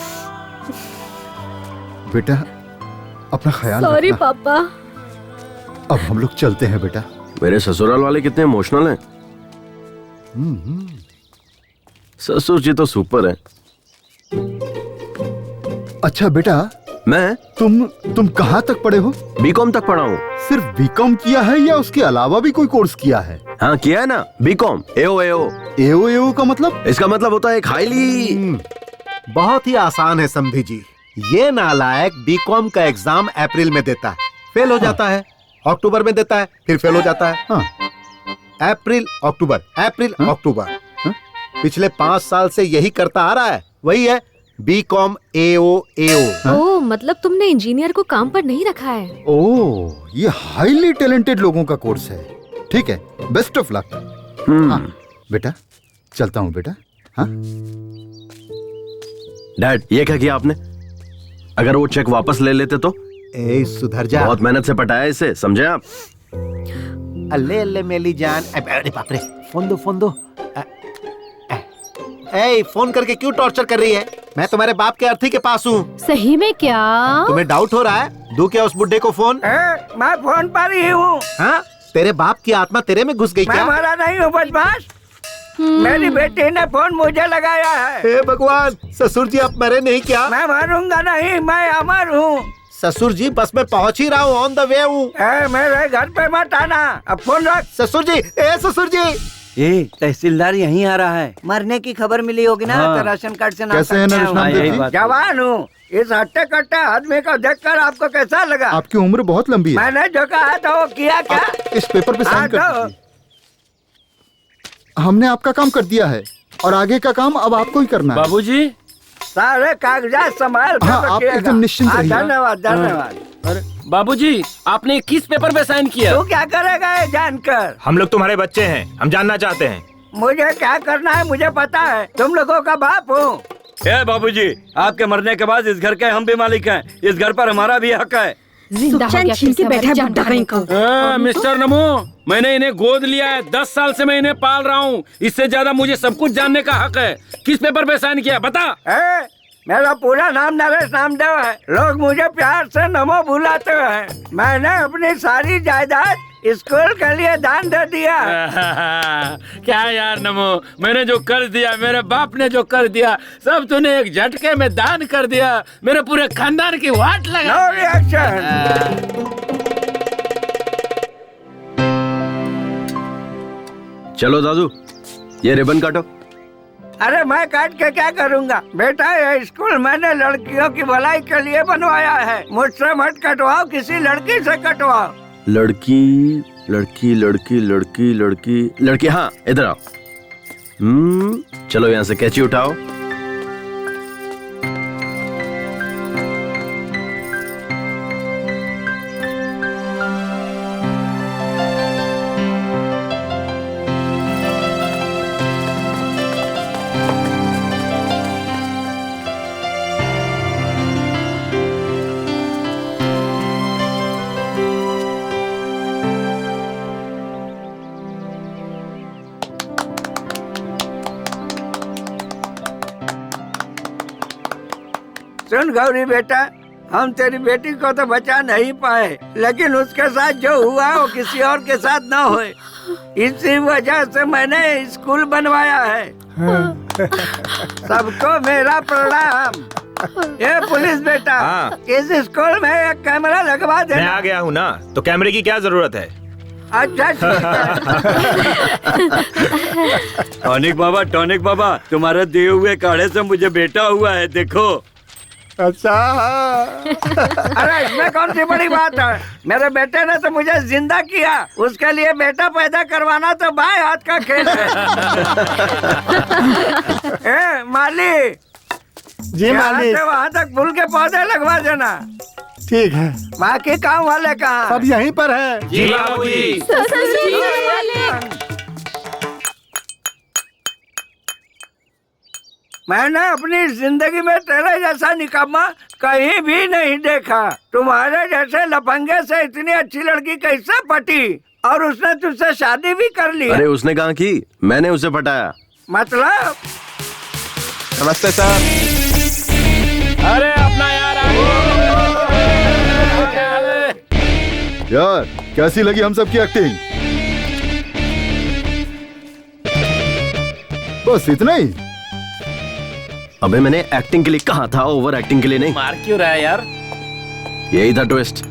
Speaker 6: बेटा, अपना ख्याल
Speaker 2: सॉरी
Speaker 6: रखना।
Speaker 2: पापा।
Speaker 6: अब हम लोग चलते हैं बेटा।
Speaker 10: मेरे ससुराल वाले कितने इमोशनल हैं। ससुर जी तो सुपर है।
Speaker 6: अच्छा बेटा,
Speaker 10: मैं
Speaker 6: तुम कहाँ तक पढ़े हो?
Speaker 10: बीकॉम तक पढ़ा हूँ।
Speaker 6: सिर्फ बीकॉम किया है या उसके अलावा भी कोई कोर्स किया है?
Speaker 10: हाँ किया है ना, बीकॉम।
Speaker 6: एओ का मतलब?
Speaker 10: इसका मतलब होता है एक हाईली।
Speaker 11: बहुत ही आसान है समधी जी। ये नालायक बीकॉम का एग्जाम अप्रैल में देता है, फेल हो जाता है, अक्टूबर में देता है, फिर फेल हो जाता है। अप्रैल अक्टूबर, अप्रैल अक्टूबर। पिछले 5 साल से यही करता आ रहा है। वही है बीकॉम एओ।
Speaker 2: ओह, मतलब तुमने इंजीनियर को काम पर नहीं रखा है।
Speaker 6: ओह, ये हाईली टैलेंटेड लोगों का कोर्स है। ठीक है, बेस्ट ऑफ लक। हाँ, बेटा चलता हूँ बेटा। हाँ
Speaker 10: डैड, ये क्या किया आपने? अगर वो चेक वापस ले लेते तो?
Speaker 11: सुधर जा।
Speaker 10: बहुत मेहनत से पटाया इसे, समझे आप?
Speaker 11: अल्ले अल्ले मेली जान। अरे बाप रे, फोन दो। फोन करके क्यों टॉर्चर कर रही है? मैं तुम्हारे बाप के अर्थी के पास हूँ।
Speaker 2: सही में क्या?
Speaker 11: तुम्हें डाउट हो रहा है? दूं क्या उस बुड्ढे को फोन?
Speaker 7: मैं फोन पर ही हूँ।
Speaker 11: हाँ, तेरे बाप की आत्मा तेरे में घुस गई क्या?
Speaker 7: मैं मरा नहीं हूँ बदमाश। मेरी बेटी ने फोन मुझे लगाया है।
Speaker 11: हे भगवान, ससुर जी आप मरे नहीं क्या?
Speaker 7: मैं मरूंगा नहीं, मैं अमर हूँ।
Speaker 11: ससुर जी बस मैं पहुँच ही रहा हूँ, ऑन द वे हूँ।
Speaker 7: मेरे घर पे मत आना, अब फोन रख।
Speaker 11: ससुर जी, ससुर जी।
Speaker 14: तहसीलदार यहीं आ रहा है।
Speaker 7: मरने की खबर मिली होगी ना, तो राशन कार्ड से
Speaker 6: कैसे है नरेश नामदेव जी?
Speaker 7: जवान हूँ। इस हट्टे कट्टे आदमी को देखकर आपको कैसा लगा?
Speaker 6: आपकी उम्र बहुत लंबी है।
Speaker 7: मैंने जो कहा था वो किया क्या?
Speaker 6: इस पेपर पे साइन कर दीजिए। हमने आपका काम कर दिया है और आगे का काम अब आपको ही करना है।
Speaker 15: बाबूजी,
Speaker 7: सारे कागजात संभाल कर
Speaker 6: हाँ, आप एकदम निश्चिंत रहिए।
Speaker 7: धन्यवाद।
Speaker 15: अरे बाबूजी, आपने किस पेपर पे साइन किया?
Speaker 7: तू क्या करेगा ये जानकर?
Speaker 3: हम लोग तुम्हारे बच्चे हैं, हम जानना चाहते हैं।
Speaker 7: मुझे क्या करना है मुझे पता है, तुम लोगों का बाप हूँ।
Speaker 14: बाबूजी, आपके मरने के बाद इस घर के हम भी मालिक हैं। इस घर पर हमारा भी हक है।
Speaker 1: जिंदा हो गया कैसे हमारी जान बचाने को।
Speaker 15: मिस्टर नमो, मैंने इन्हें गोद लिया है, 10 साल से मैं इन्हें पाल रहा हूँ। इससे ज्यादा मुझे सब कुछ जानने का हक है। किस पेपर पे साइन किया बता?
Speaker 7: मेरा पूरा नाम नरेश नामदेव है। लोग मुझे प्यार से नमो बुलाते हैं। मैंने अपनी सारी जायदाद स्कूल के लिए दान दे दिया।
Speaker 15: क्या यार नमो, मैंने जो कर दिया, मेरे बाप ने जो कर दिया, सब तूने एक झटके में दान कर दिया। मेरे पूरे खानदान की वाट लगा।
Speaker 7: No reaction.
Speaker 10: चलो दादू, ये रिबन काटो।
Speaker 7: अरे मैं काट के क्या करूँगा बेटा, ये स्कूल मैंने लड़कियों की भलाई के लिए बनवाया है। मुझसे मत कटवाओ, किसी लड़की से कटवाओ। लड़की, हाँ इधर आओ।
Speaker 10: चलो यहाँ से कैंची उठाओ।
Speaker 7: सुन गौरी बेटा, हम तेरी बेटी को तो बचा नहीं पाए, लेकिन उसके साथ जो हुआ वो किसी और के साथ न होए। इसी वजह से मैंने स्कूल बनवाया है। सबको मेरा प्रणाम। ये पुलिस बेटा, इस स्कूल में एक कैमरा लगवा दे।
Speaker 8: मैं आ गया हूँ ना, तो कैमरे की क्या जरूरत है?
Speaker 7: अच्छा
Speaker 14: टॉनिक बाबा, तुम्हारे दिए हुए काढ़े से मुझे बेटा हुआ है, देखो।
Speaker 13: अच्छा
Speaker 7: अरे इसमें कौन सी बड़ी बात है? मेरे बेटे ने तो मुझे जिंदा किया, उसके लिए बेटा पैदा करवाना तो बाएं हाथ का खेल है। ए, माली
Speaker 13: जी मालिक,
Speaker 7: वहाँ तक फूल के पौधे लगवा देना।
Speaker 13: ठीक है।
Speaker 7: बाकी काम वाले कहाँ?
Speaker 13: सब यहीं पर है।
Speaker 8: जी बाबूजी।
Speaker 7: मैंने अपनी जिंदगी में तेरे जैसा निकम्मा कहीं भी नहीं देखा। तुम्हारे जैसे लफंगे से इतनी अच्छी लड़की कैसे पटी, और उसने तुझसे शादी भी कर ली?
Speaker 10: अरे उसने कहाँ की, मैंने उसे पटाया।
Speaker 7: मतलब?
Speaker 4: नमस्ते सर। अरे अपना
Speaker 6: यार कैसी लगी हम सबकी एक्टिंग? बस इतना ही?
Speaker 10: अबे मैंने एक्टिंग के लिए कहा था, ओवर एक्टिंग के लिए नहीं।
Speaker 5: मार क्यों रहा है यार?
Speaker 10: यही था ट्विस्ट।